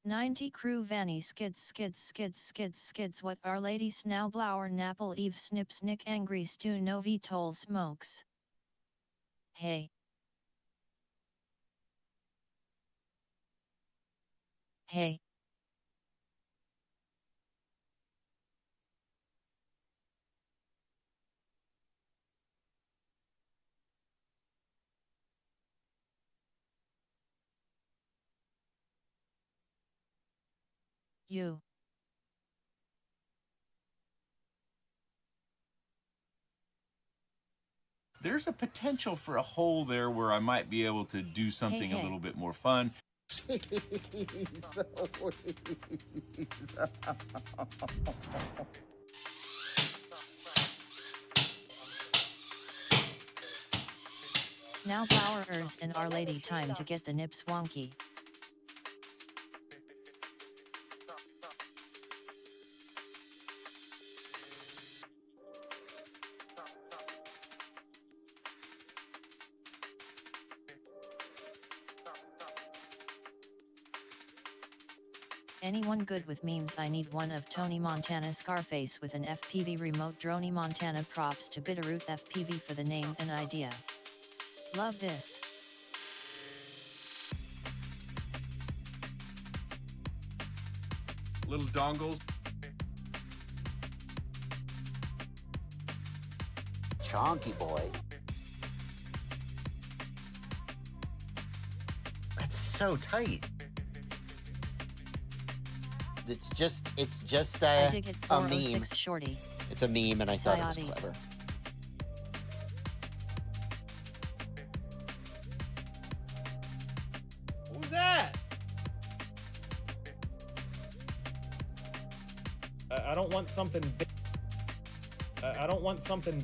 90 crew vanny skids what our lady snowblower napple eve snips nick angry stew novi toll smokes. Hey. Hey. You. There's a potential for a hole there where I might be able to do something a little bit more fun. Snowblowerers and Our Lady time to get the nips wonky. Anyone good with memes? I need one of Tony Montana Scarface with an FPV remote droney Montana. Props to Bitterroot FPV for the name and idea. Love this. Little dongles. Chonky boy. That's so tight. It's just a meme. Shorty. It's a meme, and I thought it was clever. What was that? I don't want something big. I don't want something.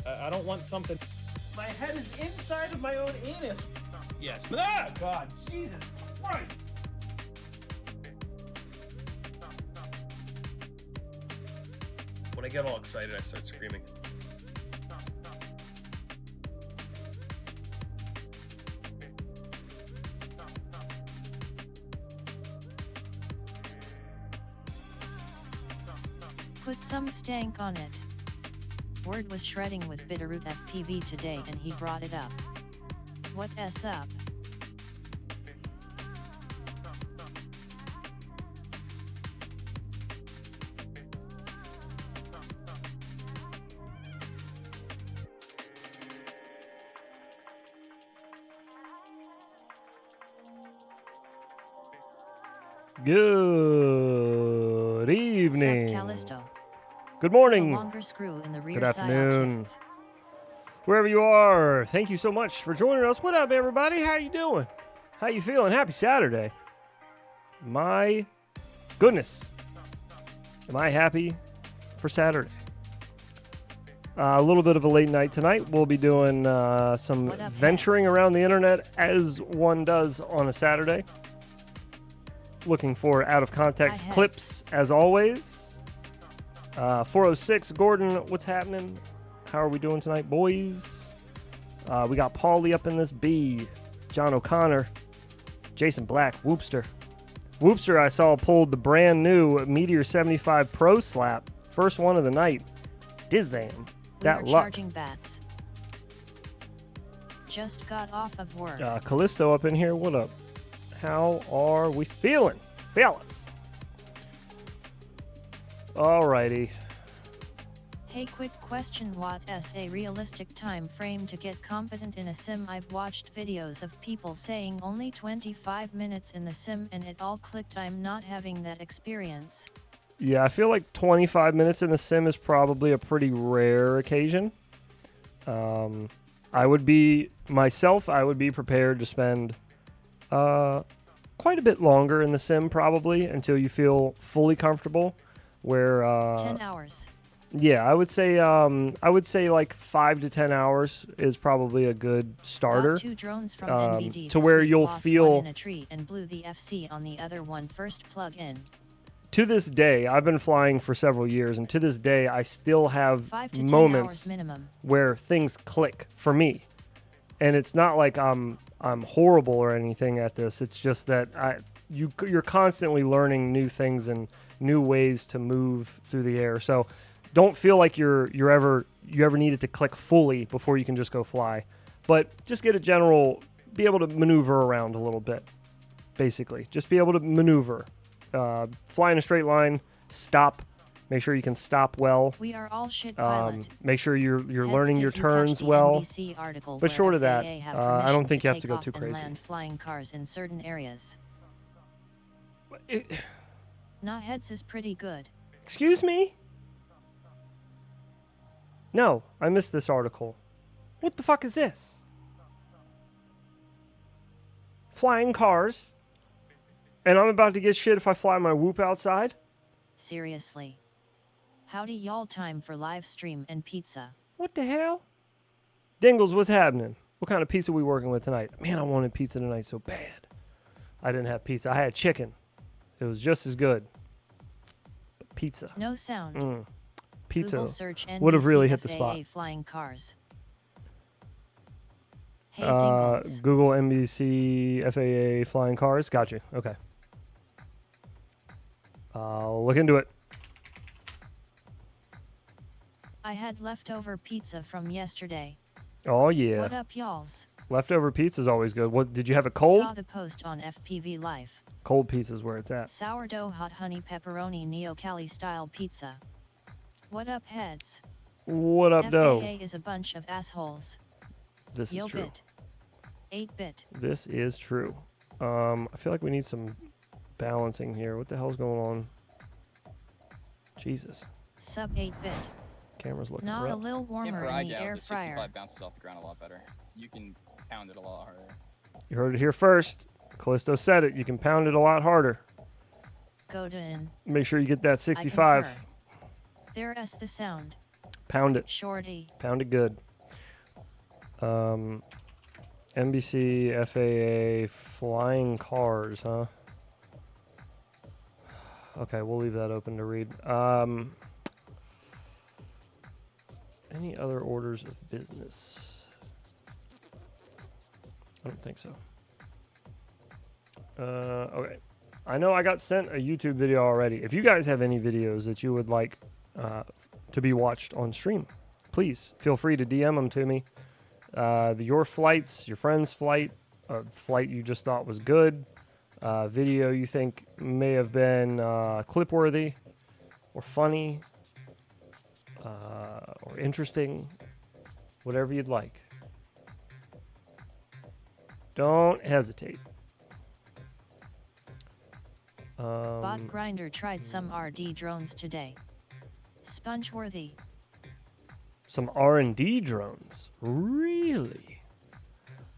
I don't want something. My head is inside of my own anus. Yes. Ah, God, Jesus Christ. When I get all excited, I start screaming. Put some stank on it. Word was shredding with Bitterroot FPV today and he brought it up. What s up? Good evening. Callisto. Good morning. Longer screw in the rear Good afternoon. Wherever you are, thank you so much for joining us. What up, everybody? How you doing? How you feeling? Happy Saturday. My goodness. Am I happy for Saturday? A little bit of a late night tonight. We'll be doing some venturing around the internet as one does on a Saturday. Looking for out-of-context clips, as always. 406, Gordon, what's happening? How are we doing tonight, boys? We got Paulie up in this B. John O'Connor. Jason Black, Whoopster. Whoopster, I saw, pulled the brand new Meteor 75 Pro Slap. First one of the night. Dizam. That luck. Charging bats. Just got off of work. Callisto up in here, what up? How are we feeling, fellas? Alrighty. Hey, quick question. What is a realistic time frame to get competent in a sim? I've watched videos of people saying only 25 minutes in the sim and it all clicked. I'm not having that experience. Yeah, I feel like 25 minutes in the sim is probably a pretty rare occasion. I would be prepared to spend quite a bit longer in the sim probably until you feel fully comfortable. Where 10 hours. Yeah, I would say like 5 to 10 hours is probably a good starter. Got 2 drones from NBD to where you'll feel one in a tree and blew the FC on the other one first plug in. To this day, I've been flying for several years, and to this day, I still have 5 to 10 moments hours minimum. where things click for me. And it's not like I'm I'm horrible or anything at this. It's just that you're constantly learning new things and new ways to move through the air. So don't feel like you ever needed to click fully before you can just go fly. But just get a general, be able to maneuver around a little bit, basically. Just be able to maneuver. Fly in a straight line, stop. Make sure you can stop well. We are all shit pilot. Make sure you're learning your turns well. But short of that, I don't think you have to go too crazy. Land flying cars in certain areas. Nah, heads is pretty good. Excuse me? No, I missed this article. What the fuck is this? Flying cars? And I'm about to get shit if I fly my whoop outside? Seriously. Howdy y'all, time for live stream and pizza. What the hell? Dingles, what's happening? What kind of pizza we working with tonight? Man, I wanted pizza tonight so bad. I didn't have pizza. I had chicken. It was just as good. But pizza. No sound. Pizza Google search would have really hit the FAA spot. Flying cars. Hey, Dingles. Google NBC FAA flying cars. Got you. Okay. I'll look into it. I had leftover pizza from yesterday. Oh, yeah. What up, y'alls? Leftover pizza is always good. What, did you have it cold? Saw the post on FPV Live. Cold pizza is where it's at. Sourdough hot honey pepperoni Neo-Cali style pizza. What up, heads? What up, FAA dough? is a bunch of assholes. This is true. 8-bit. This is true. I feel like we need some balancing here. What the hell's going on? Jesus. Sub 8-bit. Camera's looking Not rough. a little warmer in the air the fryer. 65 bounces off the ground a lot better. You can pound it a lot harder. You heard it here first. Callisto said it. You can pound it a lot harder. Go to in. Make sure you get that 65. There's the sound. Pound it. Shorty. Pound it good. NBC, FAA, flying cars, huh? Okay, we'll leave that open to read. Any other orders of business? I don't think so. Okay. I know I got sent a YouTube video already. If you guys have any videos that you would like to be watched on stream, please feel free to DM them to me. Your flights, your friend's flight, a flight you just thought was good, video you think may have been clip-worthy or funny or interesting, whatever you'd like. Don't hesitate. Bot Grinder tried some RD drones today. Sponge-worthy. Some R&D drones. Really?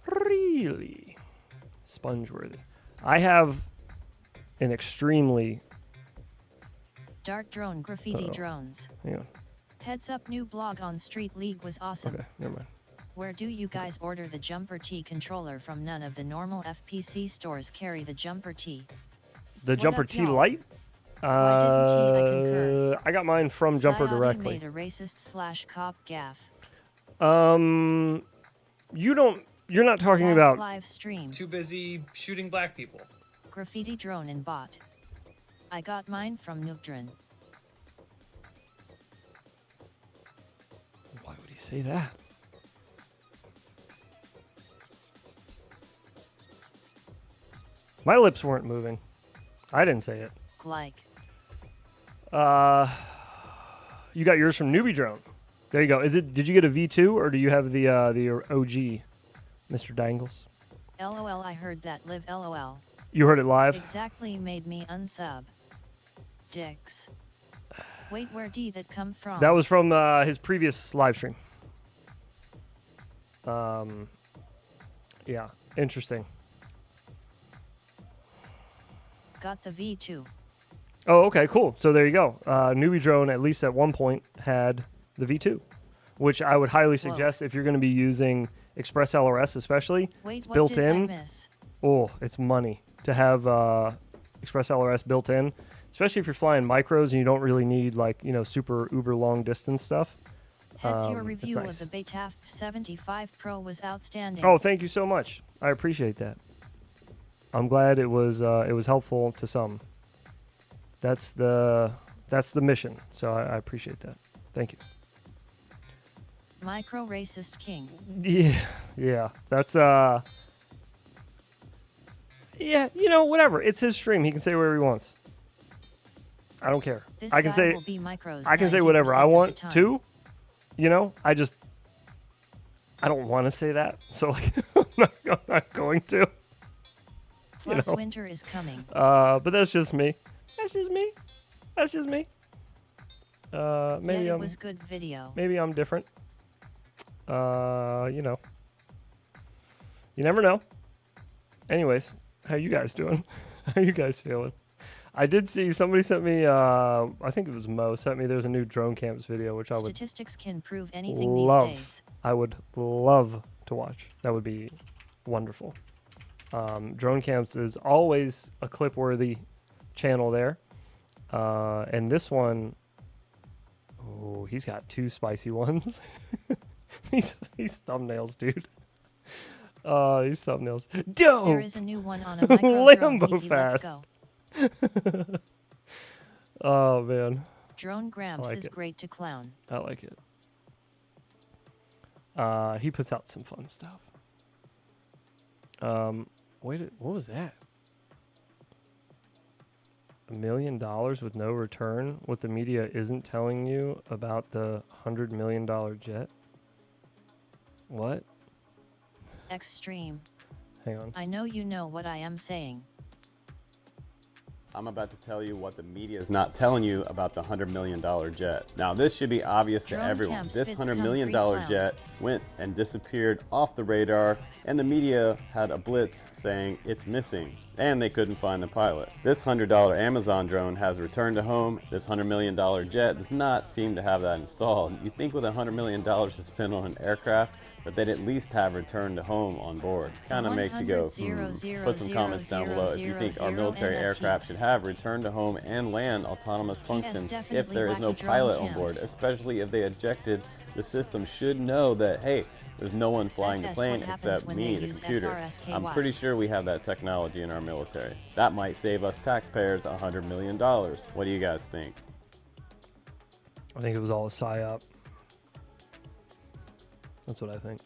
Really? Sponge-worthy. I have an extremely... Dark drone graffiti drones. Yeah. Heads up, new blog on Street League was awesome. Okay, never mind. Where do you guys order the Jumper T controller from? None of the normal FPC stores carry the Jumper T. The Jumper T Lite? Why didn't T? I concur. I got mine from Jumper Sayati directly. made a racist / cop gaff. You're not talking Last about... live stream. Too busy shooting black people. Graffiti drone and bot. I got mine from Nookdrin. Why would he say that? My lips weren't moving. I didn't say it. Like. You got yours from Newbie Drone. There you go. Did you get a V2 or do you have the OG, Mr. Dangles? LOL, I heard that live LOL. You heard it live? Exactly, made me unsub. Dicks. Wait, where did that come from? That was from his previous live stream. Yeah, interesting. Got the V2. Oh, okay, cool. So there you go. Newbie Drone, at least at one point, had the V2, which I would highly suggest if you're going to be using Express LRS especially. Wait, it's what built did in. I miss? Oh, it's money to have Express LRS built in, especially if you're flying micros and you don't really need super uber long distance stuff. Heads, your It's review nice. of the Betaf 75 Pro was outstanding. Oh, thank you so much. I appreciate that. I'm glad it was helpful to some. That's the mission. So I appreciate that. Thank you. Micro Racist King. Yeah. That's yeah, you know, whatever. It's his stream. He can say whatever he wants. I don't care. This I can guy say will be micros I can say 90% whatever I of the want time. to. You know, I don't want to say that. So like I'm not going to. Plus know. winter is coming. But that's just me. That's just me. Maybe Yet it was good video. Maybe I'm different. You know. You never know. Anyways, how you guys doing? How you guys feeling? I did see somebody sent me I think it was Mo sent me there's a new drone camps video which I would Statistics can prove anything love. these days. I would love to watch. That would be wonderful. Drone camps is always a clip-worthy channel there. And this one, oh, he's got 2 spicy ones. these thumbnails, dude. These thumbnails. Dope! There is a new one on a micro drone. Lambo Let's fast. go. Oh, man. Drone Gramps like is it. great to clown. I like it. He puts out some fun stuff. Wait, what was that? $1 million with no return? What the media isn't telling you about the $100 million jet? What? Extreme. Hang on. I know you know what I am saying. I'm about to tell you what the media is not telling you about the $100 million jet. Now, this should be obvious to Drone everyone. camps This fits $100 million concrete clown. jet went and disappeared off the radar, and the media had a blitz saying it's missing, and they couldn't find the pilot. This $100 Amazon drone has returned to home. This $100 million jet does not seem to have that installed. You think with $100 million to spend on an aircraft, but they'd at least have returned to home on board. Kind of makes you go, Put some comments down below if you think our military aircraft should have return to home and land autonomous functions if there is no pilot on board, especially if they ejected. The system should know that, hey, there's no one flying the plane except me, the computer. I'm pretty sure we have that technology in our military. That might save us taxpayers $100 million. What do you guys think? I think it was all a psyop. That's what I think.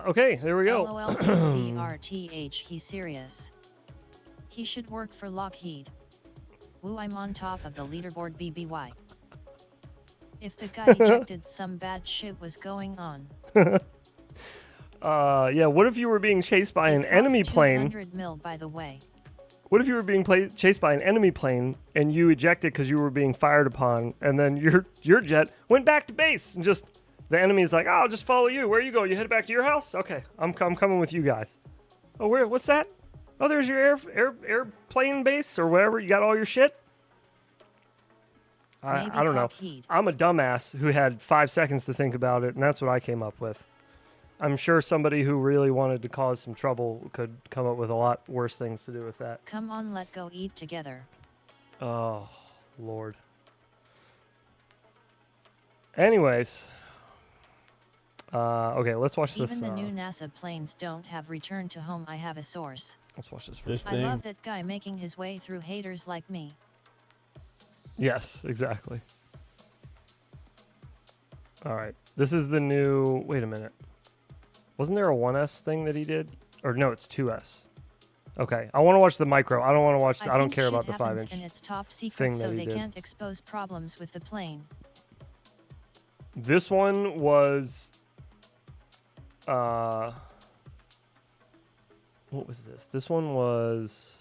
Okay, there we go. LOLCRTH, he's serious. He should work for Lockheed. Woo, I'm on top of the leaderboard BBY. If the guy ejected, some bad shit was going on. Yeah, what if you were being chased by an It enemy cost plane? 200 mil, by the way. What if you were being chased by an enemy plane and you ejected because you were being fired upon, and then your jet went back to base and just the enemy's like, oh, I'll just follow you. Where you go? You headed back to your house? Okay, I'm coming with you guys. Oh, where? What's that? Oh, there's your airplane base or wherever. You got all your shit. I don't know. Lockheed. I'm a dumbass who had 5 seconds to think about it, and that's what I came up with. I'm sure somebody who really wanted to cause some trouble could come up with a lot worse things to do with that. Come on, let go eat together. Oh, Lord. Anyways. Okay, let's watch this. Even the new NASA planes don't have return to home. I have a source. Let's watch this first. This I thing. love that guy making his way through haters like me. Yes, exactly. All right. This is the new... Wait a minute. Wasn't there a 1S thing that he did? Or no, it's 2S. Okay. I want to watch the micro. I don't want to watch... I don't think care shit about the happens 5-inch and it's top secret, thing so that he they did. can't expose problems with the plane. This one was... What was this? This one was...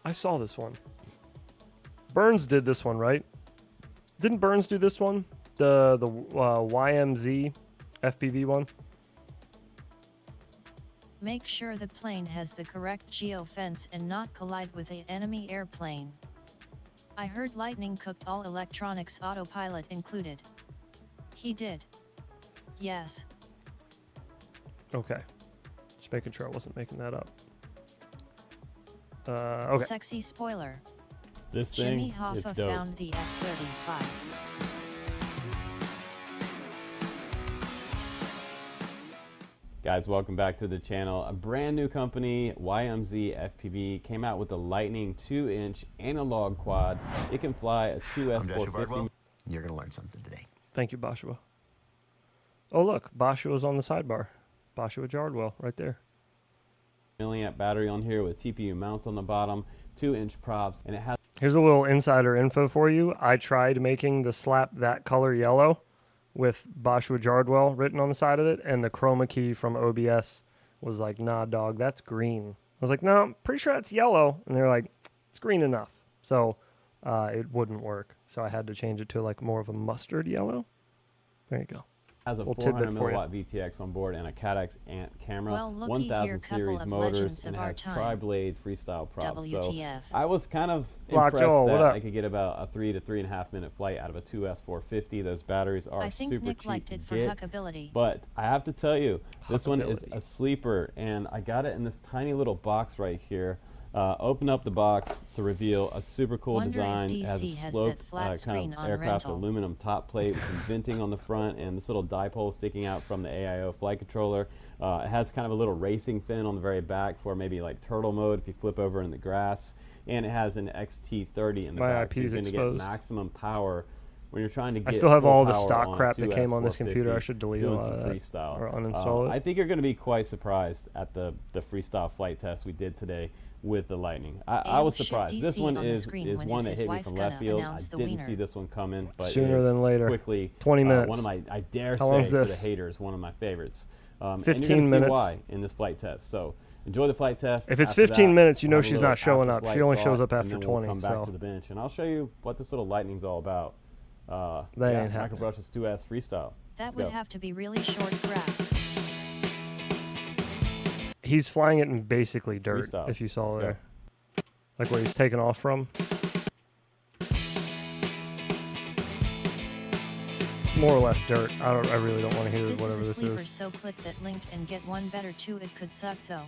I saw this one. Burns did this one, right? Didn't Burns do this one? The YMZ FPV one? Make sure the plane has the correct geofence and not collide with an enemy airplane. I heard Lightning cooked all electronics, autopilot included. He did. Yes. Okay. Just making sure I wasn't making that up. Okay. Sexy spoiler. This Jimmy thing is Hoffa dope. found the F-35. Guys, welcome back to the channel. A brand new company, YMZ FPV, came out with the Lightning 2-inch analog quad. It can fly a 2S450. You're going to learn something today. Thank you, Boshua. Oh, look. Boshua's on the sidebar. Boshua Jardwell right there. Milliamp battery on here with TPU mounts on the bottom, 2-inch props, and it has... Here's a little insider info for you. I tried making the slap that color yellow with Boshua Jardwell written on the side of it, and the chroma key from OBS was like, nah, dog, that's green. I was like, no, I'm pretty sure that's yellow. And they're like, it's green enough. So it wouldn't work. So I had to change it to like more of a mustard yellow. There you go. Has a 400 milliwatt VTX on board and a Cadex Ant camera, Well, 1000 series motors, and has tri-blade freestyle props. So I was kind of impressed that I could get about a 3 to 3.5 minute flight out of a 2S450. Those batteries are super cheap to get. But I have to tell you, this one is a sleeper, and I got it in this tiny little box right here. Open up the box to reveal a super cool design. It has a sloped kind of aircraft aluminum top plate with some venting on the front and this little dipole sticking out from the AIO flight controller. It has kind of a little racing fin on the very back for maybe like turtle mode if you flip over in the grass. And it has an XT30 in the back, so you're going to get maximum power when you're trying to get. I still have all the stock crap that came on this computer. I should delete all of that freestyle or uninstall it. I think you're going to be quite surprised at the freestyle flight test we did today with the Lightning. I was surprised. This one is one that hit me from left field. I didn't see this one coming, but sooner than later. Quickly, 20 minutes. One of my, I dare say, for the haters, one of my favorites. 15 and you're minutes. See why in this flight test. So enjoy the flight test. If it's 15 minutes, you know she's not showing up. She only shows up after 20. We'll come back to the bench, and I'll show you what this little Lightning's all about. That ain't happening. Microbrush's 2S freestyle. That would have to be really short grass. He's flying it in basically dirt, freestyle. If you saw there. Like where he's taking off from. More or less dirt. I really don't want to hear whatever this is. So click that link and get one better too. It could suck though.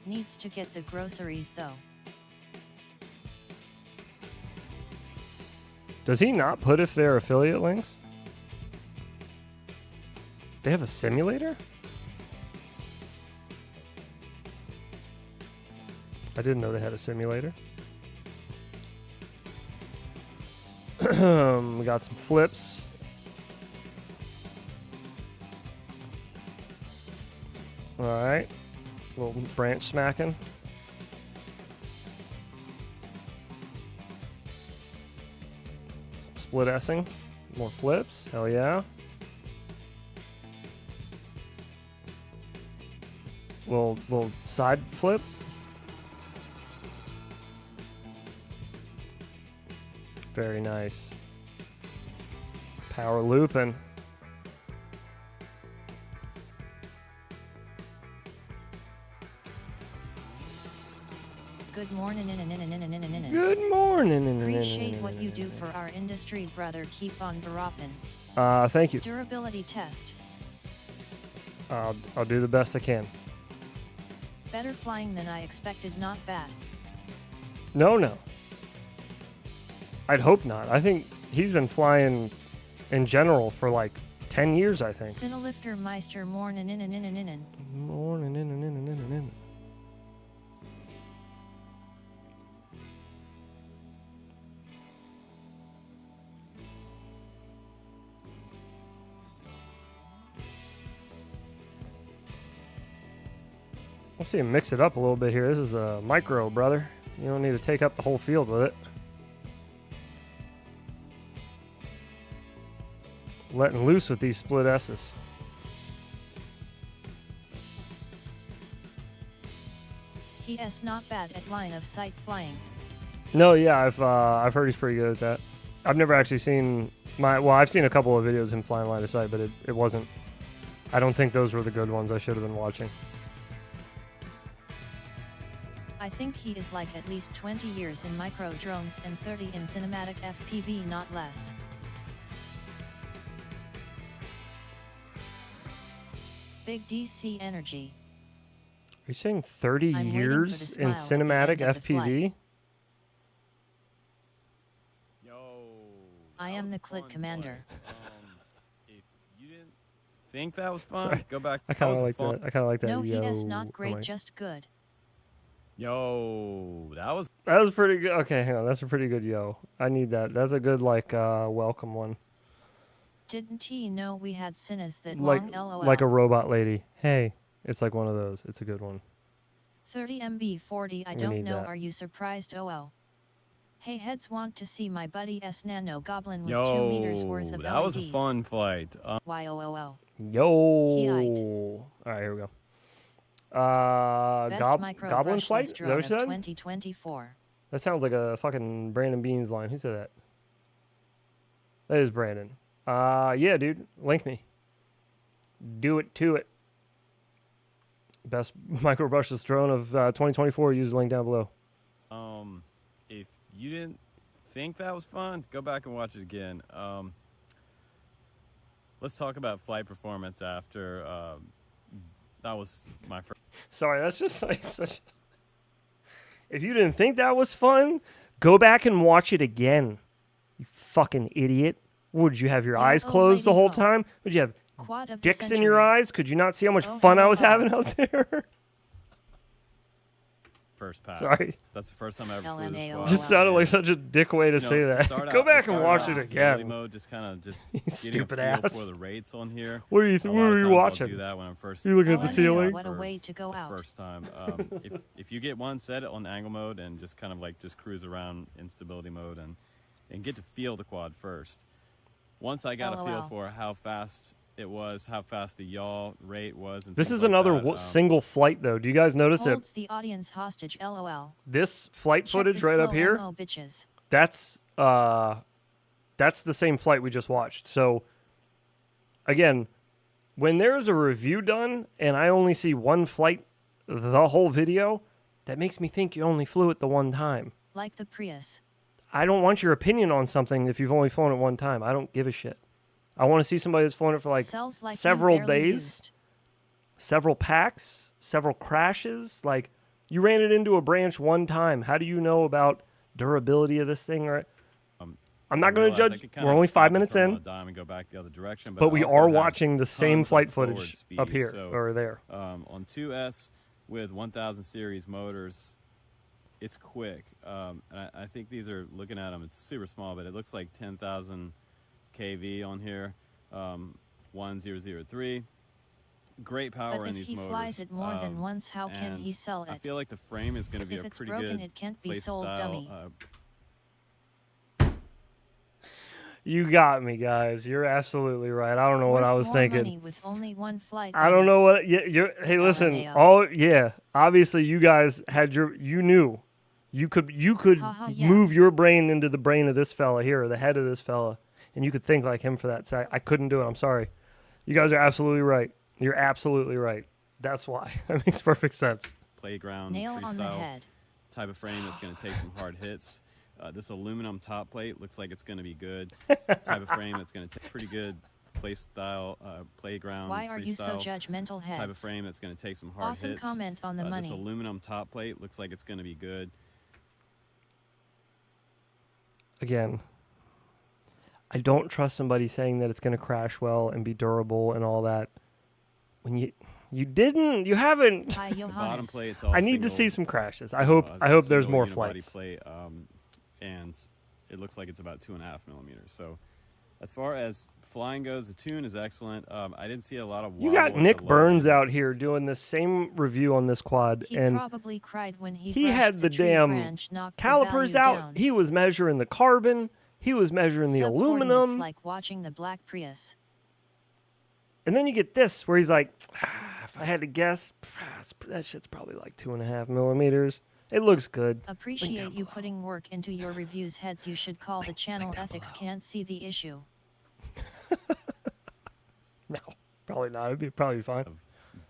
Needs to get the groceries though. Does he not put if they're affiliate links? They have a simulator? I didn't know they had a simulator. We got some flips. All right. A little branch smacking. Some split S-ing. More flips. Hell yeah. Little side flip. Very nice. Power looping. Good morning. Good morning. Appreciate what you do for our industry, brother. Keep on dropping. Thank you. Durability test. I'll do the best I can. Better flying than I expected. Not bad. No. I'd hope not. I think he's been flying in general for like 10 years, I think. Cinelifter Meister morning. Morning. I'll see him mix it up a little bit here. This is a micro, brother. You don't need to take up the whole field with it. Letting loose with these split S's. He.S. not bad at line of sight flying. No, yeah, I've heard he's pretty good at that. I've never actually seen I've seen a couple of videos of him flying line of sight, but it wasn't. I don't think those were the good ones I should have been watching. I think he is like at least 20 years in micro drones and 30 in cinematic FPV, not less. Big DC energy. Are you saying 30 years in cinematic FPV? clit commander. If you didn't think that was fun, Sorry. go back. I kind of like that. I kind of like that. No, yo. he is not great, just good. Yo, that was pretty good. Okay, hang on. That's a pretty good yo. I need that. That's a good like welcome one. Didn't he know we had sinners that Like long LOL? like a robot lady. Hey, it's like one of those. It's a good one. 30 MB 40. I We don't need know. that. Are you surprised? Oh. Hey heads, want to see my buddy S Nano Goblin with yo. 2 meters worth of That was a LEDs. fun flight. YOOO. Yo. All right, here we go. Best micro Goblin flight? Is brushless that drone what of you said? 2024. That sounds like a fucking Brandon Beans line. Who said that? That is Brandon. Yeah, dude. Link me. Do it to it. Best micro brushless drone of 2024. Use the link down below. If you didn't think that was fun, go back and watch it again. Let's talk about flight performance after. That was my first. Sorry, that's just like such. If you didn't think that was fun, go back and watch it again. You fucking idiot. Would you have your eyes closed the whole time? Would you have Quad of the dicks in your century. eyes? Could you not see how much fun I was having out there? First pass. Sorry. That's the first time I ever flew this LMAO. quad. Just sounded like such a dick way to say that. Go back and watch it again. Mode, just kind of just You getting stupid a feel ass. for the rates on here. What are you? A What lot of are you times I'll watching? do that when I'm first. You looking at the LMAO, ceiling? What a way to go out. First time. If you get one, set it on angle mode and just kind of like just cruise around in stability mode and get to feel the quad first. Once I got a feel for how fast it was, how fast the yaw rate was. And This things is like another that, single flight, though. Do you guys notice it? Holds the audience hostage. LOL. This flight Check footage the right up slow here. MO, bitches. That's the same flight we just watched. So again, when there's a review done and I only see one flight the whole video, that makes me think you only flew it the one time. Like the Prius. I don't want your opinion on something if you've only flown it one time. I don't give a shit. I want to see somebody that's flown it for like Sells like several you barely days, used. several packs, several crashes. Like you ran it into a branch one time. How do you know about durability of this thing? Or I'm not going to judge. We're only 5 minutes in, and go back the other direction, but we I also are have watching the same tons of flight forward footage speed. up here So, or there. on 2S with 1000 series motors, it's quick. And I think these are, looking at them, it's super small, but it looks like 10,000 kV on here. 1003. Great power But in if these he motors. flies it more than once, how can and he sell I it? feel like the frame is going to be If a it's pretty broken, good it can't be play sold, style, dummy. You got me, guys. You're absolutely right. I don't know what Worth I was more thinking. money with only one flight I on don't it. know what. You're, hey, listen. LMAO. Obviously, you guys had you knew, you could Yeah. move your brain into the brain of this fella here, or the head of this fella, and you could think like him for that sec. I couldn't do it. I'm sorry. You guys are absolutely right. You're absolutely right. That's why. That makes perfect sense. Playground Nail on the freestyle head. type of frame that's going to take some hard hits. This aluminum top plate looks like it's going to be good. Type of frame that's going to take pretty good play style, playground Why are you so freestyle judgmental, heads? type of frame that's going to take some hard Awesome hits. comment on the This money. aluminum top plate looks like it's going to be good. Again, I don't trust somebody saying that it's going to crash well and be durable and all that when you haven't. Hi, The bottom Johannes. plate's all I need to single, see some crashes. I hope there's single more unibody flights. plate, and it looks like it's about 2.5 millimeters. So as far as flying goes, the tune is excellent. I didn't see a lot of You wobble got at the Nick low Burns end. out here doing the same review on this quad, He and probably cried when he he brushed had the tree damn branch, knocked the calipers value out. down. He was measuring the carbon. He was measuring the Subcoordinates aluminum. like watching the Black Prius. And then you get this, where he's like, if I had to guess, that shit's probably like 2.5 millimeters. It looks good. Appreciate you putting work into your reviews, heads. You should call the channel ethics. Can't see the issue. No, probably not. It'd be probably fine.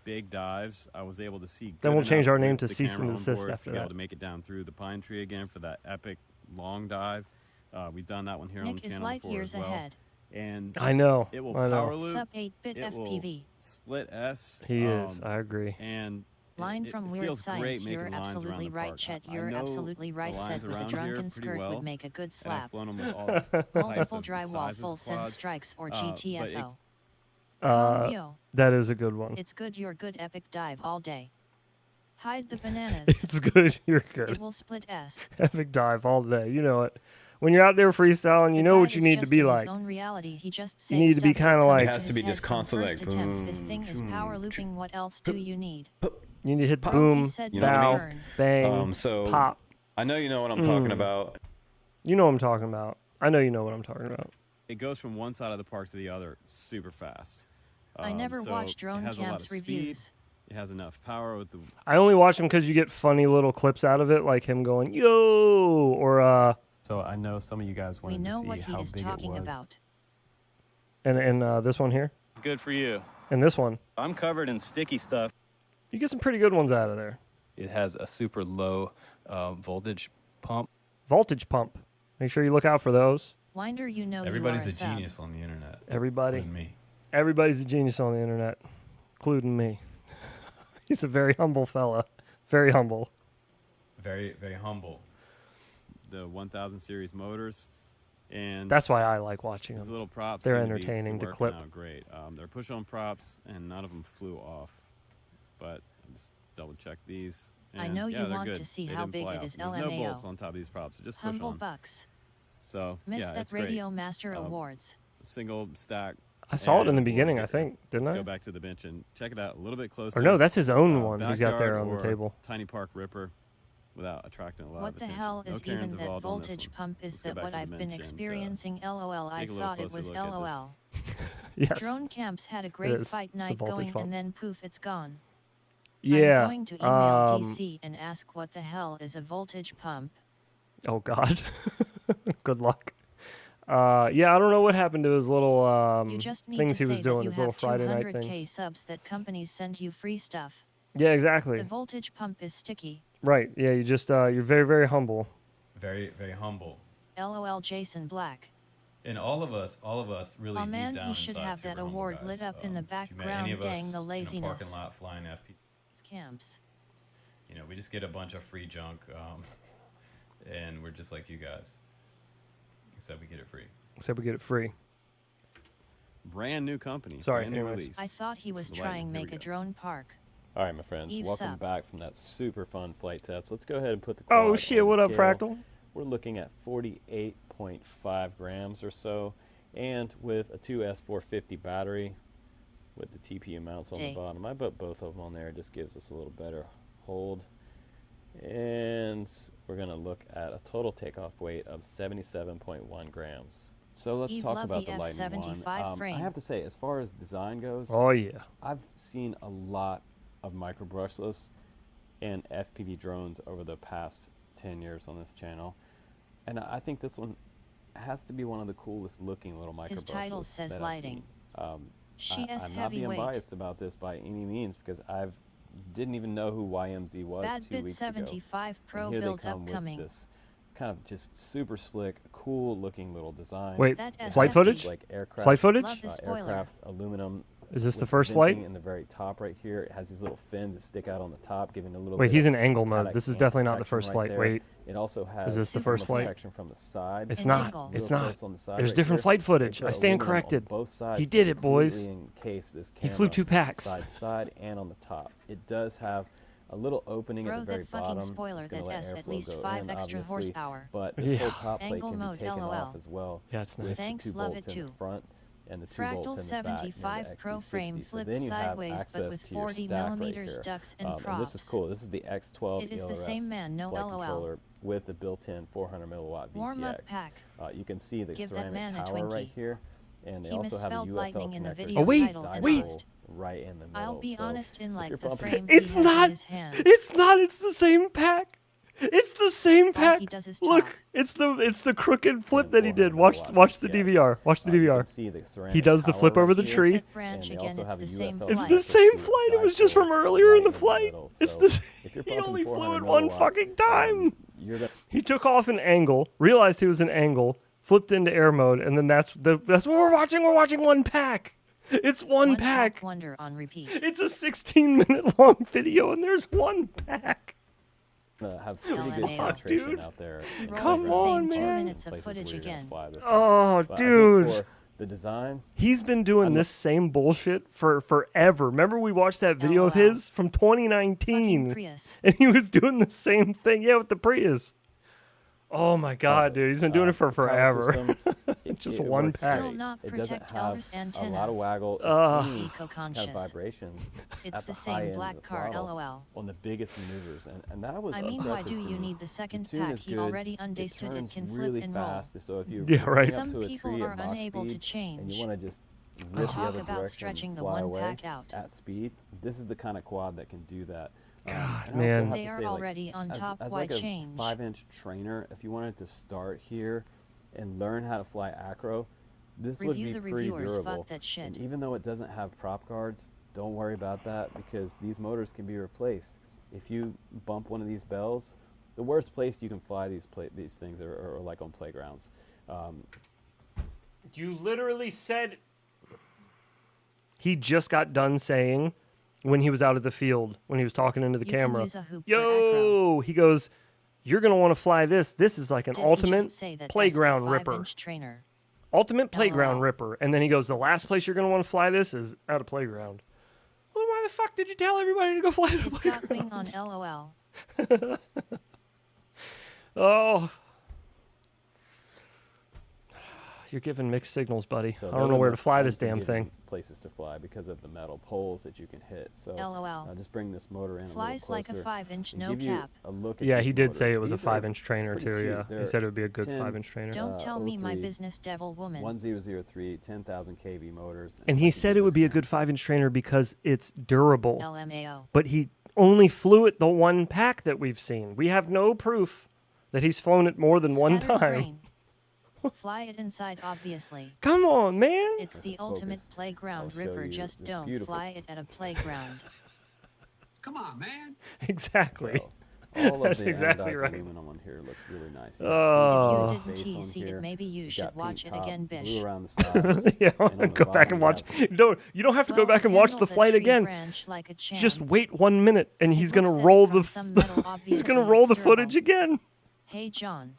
Big dives. I was able to see. Then good we'll change enough our name with to the Cease and camera on Desist board after to be able that. to make it down through the pine tree again for that epic long dive. We've done that one here on Nick the is channel light before years as well. ahead. And I know. it will I know. power loop. Sub 8-bit It will FPV. split S. He is. I agree. And Line it from Weird feels great Science. making You're lines around absolutely the right, park. Chet. I You're know absolutely right. the lines Said with a around drunken here pretty skirt well, would make a good and I've slap. flown them with all types Multiple of drywall, sizes full of send quads. strikes, or but GTFO. Uh, that is a good one. It's good. You're good. Epic dive all day. Hide the bananas. It's good. You're good. It will split S. Epic dive all day. You know it. When you're out there freestyling, you know what you need to be like. You need to be kind of like. It has to be just constantly like boom. This thing is power looping. What else do you need? You need to hit boom, bow, bang, pop. I know you know what I'm talking about. You know what I'm talking about. I know you know what I'm talking about. It goes from one side of the park to the other super fast. I never watched Drone Camp's reviews. It has enough power with the. I only watch them because you get funny little clips out of it, like him going "yo" or So I know some of you guys wanted to see how big it was. About. And this one here. Good for you. And this one. I'm covered in sticky stuff. You get some pretty good ones out of there. It has a super low voltage pump. Voltage pump. Make sure you look out for those. Winder, you know everybody's you are a genius on the internet. Everybody. Including me. Everybody's a genius on the internet, including me. He's a very humble fella. Very humble. Very, very humble. The 1000 series motors, and that's why I like watching them. These little props. They're entertaining to clip. Great. They're push-on props, and none of them flew off. But just double check these. And I know you want good. to see they how didn't big fly it off. is. There's LMAO. no bolts on top of these props. So just push Humble on. bucks. So Missed yeah, that it's Radio great. Master Awards. Single stack. I saw it in the beginning, I think, didn't I? Let's go back to the bench and check it out a little bit closer. Or no, that's his own one he's got there on the table. Tiny park ripper, without attracting a lot what of the attention. hell is no even that voltage pump? Is that what I've been experiencing? LOL. I thought it was LOL. Yes. Drone Camps had a great fight night going, and then poof, it's gone. Yeah. I'm going to email DC and ask what the hell is a voltage pump. Oh God. Good luck. Yeah, I don't know what happened to his little things he was doing, his little Friday night things. 200K subs that companies send you free stuff. Yeah, exactly. The voltage pump is sticky. Right. Yeah, you just you're very, very humble. Very, very humble. LOL Jason Black. And all of us really oh man, deep down he should have that award lit up in the background. Dang the laziness. In a parking lot flying FPV camps. You know, we just get a bunch of free junk, and we're just like you guys. Except we get it free. Except we get it free. Brand new company. Sorry, brand new release. I thought he was trying to make a drone park. All right, my friends. Welcome back from that super fun flight test. Let's go ahead and put the oh shit! What up, Fractal? We're looking at 48.5 grams or so, and with a 2S450 battery, with the TPU mounts on the bottom. I put both of them on there. It just gives us a little better hold. And we're going to look at a total takeoff weight of 77.1 grams. So let's talk about the Lightning One. I have to say, as far as design goes, oh yeah, I've seen a lot of micro brushless and FPV drones over the past 10 years on this channel, and I think this one has to be one of the coolest looking little micro brushless. His title says lighting. I'm not being biased about this by any means, because I've didn't even know who YMZ was 2 weeks 75 ago. Pro and here build they come upcoming. with this kind of just super slick, cool looking little design. Wait, flight footage? Like aircraft, flight footage? Aircraft aluminum. Is this the first flight? In the very top right here, it has these little fins that stick out on the top, giving a little. Wait, he's in angle mode. This is definitely not the first flight. Wait. It also has. Is this the first flight? Protection from the side. It's not. It's not. There's different flight footage. I stand corrected. He did it, boys. He flew 2 packs. Side to side and on the top. It does have a little opening at the very bottom. Spoiler that has at least 5 extra horsepower. But this whole top plate can be taken off as well. Yeah, it's nice. Thanks, with love bolts it in too. the front and the 2 Fractal bolts in the back. 75 Pro frame so flips sideways, but with 40 millimeters ducts and props. And this is cool. This is the X12 It is ELRS the same man, no flight LOL. controller with the built-in 400 milliwatt VTX. Warm-up pack. You can see the Give ceramic tower right here, and they he also have a misspelled lightning UFL in the connector. video wait. Right in the middle. I'll be honest, in like the bumping- frame It's he has not. in his hand. It's not. It's the same pack. It's the same pack. He does his Look, talk. it's the crooked flip that he did. Watch the DVR. Watch the DVR. He does the flip over the tree. Branch again, it's the same It's flight. the same flight. It was just from earlier in the flight. It's the. He only flew it one fucking time. He took off an angle, realized he was an angle, flipped into air mode, and then that's what we're watching. We're watching one pack. It's one pack. Wonder on repeat. It's a 16-minute long video, and there's one pack. Have pretty good LMAO. penetration Dude. out there. Come on, the same 2 man. minutes of footage again. Oh, But I think dude. for the design, He's been doing this same bullshit for forever. Remember we watched that video of LOL. his from 2019? Fucking Prius. And he was doing the same thing, with the Prius. Oh my god, dude. He's been doing it for power forever. system, Just it one works pack. Still great. not It doesn't protect have Elvis a antenna. lot of waggle, any Eco-conscious. kind of vibrations. It's at the high same end black of the car, throttle LOL. on the biggest maneuvers, and that was I mean, why impressive do to you me. need the second The tune pack? is He good. already understood it turns can really flip and roll. fast, so if you're Yeah, right. up Some to a people tree are at Mach unable to speed, and change. you want to just rip the Talk other about direction stretching and the fly one away pack out. at speed, this is the kind of quad that can do that. God, and I also man. have They to are say, like, already on top. as Why like a change? 5-inch trainer, if you wanted to start here and learn how to fly acro, this would Review be the pretty reviewers, fuck durable. that shit. And even though it doesn't have prop guards, don't worry about that because these motors can be replaced. If you bump one of these bells, the worst place you can fly these things are like on playgrounds. You literally said... He just got done saying when he was out of the field, when he was talking into the You can camera, use a hoop for yo, he goes, you're going to want to fly this. This is like an Did he ultimate just say that playground as the ripper. 5-inch trainer? Ultimate playground LOL. ripper. And then he goes, the last place you're going to want to fly this is at a playground. Well, why the fuck did you tell everybody to go fly at a It's got wing playground? on LOL. Oh. You're giving mixed signals, buddy. So I don't know where to fly this damn unforgiving thing. Places to fly because of the metal poles that you can hit. So LOL. I'll just bring this motor in Flies a little like a closer 5-inch, and no give you cap. a look at Yeah, these he did say motors. it was a These are 5-inch trainer, pretty too, cute. yeah. He They're said it would be a good 10, 5-inch trainer. Don't tell me my 03, business, devil woman. 1003, 10,000 kV motors. And he said it would be a good 5-inch trainer because it's durable. LMAO. But he only flew it the one pack that we've seen. We have no proof that he's flown it more than one Scattered time. brain. Fly it inside, obviously. Come on, man. It's the Focus. ultimate playground I'll show ripper. you Just this don't beautiful- fly it at a playground. Come on, man. Exactly. So, all of That's the exactly anodized right. aluminum on here looks really nice. Oh. If you Base didn't on see here. it, maybe you You've should got watch paint it top, again, blue bish. around the sides, Yeah, and on go the back and bottom, watch. you You don't have to go back and watch the flight again. Like a champ. Just wait 1 minute, and It he's gonna looks at it roll from the. some metal, He's gonna obviously roll it's the footage durable. again, Hey, John.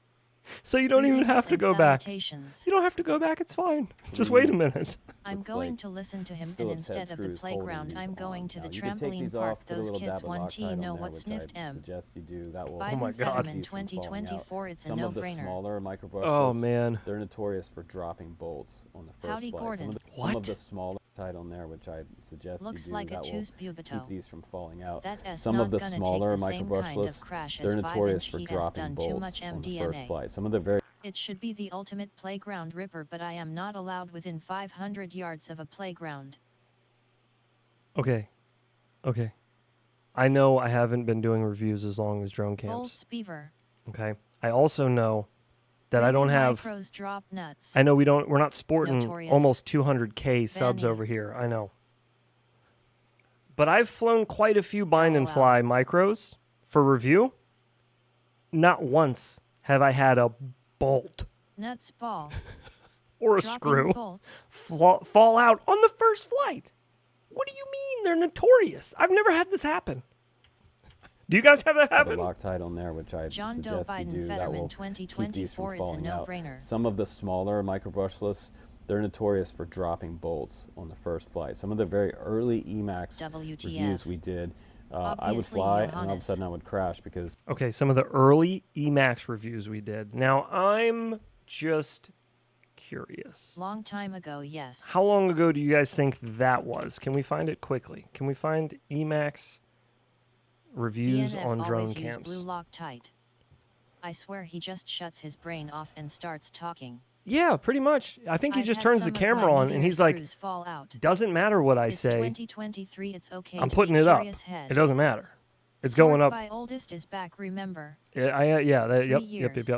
so you don't even Greetings have to and go back. salutations. You don't have to go back. It's fine. Just wait a minute. I'm Looks going like to listen to him, and Phillips head instead of the screws holding playground, these I'm going on. to Now, the you can take trampoline these park. off, put a Those little kids dab of 1T Loctite know on there, what which sniffed I M. suggest you do. That will Biden my God. fed him keep in these from falling out. 2024. It's a Some of the no-brainer. smaller microbrushless, Oh man. they're notorious for dropping bolts on the first Howdy, flight. Gordon. Some of What? the smaller tight on there, which I suggest Looks you do, like a that will two's keep Bubito. these from falling out. That S Some not of the gonna smaller take the same kind of microbrushless, crash they're as notorious 5-inch. for He has dropping done too bolts much on the first MDMA. flight. Some of the very It should be the ultimate playground ripper, but I am not allowed within 500 yards of a playground. Okay. I know I haven't been doing reviews as long as drone Old camps. Beaver. Okay. I also know that I don't have. Micros drop nuts. I know we're not sporting Notorious. almost 200K subs Vanny. over here. I know. But I've flown quite a few bind and LOL. fly micros for review. Not once have I had a bolt Nuts ball. or a Dropping screw bolts. fall out on the first flight. What do you mean? They're notorious. I've never had this happen. Do you guys have that happen? Loctite on there, which I John Doe suggest you Biden do. That Fetterman will keep these 2024. from It's a falling out. no-brainer. Some of the smaller microbrushless, they're notorious for dropping bolts on the first flight. Some of the very early Emax WTF. reviews we did, I would Obviously, fly and all of a Johannes. sudden I would crash because Okay, some of the early Emax reviews we did. Now, I'm just curious. Long time ago, yes. How long ago do you guys think that was? Can we find it quickly? Can we find Emax reviews DNF on drone always use camps? blue Loctite. I swear he just shuts his brain off and starts talking. Yeah, pretty much. I think he I've just had turns the some of camera my on and meteor he's like, screws fall out. doesn't matter what I It's say. 2023. It's okay. I'm to putting be it up. curious head. It doesn't matter. It's Sort going up. by oldest is back. Remember. Yeah, yep, 3 yep. years.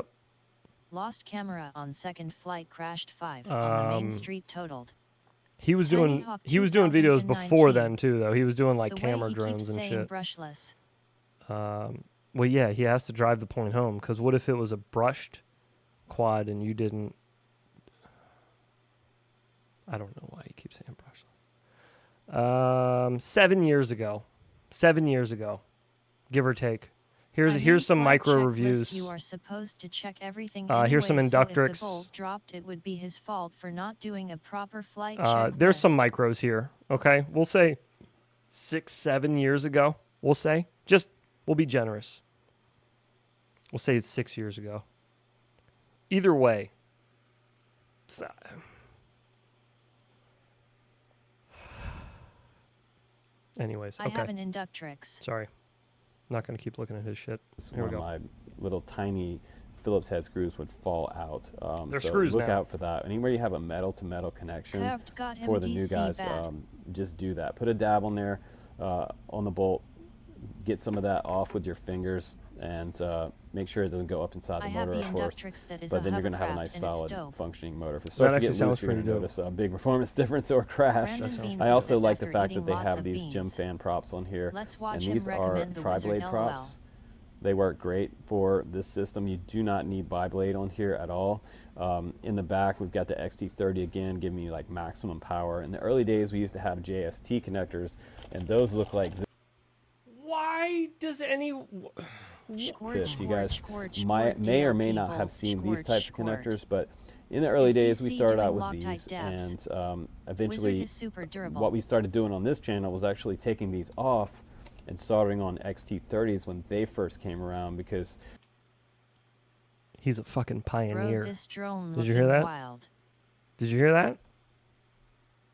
Lost camera on second flight. Crashed 5 on the main street. Totaled. He was Tiny doing Hawk videos before 2019. then too, though. He was doing like The camera way he drones keeps and saying shit. brushless. Well, yeah, he has to drive the point home. Because what if it was a brushed quad and you didn't? I don't know why he keeps saying brushless. 7 years ago. 7 years ago, give or take. Here's some micro reviews. You are supposed to check everything here's some anyway, so Inductrix. if the bolt dropped, it would be his fault for not doing a proper flight checklist. There's some micros here. Okay, we'll say 6-7 years ago. We'll say we'll be generous. We'll say it's 6 years ago. Either way. Anyways, okay. I have an Inductrix. Sorry. Not going to keep looking at his shit. Here we go. My little tiny Phillips head screws would fall out. They're so screws look now. out for that. Anywhere you have a metal-to-metal connection Got for the him new DC guys, bad. just do that. Put a dab on there on the bolt. Get some of that off with your fingers, and make sure it doesn't go up inside the motor, of course. But then you're going to have a nice, solid, functioning motor. If it starts to get loose, you're going to notice a big performance difference or crash. I also like the fact that they have these gym fan props on here, and these are tri-blade props. They work great for this system. You do not need bi-blade on here at all. In the back, we've got the XT30 again, giving you like maximum power. In the early days, we used to have JST connectors, and those look like this. Why does any... This, you guys may or may not have seen these types of connectors, but in the early days we started out with these, and eventually what we started doing on this channel was actually taking these off and soldering on XT30s when they first came around, because he's a fucking pioneer. This drone Did you hear that? Wild. Did you hear that?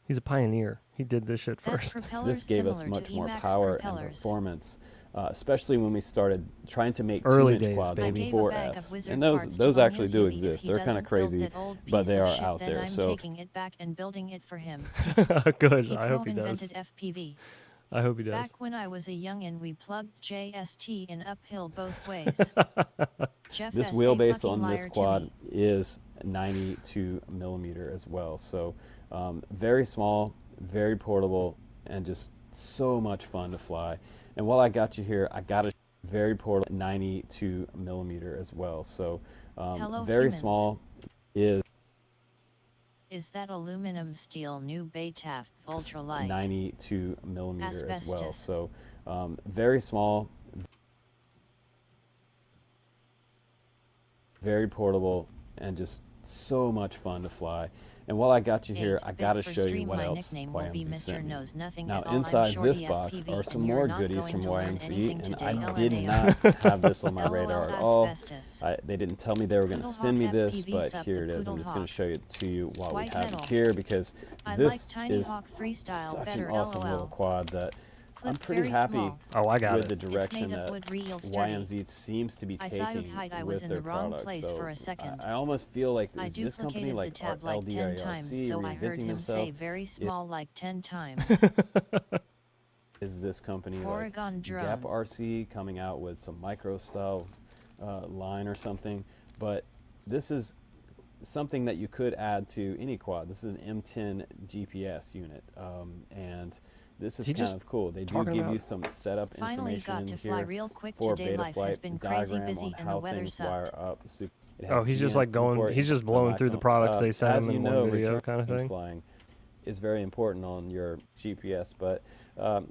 He's a pioneer. He did this shit first. This gave us much more power and performance, especially when we started trying to make early 2-inch quads days, on baby. 4S. And those actually do exist. They're kind of crazy, but they are out there. So taking it back and building it for him. Good. I hope he does. FPV. I hope he does. Back when I was a youngin', we plugged JST in uphill both ways. This wheelbase on this quad is 92 millimeter as well. So very small, very portable, and just so much fun to fly. And while I got you here, I got a very portable 92 millimeter as well. So very humans. Small Is that aluminum steel new Baytaft ultralight? 92 millimeter as well. Asbestos. So very small, very portable, and just so much fun to fly. And while I got you here, I got to show you what else YMZ sent me. Now inside this box are some more goodies from YMZ, and I did not have this on my radar at all. They didn't tell me they were going to send me this, but here it is. I'm just going to show it to you while we have it here, because this is such an awesome little quad that I'm pretty happy with the direction that YMZ seems to be taking with their product. So I almost feel like is this company like LDIRC reinventing themselves? Very small, like 10 times. Is this company like Gap RC coming out with some micro style line or something? But this is something that you could add to any quad. This is an M10 GPS unit, and this is kind of cool. They do give you some setup information in here for Betaflight, diagram on how things wire up. Oh, he's just like going, he's just blowing through the products they sent him in one video kind of thing. Flying is very important on your GPS, but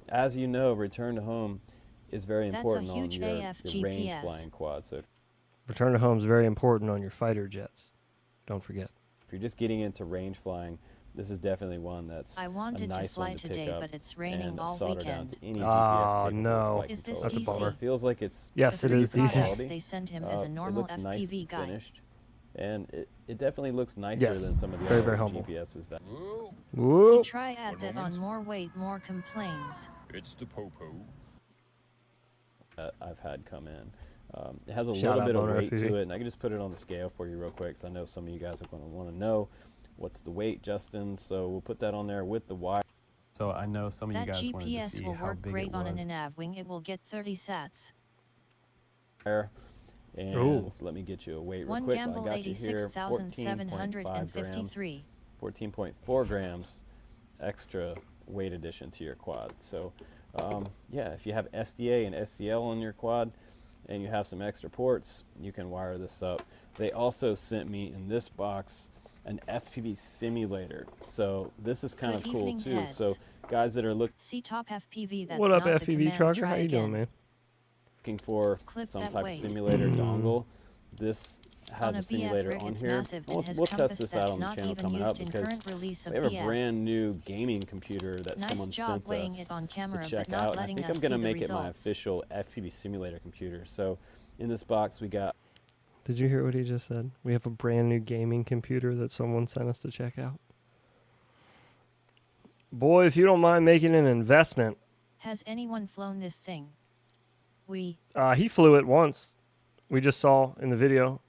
as you know, return to home is very important on your range flying quad. So return to home is very important on your fighter jets. Don't forget. If you're just getting into range flying, this is definitely one that's I wanted a nice to fly one to today, pick up but it's raining and all solder down to weekend. any GPS no. Is this That's a DC? bummer. It feels like it's yes, it is DC. quality. They send him as a normal it looks FPV nice guy. Finished, and it definitely looks nicer than some of the very, other very humble. GPSs that Whoop. Try add that on more weight, more complaints. It's the popo that I've had come in. It has a Shout little bit of out weight FPV. to it, and I can just put it on the scale for you real quick, because I know some of you guys are going to want to know what's the weight, Justin. So we'll put that on there with the wire. So I know some of you That guys wanted to GPS see will how work big great it on an was. nav wing. It will get 30 sats. And so let me get you a weight real One quick. Gamble I got you here 86,753. 14.4 grams extra weight addition to your quad. So yeah, if you have SDA and SCL on your quad and you have some extra ports, you can wire this up. They also sent me in this box an FPV simulator. So this is kind Good of cool evening, too. heads. So guys that are See top FPV, that's What up, not the FPV command, trucker? try How you again. doing, man? looking for Clip some that type weight. of simulator dongle, this On has a a simulator BF rig, on it's here. massive and has We'll test compass this that's out on the not channel even coming used up in because current release of we have a BF. brand new gaming computer that Nice someone job sent weighing us it on camera, to check but not out. And I letting think us I'm going to see the make it my results. official FPV simulator computer. So in this box we got Did you hear what he just said? We have a brand new gaming computer that someone sent us to check out. Boy, if you don't mind making an investment. Has anyone flown this thing? He flew it once. We just saw in the video.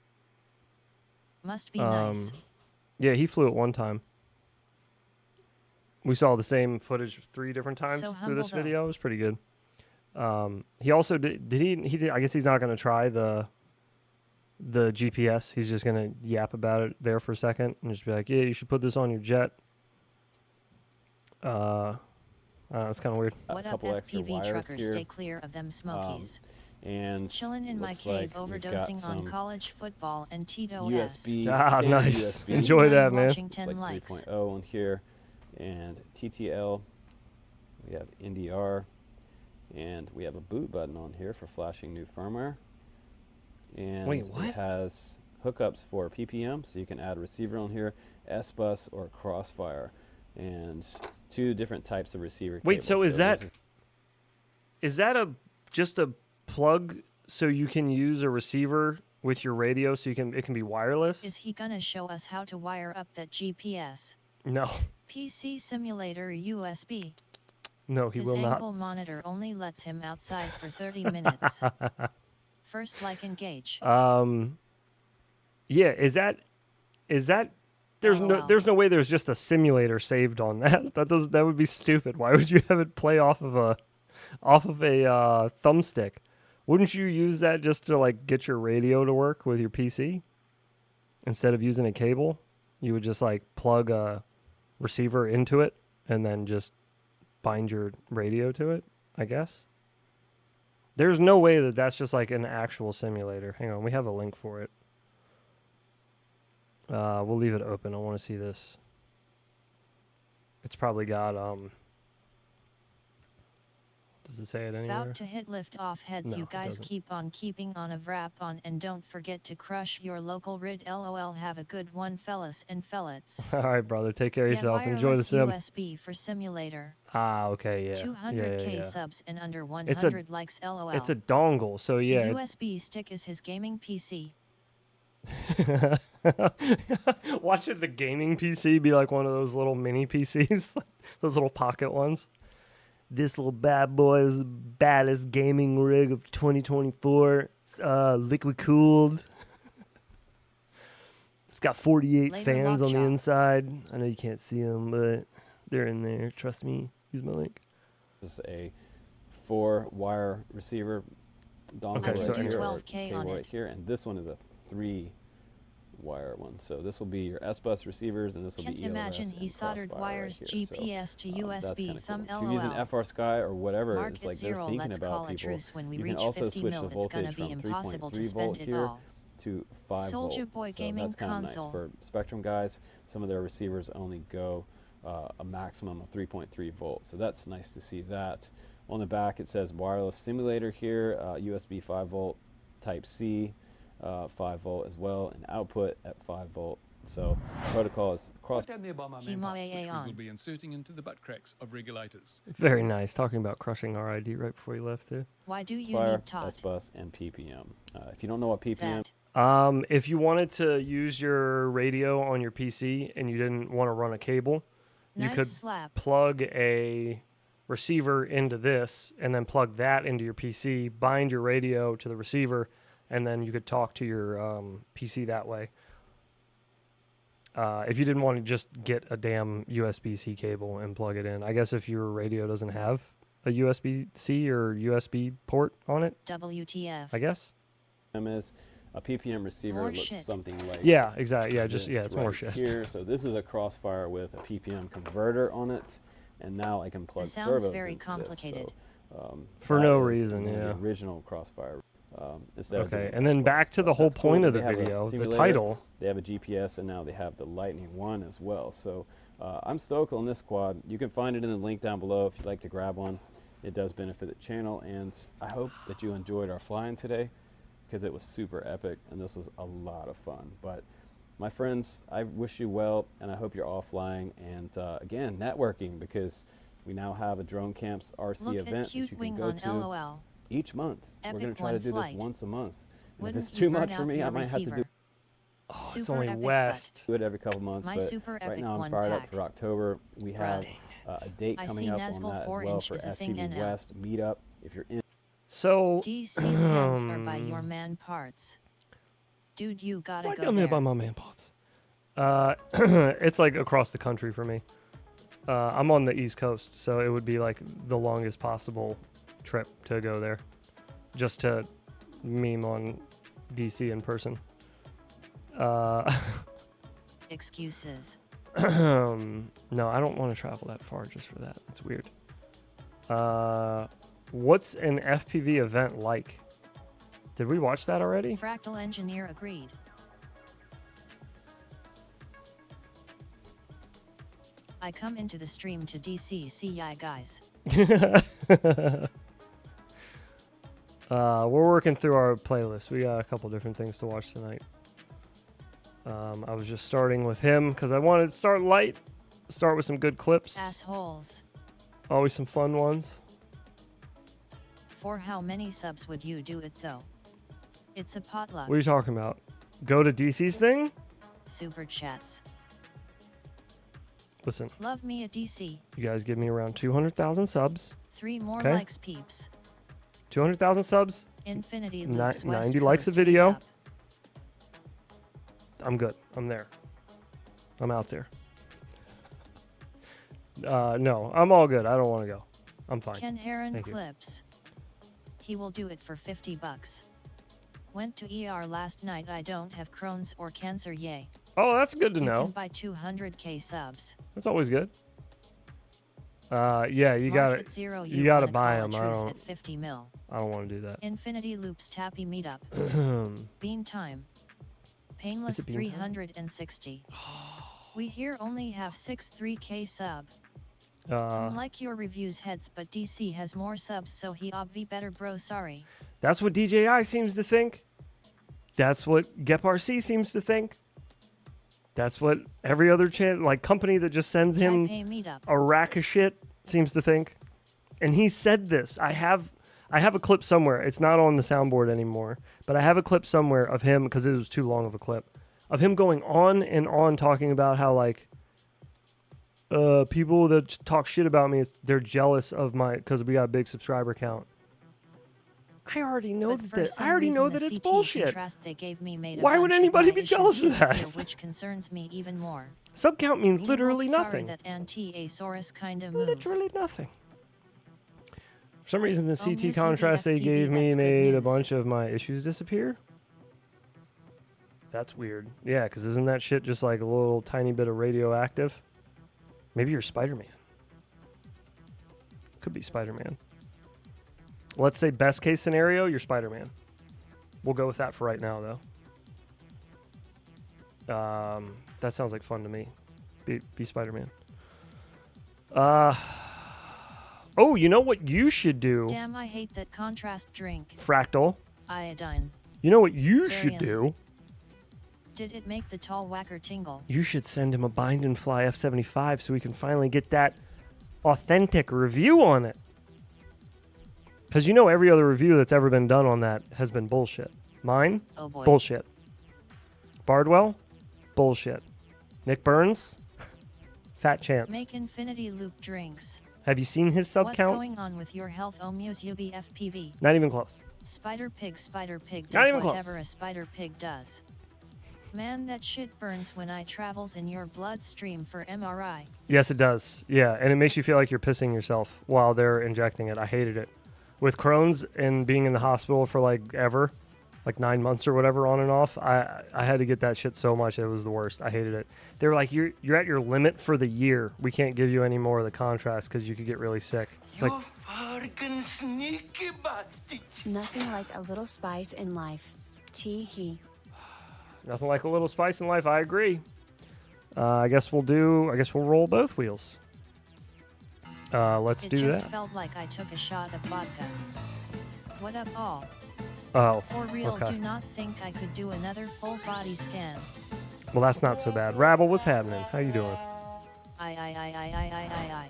Must be nice. Yeah, he flew it one time. We saw the same footage 3 different times So through this humble, though. video. It was pretty good. He also did I guess he's not going to try the GPS. He's just going to yap about it there for a second and just be like, yeah, you should put this on your jet. It's kind of weird. What a up, couple extra FPV wires truckers? here. Stay clear of them smokies. And Chillin' in my looks cave, like we've got overdosing on some college football and Tito USB, Ah, standard nice. USB. Enjoy that, man. Watching It's 10 like likes. 3.0 in here, and TTL. We have NDR, and we have a boot button on here for flashing new firmware. And Wait, what? it has hookups for PPM, so you can add a receiver on here, S-Bus or Crossfire, and 2 different types of receiver. Wait, cables. so is this that just a plug so you can use a receiver with your radio so it can be wireless? Is he gonna show us how to wire up that GPS? No. PC simulator USB. No, he His will not. ankle monitor only lets him outside for 30 minutes. First, like, engage. Yeah, is that there's LOL. no way there's just a simulator saved on that. That would be stupid. Why would you have it play off of a thumbstick? Wouldn't you use that just to like get your radio to work with your PC? Instead of using a cable, you would just like plug a receiver into it and then just bind your radio to it, I guess. There's no way that that's just like an actual simulator. Hang on, we have a link for it. We'll leave it open. I want to see this. It's probably got does it say it anywhere? About to hit lift off, heads. No, You it guys doesn't. keep on keeping on a wrap on, and don't forget to crush your local RID. LOL. Have a good one, fellas and fellates. All right, brother. Take care of Yeah, yourself. Enjoy the wireless sim. USB for simulator. Ah, okay, yeah. 200k yeah. subs and under It's 100 likes. LOL. It's a dongle, so yeah. The USB stick is his gaming PC. Watching the gaming PC be like one of those little mini PCs, those little pocket ones. This little bad boy is the baddest gaming rig of 2024. It's liquid cooled. It's got 48 Later, fans on the lockjaw. inside. I know you can't see them, but they're in there. Trust me. Use my link. is a 4-wire receiver dongle Okay, right so here, anyway. or 12K cable on right it. here, and this one is a 3-wire one. So this will be your S-Bus receivers, and this will Can't be EOS imagine he and soldered Crossfire wires right here. GPS to So, that's USB. kinda Thumb cool. If you're using LOL. FR Sky or whatever, Mark it's at like they're 0. thinking Let's about call a people. truce when we You reach can also 50 switch mil. the It's voltage gonna be from impossible to 3.3 volt spend it here all. to 5 Soldier volt. Boy So gaming that's kind of console. nice for Spectrum guys. Some of their receivers only go a maximum of 3.3 volts. So that's nice to see that. On the back it says wireless simulator here, USB 5 volt, Type C, 5 volt as well, and output at 5 volt. So protocol is cross. What are the Obama Kimo main parts, which we on. will be inserting into the butt cracks of regulators. Very nice. Talking about crushing RID right before you left, too. Why do you Fire, need taught? S-Bus, and PPM. If you don't know what PPM That. If you wanted to use your radio on your PC and you didn't want to run a cable, you Nice could slap. plug a receiver into this and then plug that into your PC, bind your radio to the receiver, and then you could talk to your PC that way. If you didn't want to just get a damn USB-C cable and plug it in. I guess if your radio doesn't have a USB-C or USB port on it, WTF. I guess. is, a PPM receiver More looks shit. something like Yeah, exactly. Yeah, this it's more right shit. here. So this is a Crossfire with a PPM converter on it, and now I can plug This sounds servos very into complicated. This. So, For that no is reason, one of yeah. The original Crossfire Instead of doing Okay, it and then as well. back to So the whole that's cool point that of the they have a video, the simulator, title. They have a GPS, and now they have the Lightning One as well. So I'm stoked on this quad. You can find it in the link down below if you'd like to grab one. It does benefit the channel, and I hope that you enjoyed our flying today, because it was super epic, and this was a lot of fun. But my friends, I wish you well, and I hope you're all flying, and again, networking, because we now have a Drone Camps RC event that you can go to LOL. each month. Epic We're going to try to do flight. this once a month. And if Wouldn't it's you too burn much for out me, your I might have to do receiver? Oh, it's Super only epic, west. it every couple months, My but super right epic now I'm one fired pack. up for October. We have a date I coming see up on Nazgul that as 4 well inch for is a thing FPV NL. West meetup. If you're in, So, DC's hands are by your man parts. Dude, you gotta what go come there. here by my man pots? It's like across the country for me. I'm on the East Coast, so it would be like the longest possible trip to go there, just to meme on DC in person. Excuses. No, I don't want to travel that far just for that. That's weird. What's an FPV event like? Did we watch that already? Fractal engineer agreed. I come into the stream to DCCI guys. We're working through our playlist. We got a couple different things to watch tonight. I was just starting with him because I wanted to start light, start with some good clips. Assholes. Always some fun ones. For how many subs would you do it though? It's a potluck. What are you talking about? Go to DC's thing? Super chats. Listen, Love me a DC. you guys give me around 200,000 subs. 3 more Okay. likes peeps. 200,000 subs. Infinity Ni- loops 90 West likes a Coast video. meetup. I'm good. I'm there. I'm out there. No, I'm all good. I don't want to go. I'm fine. Ken Heron Thank you. clips. He will do it for $50. Went to ER last night. I don't have Crohn's or cancer. Yay. Oh, that's good to You know. can buy 200k subs. That's always good. Yeah, you got Market it. Zero, You got to wanna buy call a them. I truce don't. at 50 mil. I don't want to do that. Infinity Loops Tappy Meetup. Bean time. Painless it bean time? 360. We here only have 63k sub. Uh, Unlike your reviews heads, but DC has more subs, so he obvi better bro. Sorry. that's what DJI seems to think. That's what GepRC seems to think. That's what every other company that just sends him Taipei Meetup. a rack of shit seems to think. And he said this. I have a clip somewhere. It's not on the soundboard anymore, but I have a clip somewhere of him, because it was too long of a clip, of him going on and on talking about how like people that talk shit about me, they're jealous of my, because we got a big subscriber count. I already know But for that. some I already know reason, that the it's CT bullshit. contrast they gave me made a Why would bunch of anybody my be issues jealous of disappear, that? which concerns me even more. Sub count means Tingle, literally sorry nothing. that anti-Asaurus kinda moved. Literally nothing. For some reason, the Oh, CT Miss contrast they FPV, gave me that's good made a news. bunch of my issues disappear. That's weird. Yeah, because isn't that shit just like a little tiny bit of radioactive? Maybe you're Spider-Man. Could be Spider-Man. Let's say best case scenario, you're Spider-Man. We'll go with that for right now, though. That sounds like fun to me. Be Spider-Man. Oh, you know what you should do, Damn, I hate that contrast drink. Fractal? Iodine. You know what you should Barium. do? Did it make the tall whacker tingle? You should send him a Bind and Fly F75 so we can finally get that authentic review on it. Because you know every other review that's ever been done on that has been bullshit. Mine? Oh boy. Bullshit. Bardwell? Bullshit. Nick Burns? Fat chance. Make infinity loop drinks. Have you seen his sub What's count? going on with your health? Omuse Yubi FPV. Not even close. Spider pig Not does even close. whatever a spider pig does. Man, that shit burns when I travels in your bloodstream for MRI. Yes, it does. Yeah, and it makes you feel like you're pissing yourself while they're injecting it. I hated it. With Crohn's and being in the hospital for like ever, like 9 months or whatever on and off. I had to get that shit so much. It was the worst. I hated it. They were like, you're at your limit for the year. We can't give you any more of the contrast because you could get really sick. It's like, Nothing like a little spice in life. Tee-hee. nothing like a little spice in life. I agree. I guess we'll roll both wheels. Let's do that. It just felt like I took a shot of vodka. What up, all? Oh, For real, okay. do not think I could do another full body scan. Well, that's not so bad. Rabble, what's happening? How you doing? I.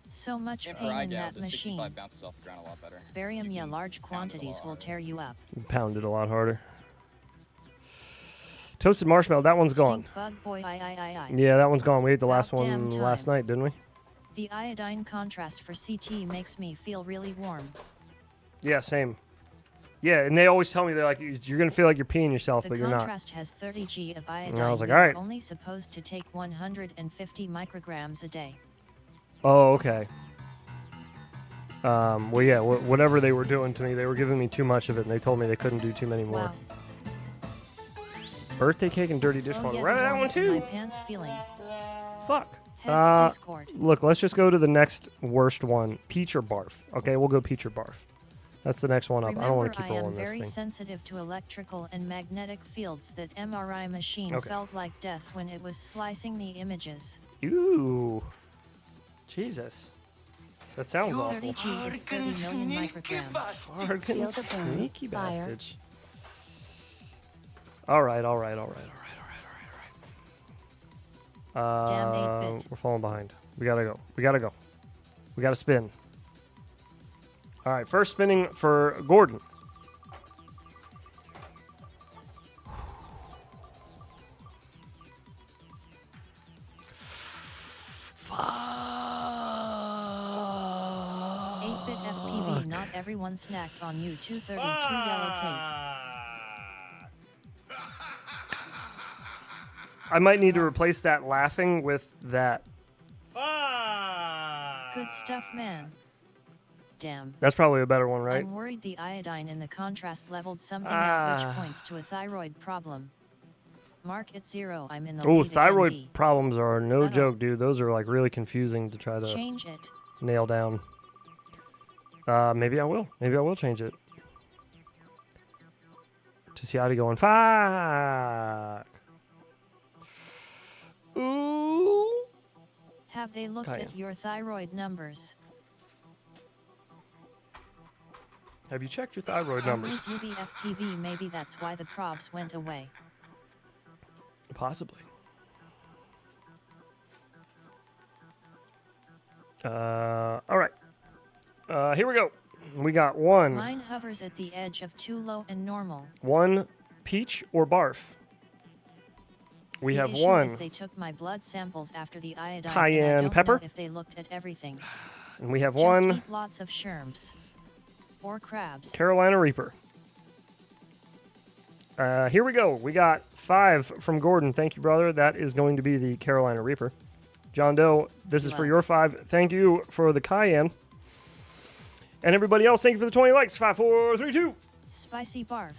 So much pain in that the machine. 65 bounces off the ground a lot better. Barium, You yeah, can large pound it a quantities lot will harder. tear you up. Pound it a lot harder. Toasted marshmallow, that one's gone. Stink bug boy, I. Yeah, that one's gone. We ate the last About one damn last time. night, didn't we? The iodine contrast for CT makes me feel really warm. Yeah, same. Yeah, and they always tell me, they're like, you're going to feel like you're peeing yourself, The but you're not. contrast has 30 G of iodine. And I was like, we all are right. only supposed to take 150 micrograms a day. Oh, okay. Well, yeah, whatever they were doing to me, they were giving me too much of it, and they told me they couldn't do too many more. Wow. Birthday cake and dirty Oh, dishwater. yeah, Right, the that one warmth in too. My pants feeling. Fuck. Heads Discord. Look, let's just go to the next worst one. Peach or barf. Okay, we'll go peach or barf. That's the next one up. Remember, I don't want to keep I am rolling this very thing. sensitive to electrical and magnetic fields. That MRI machine Okay. felt like death when it was slicing the images. Ooh. Jesus. That sounds awful. 30 G is 30 million micrograms. Fucking Feel the burn. sneaky Fire. bastards. All right. Damn 8-bit. We're falling behind. We gotta go. We gotta spin. All right, first spinning for Gordon. Fuck. 8-bit FPV. Not everyone snacked on you. 232 yellow cake. I might need to replace that laughing with that. Good stuff, man. Damn. That's probably a better one, right? I'm worried the iodine in the contrast leveled something out, which points to a thyroid problem. Mark at 0. I'm in the Oh, lead again, thyroid D. problems are no Uh-oh. joke, dude. Those are like really confusing to try to Change it. nail down. Maybe I will. Maybe I will change it. To see how to go on. Fuck. Ooh. Have they looked Kaya. at your thyroid numbers? Have you checked your thyroid numbers? Is UV FPV? Maybe that's why the probs went away. Possibly. All right. Here we go. We got one. Mine hovers at the edge of too low and normal. One peach or barf. We The have issue one. is they took my blood samples after the iodine. And I Cayenne don't pepper? know if they looked at everything. And we have Just one eat lots of sherms. Or crabs. Carolina Reaper. Here we go. We got 5 from Gordon. Thank you, brother. That is going to be the Carolina Reaper. John Doe, this is for your 5. Thank you for the Cayenne. And everybody else, thank you for the 20 likes. 5, 4, 3, 2. Spicy barf.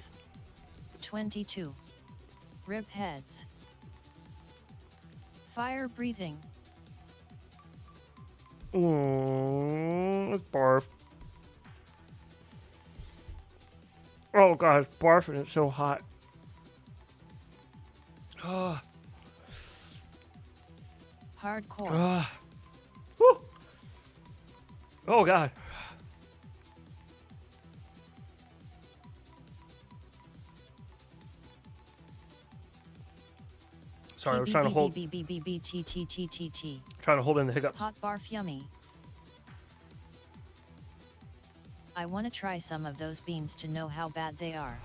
22. Rib heads. Fire breathing. It's barf. Oh, God, it's barf and it's so hot. Hardcore. Whew. Oh, God. Sorry, I was trying to hold in the hiccups. Hot barf yummy. I want to try some of those beans to know how bad they are.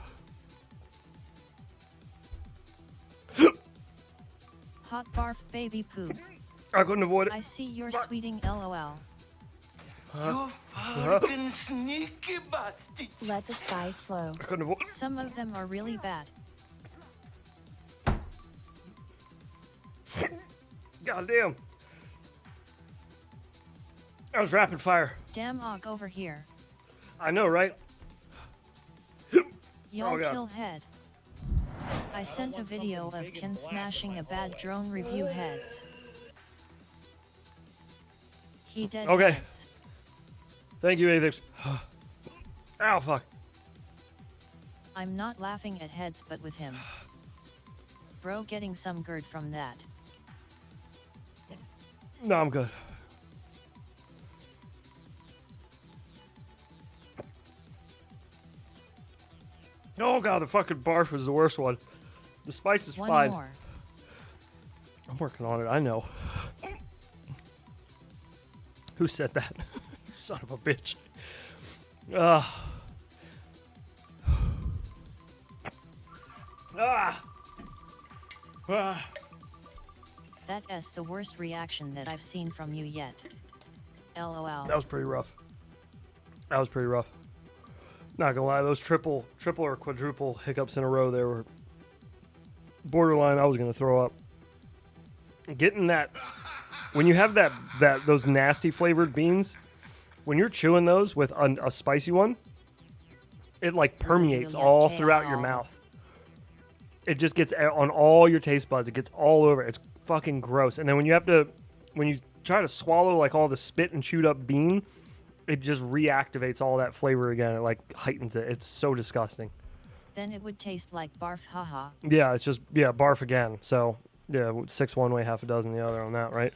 Hot barf baby poo. I couldn't avoid it. I see you're sweeting LOL. Sneaky bastard. Let the spice flow. I couldn't avoid it. Some of them are really bad. God damn. That was rapid fire. Damn og over here. I know, right? Y'all kill head. I sent a video of Ken smashing a bad drone review heads. He dead heads. Thank you, Avix. Ow, fuck. I'm not laughing at heads but with him. Bro getting some GERD from that. No, I'm good. Oh god, the fucking barf was the worst one. The spice is One fine. more. I'm working on it, I know. Who said that? Son of a bitch. That's the worst reaction that I've seen from you yet. LOL. That was pretty rough. That was pretty rough. Not gonna lie, those triple or quadruple hiccups in a row there were borderline. I was gonna throw up. Getting that, when you have those nasty flavored beans, when you're chewing those with a spicy one, it like permeates all throughout your mouth. It just gets on all your taste buds. It gets all over. It's fucking gross. And then when you try to swallow like all the spit and chewed up bean, it just reactivates all that flavor again. It like heightens it. It's so disgusting. Then it would taste like barf, haha. Yeah, it's just, barf again. So, yeah, 6 one way, half a dozen the other on that, right?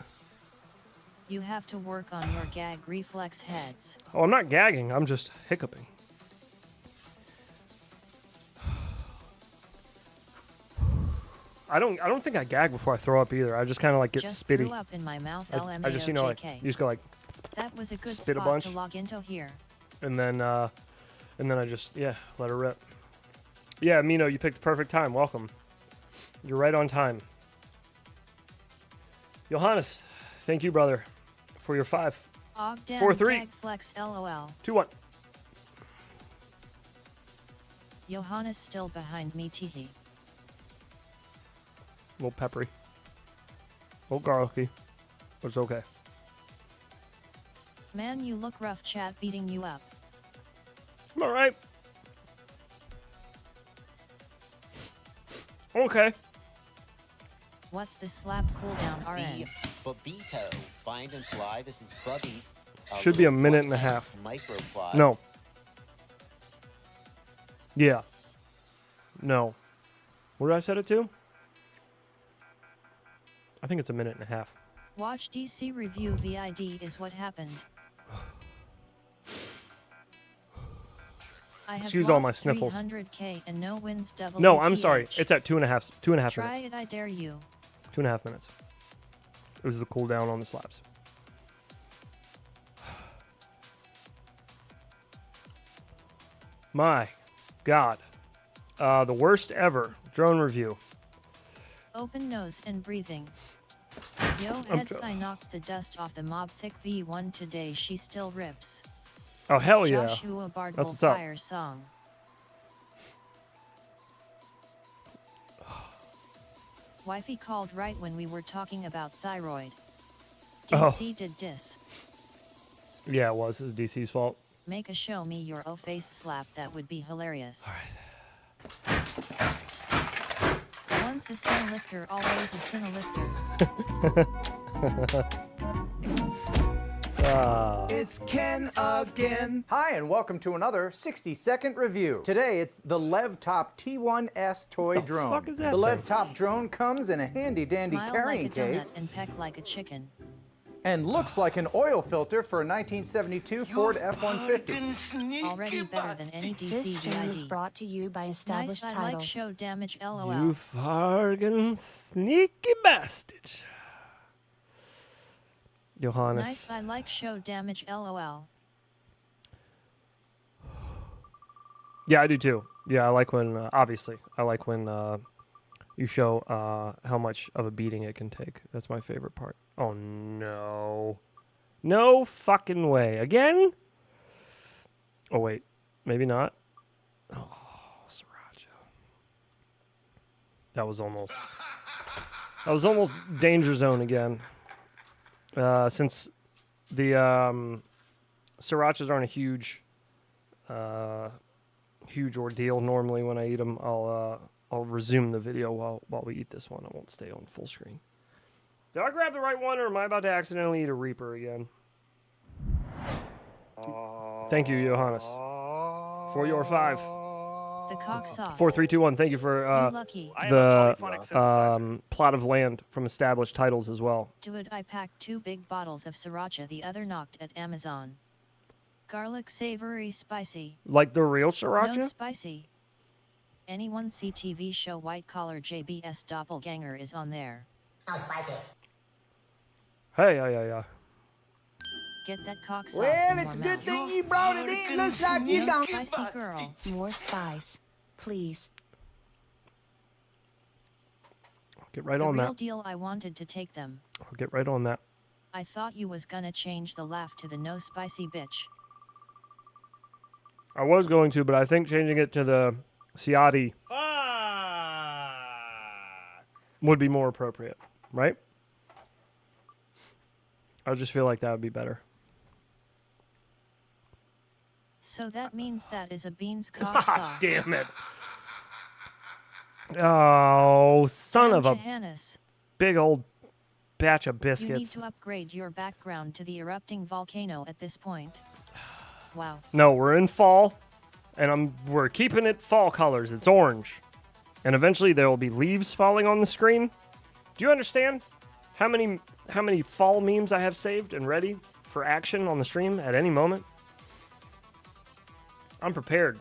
You have to work on your gag reflex heads. Oh, I'm not gagging. I'm just hiccuping. I don't think I gag before I throw up either. I just kind of like get just spitty. threw up in my mouth. I just, you know, like, you just go like, that was a good spit a spot bunch. to log into here. And then I just, let her rip. Yeah, Mino, you picked the perfect time. Welcome. You're right on time. Johannes, thank you, brother, for your 5. 4-3. Gag flex LOL. 2-1. Johannes still behind me, teehee. A little peppery. A little garlicky. But it's okay. Man, you look rough, chat beating you up. I'm alright. Okay. What's the slap cooldown RN? Bobito, bind and fly. This is Bubby's. Should be a minute and a half. Micropod. No. Yeah. No. What did I set it to? I think it's a minute and a half. Watch DC review VID is what happened. I have Excuse all my sniffles. 300K and no wins double. No, I'm sorry. It's at 2.5 minutes. Try it, I dare you. 2.5 minutes. This is the cooldown on the slaps. My God. The worst ever drone review. Open nose and breathing. Yo, heads, I knocked the dust off the Mob Thick V1 today. She still rips. Oh, hell yeah. Joshua Bardwell That's what's up. Fire song. Wifey called right when we were talking about thyroid. DC did dis. Yeah, it was. It's DC's fault. Make a show me your face slap. That would be hilarious. All right. Once a sin lifter, always a sin lifter. It's Ken again. Hi, and welcome to another 60-second review. Today, it's the LevTop T1S toy drone. Fuck is that the thing? LevTop drone comes in a handy-dandy Smile carrying like a donut case and peck like a chicken. and looks like an oil filter for a 1972 Ford F-150. Already better than any DC This stream is VID. brought to you by established Nice, I titles. like show damage LOL. You fargan sneaky bastard. Johannes. Nice, I like show damage LOL. Yeah, I do too. Yeah, I like when, obviously, I like when you show how much of a beating it can take. That's my favorite part. Oh, no. No fucking way. Again? Oh, wait. Maybe not. Oh, Sriracha. That was almost danger zone again. Since the Srirachas aren't a huge huge ordeal. Normally when I eat them, I'll resume the video while we eat this one. I won't stay on full screen. Did I grab the right one, or am I about to accidentally eat a Reaper again? Thank you, Johannes, for your 5. The cock sauce. 4, 3, 2, 1. Thank you for lucky. the plot of land from established titles as well. Dude, I packed 2 big bottles of sriracha the other knocked at Amazon. Garlic savory spicy. Like the real sriracha? No spicy. Anyone see TV show White Collar JBS Doppelganger is on there. No spicy. Hey, yeah. Get that cock sauce Well, in it's a your good mouth. thing you brought it in. Looks like you don't. Spicy girl. More spice, please. I'll get right The on real that. deal, I wanted to take them. I'll get right on that. I thought you was gonna change the laugh to the no spicy bitch. I was going to, but I think changing it to the Ciati would be more appropriate, right? I just feel like that would be better. So that means that is a beans cock God sauce. damn it. Oh, son of a Johannes, big old batch of you need biscuits. to upgrade your background to the erupting volcano at this point. Wow. No, we're in fall, and we're keeping it fall colors. It's orange. And eventually there will be leaves falling on the screen. Do you understand how many fall memes I have saved and ready for action on the stream at any moment? I'm prepared.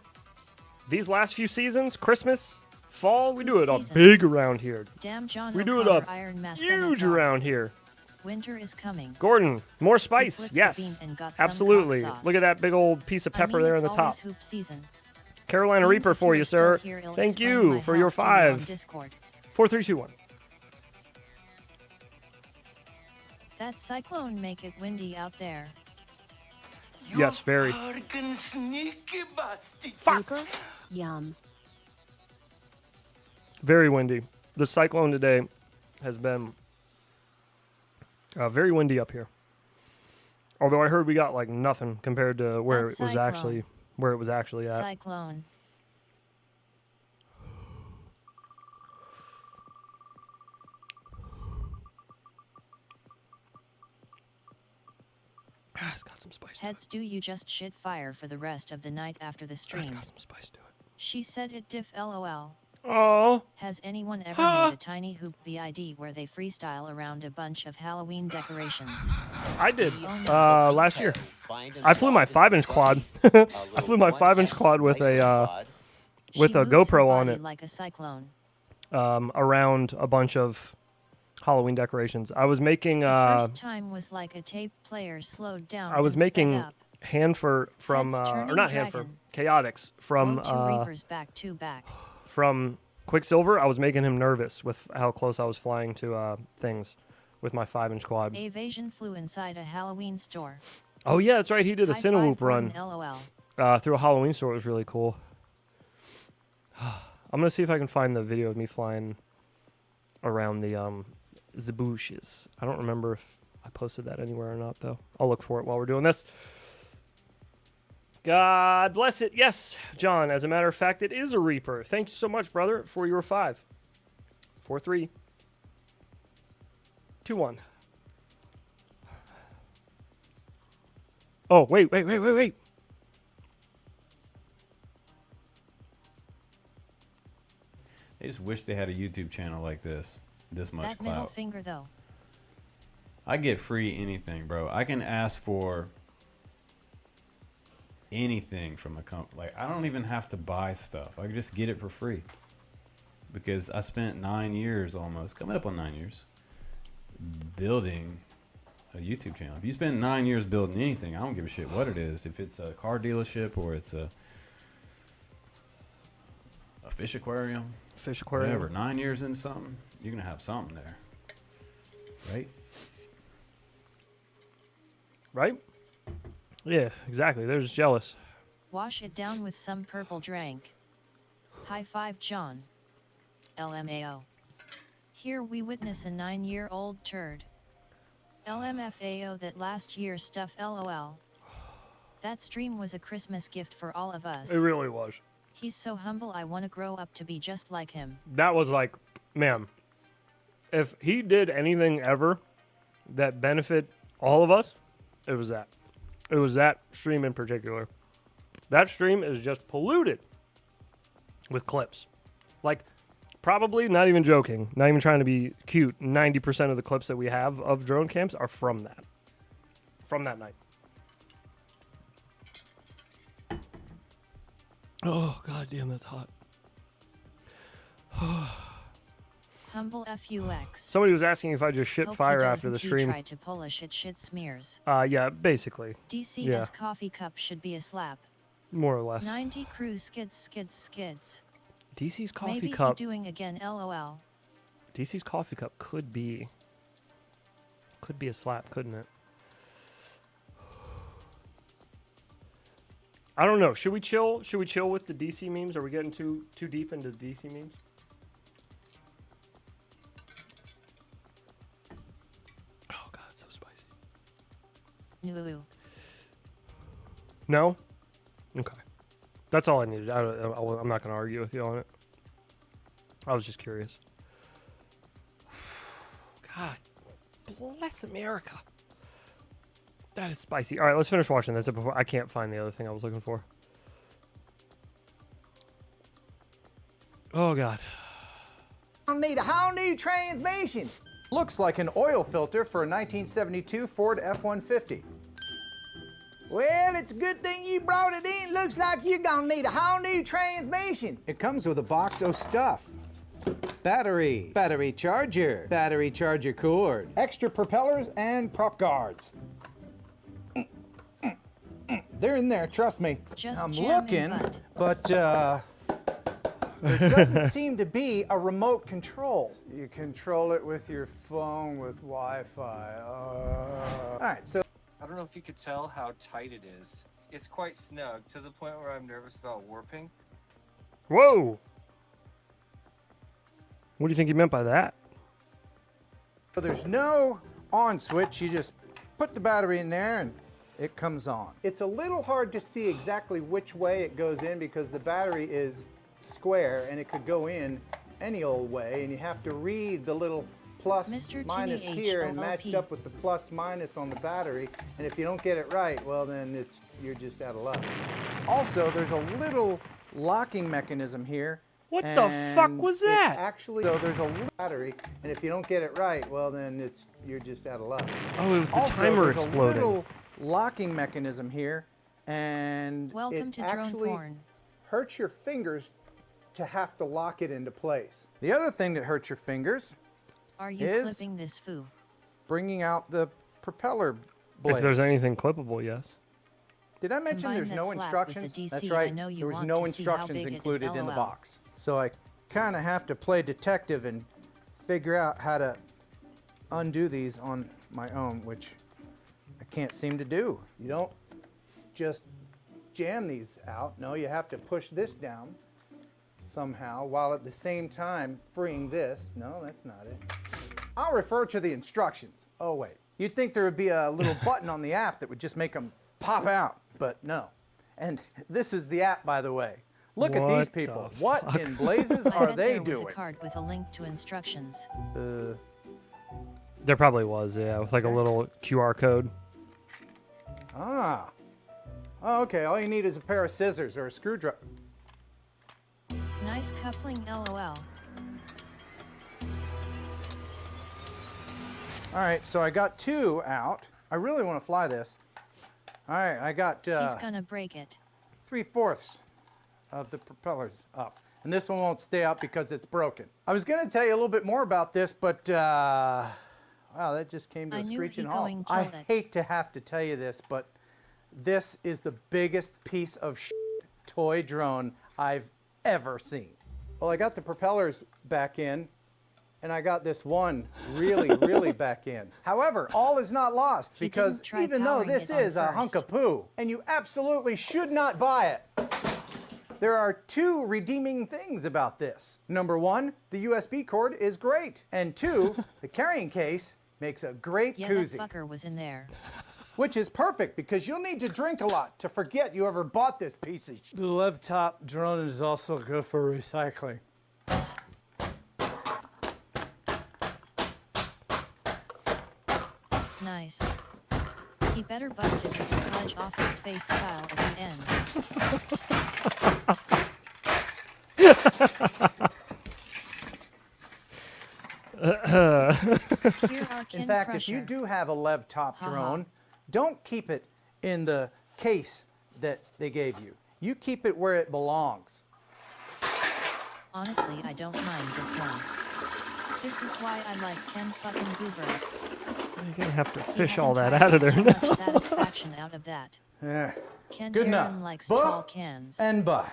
These last few seasons, Christmas, fall, we do it up big around here. Damn John We do it O'Connor, up Iron Mask huge NSL. around here. Winter is coming. Gordon, more spice. flipped the Yes, bean and got some absolutely. cock sauce. Look at that big old piece of pepper there it's on the top. always hoop season. Carolina Beans, Reaper if for you're you, still sir. here, it'll Thank explain you my for your health to me on 5. Discord. 4, 3, 2, 1. That cyclone make it windy out there. Yes, very. Reaper? Yum. Very windy. The cyclone today has been very windy up here. Although I heard we got like nothing compared to where That it was actually at. Cyclone. It's got some spice. Heads, do you just shit fire for the rest of the night after the stream? It's got some spice to it. She said it diff lol. Oh. Has anyone ever made a tiny hoop VID where they freestyle around a bunch of Halloween decorations? I did last year. I flew my 5-inch quad. I flew my 5-inch quad with a She moves her GoPro on body it like a cyclone. around a bunch of Halloween decorations. I was making First time was like a tape player slowed down. I was and sped making up. Hanford from Heads or turning not Hanford, dragon. Chaotix from Two Reapers back to back. from Quicksilver. I was making him nervous with how close I was flying to things with my 5-inch quad. Avasion flew inside a Halloween store. Oh yeah, that's right. He did a High Cineloop five, run Gordon, LOL. through a Halloween store. It was really cool. I'm gonna see if I can find the video of me flying around the bushes. I don't remember if I posted that anywhere or not, though. I'll look for it while we're doing this. God bless it. Yes, John. As a matter of fact, it is a Reaper. Thank you so much, brother, for your 5. 4, 3, 2, 1. Oh, wait. They just wish they had a YouTube channel like this much That middle clout. finger though. I get free anything, bro. I can ask for anything from a company. Like, I don't even have to buy stuff. I can just get it for free. Because I spent 9 years almost, coming up on 9 years, building a YouTube channel. If you spend 9 years building anything, I don't give a shit what it is. If it's a car dealership or it's a fish aquarium. Whatever. 9 years in something, you're going to have something there. Right? Right? Yeah, exactly. They're just jealous. Wash it down with some purple drink. High five, John. LMAO. Here we witness a 9-year-old turd. LMFAO that last year stuff LOL. That stream was a Christmas gift for all of us. It really was. He's so humble, I want to grow up to be just like him. That was like, man, if he did anything ever that benefit all of us, it was that. It was that stream in particular. That stream is just polluted with clips. Like, probably, not even joking, not even trying to be cute, 90% of the clips that we have of drone cams are from that. From that night. Oh, god damn, that's hot. Humble FUX. Somebody was asking if I just shit Hope fire he after the doesn't stream. try to polish it, shit smears. Yeah, basically. DC's Yeah, coffee cup should be a slap. more or less. 90 crew skids. DC's coffee Maybe cup. he doing again, lol. DC's coffee cup could be a slap, couldn't it? I don't know. Should we chill? Should we chill with the DC memes? Are we getting too deep into DC memes? Oh god, it's so spicy. No? Okay. That's all I needed. I'm not going to argue with you on it. I was just curious. God bless America. That is spicy. All right, let's finish watching this before I can't find the other thing I was looking for. Oh god. I need a whole new transmission. Looks like an oil filter for a 1972 Ford F-150. Well, it's a good thing you brought it in. Looks like you're gonna need a whole new transmission. It comes with a box of stuff. Battery charger cord, extra propellers, and prop guards. They're in there, trust me. Just I'm jam looking, in butt. but there doesn't seem to be a remote control. You control it with your phone with Wi-Fi. All right, so I don't know if you could tell how tight it is. It's quite snug to the point where I'm nervous about warping. Whoa. What do you think he meant by that? there's no on switch. You just put the battery in there and it comes on. It's a little hard to see exactly which way it goes in because the battery is square and it could go in any old way, and you have to read the little plus minus here and matched up with the plus minus on the battery, and if you don't get it right, well then you're just out of luck. Also, there's a little locking mechanism here. What the fuck was that? Actually, so there's a little battery, and if you don't get it right, well then you're just out of luck. Oh, it was the also, timer there's exploding. A little locking mechanism here, and Welcome it to drone actually porn. hurts your fingers to have to lock it into place. The other thing that hurts your fingers Are you is clipping this foo? bringing out the propeller blades. If there's anything clippable, yes. Did I mention Combine there's that no slap with instructions? the DC, That's I right. know you There was want no to see how instructions big it is, included in the LOL. box. So I kind of have to play detective and figure out how to undo these on my own, which I can't seem to do. You don't just jam these out. No, you have to push this down somehow while at the same time freeing this. No, that's not it. I'll refer to the instructions. Oh wait, you'd think there would be a little button on the app that would just make them pop out, but no. And this is the app, by the way. Look at these people. What in blazes I are bet they there was doing? a card with a link to instructions. There probably was, yeah, with like a little QR code. Ah. Oh, okay, all you need is a pair of scissors or a screwdriver. Nice coupling, LOL. All right, so I got two out. I really want to fly this. All right, I got He's gonna break it. 3/4 of the propellers up. And this one won't stay up because it's broken. I was going to tell you a little bit more about this, but wow, that just came to I a knew screeching he halt. going I killed it. hate to have to tell you this, but this is the biggest piece of toy drone I've ever seen. Well, I got the propellers back in, and I got this one really back in. However, all is not lost because didn't try even though powering this it on is a first. hunk of poo, and you absolutely should not buy it, there are two redeeming things about this. Number one, the USB cord is great. And two, the carrying case makes a great Yeah, koozie. that fucker was in there. which is perfect because you'll need to drink a lot to forget you ever bought this piece of shit. The lev top drone is also good for recycling. Nice. He better bust it with the sledge Office Space style at the end. In fact, if you do have a lev top drone, don't keep it in the case that they gave you. You keep it where it belongs. Honestly, I don't mind this one. This is why I like Ken fucking Goober. You're gonna have to fish all that out of there now. Much satisfaction out of that. Yeah. Ken Good Aaron enough. likes Buh tall cans. and buh.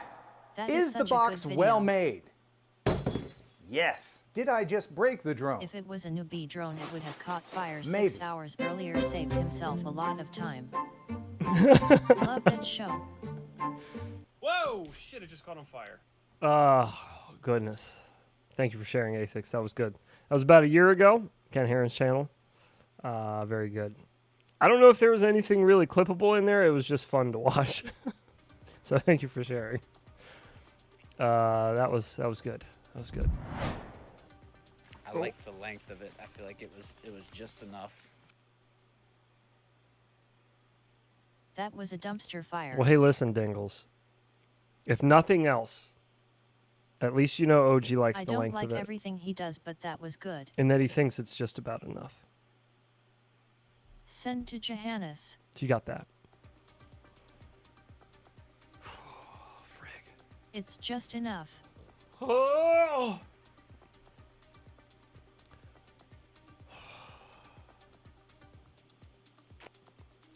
That Is the such a box good well video. made? Yes. Did I just break the drone? If it was a newbie drone, it would have caught fire Maybe. 6 hours earlier, saved himself a lot of time. Love that show. Whoa! Shit, it just caught on fire. Oh, goodness. Thank you for sharing, Athix. That was good. That was about a year ago. Ken Heron's channel. Very good. I don't know if there was anything really clippable in there. It was just fun to watch. So thank you for sharing. That was good. That was good. I like the length of it. I feel like it was just enough. That was a dumpster fire. Well, hey, listen, Dingles. If nothing else, at least you know OG likes I the don't length like of it. everything he does, but that was good. And that he thinks it's just about enough. Send to Johannes. So you got that. It's just enough. Oh!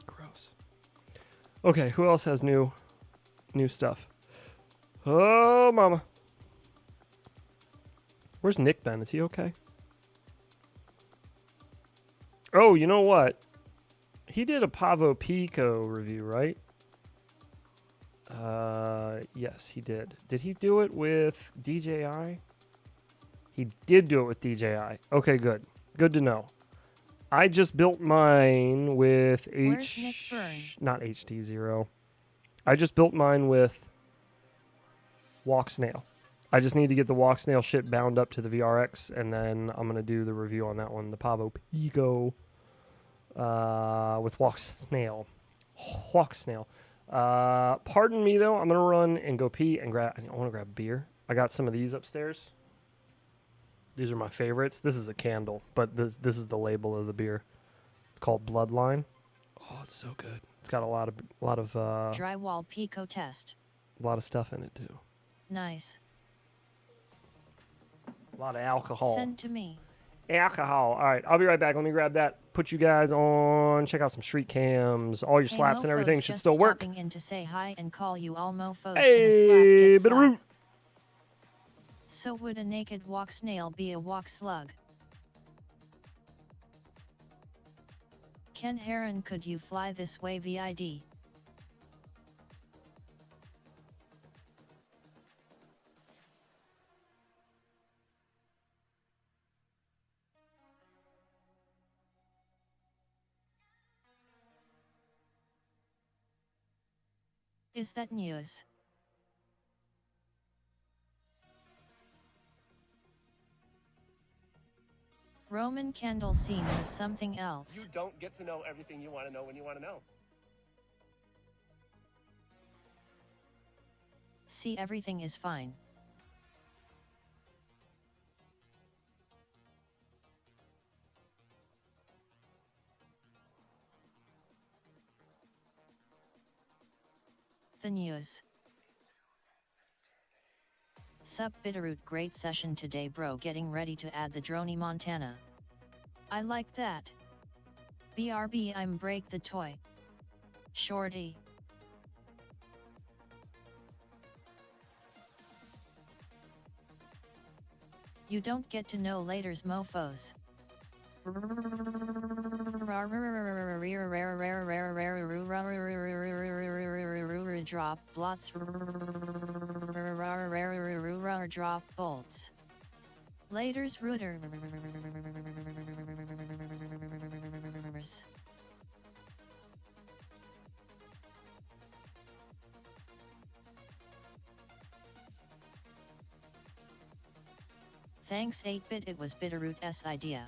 Gross. Okay, who else has new stuff? Oh, mama. Where's Nick been? Is he okay? Oh, you know what? He did a Pavo Pico review, right? Yes, he did. Did he do it with DJI? He did do it with DJI. Okay, good. Good to know. I just built mine with Where's Nick Byrne? not HT0. I just built mine with Walk Snail. I just need to get the Walk Snail shit bound up to the VRX, and then I'm gonna do the review on that one, the Pavo Pico, with Walk Snail. Walk Snail. Pardon me though, I'm gonna run and go pee and grab. I want to grab beer. I got some of these upstairs. These are my favorites. This is a candle, but this is the label of the beer. It's called Bloodline. Oh, it's so good. It's got a lot of Drywall Pico test. a lot of stuff in it too. Nice. A lot of alcohol. Send to me. Alcohol. All right, I'll be right back. Let me grab that. Put you guys on. Check out some street cams. All your Hey, slaps and mofos, everything should just still work. Stopping in to say hi and call you all mofos. Hey, in a slap, bit of root. So would a naked walk snail be a walk slug? Ken Heron, could you fly this way VID? Is that news? Roman candle scene was something else. You don't get to know everything you want to know when you want to know. See, everything is fine. The news. Sup Bitterroot, great session today bro, getting ready to add the Droney Montana. I like that. BRB, I'm break the toy. Shorty. You don't get to know later's mofos. Drop blots. Drop bolts. Later's rooters. Thanks 8-bit, it was Bitterroot's idea.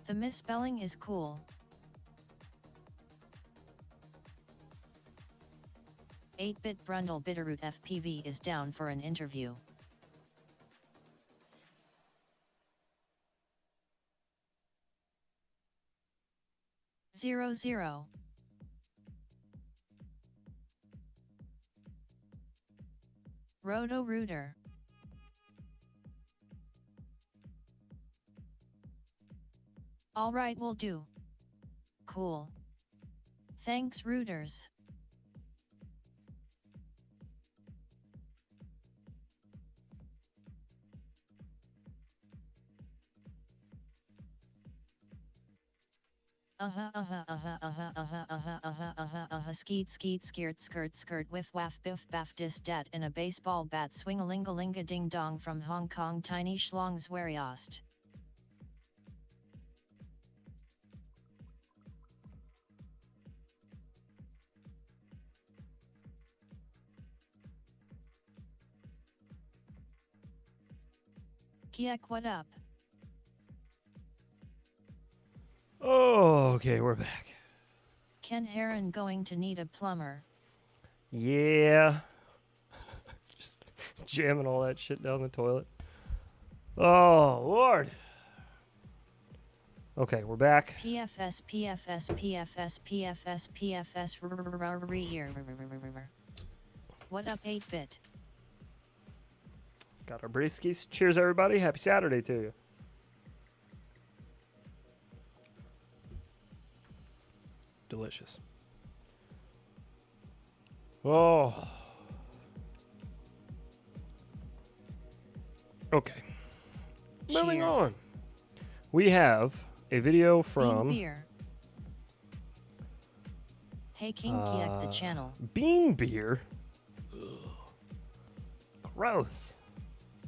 The misspelling is cool. 8-bit Brundle Bitterroot FPV is down for an interview. Zero. Roto-Rooter. Alright, will do. Cool. Thanks, Rooters. Skeet skirt whiff waff biff baff dis dat in a baseball bat swing a linga linga ding dong from Hong Kong tiny schlongs wariost. Kiek, what up? Oh, okay, we're back. Ken Heron going to need a plumber. Yeah. Just jamming all that shit down the toilet. Oh, Lord. Okay, we're back. PFS. What up, 8-bit? Got our briskies. Cheers, everybody. Happy Saturday to you. Delicious. Oh. Okay. Moving Cheers. on. We have a video from Bean Beer. Hey King Kiek the channel. Bean Beer. Ugh. Gross.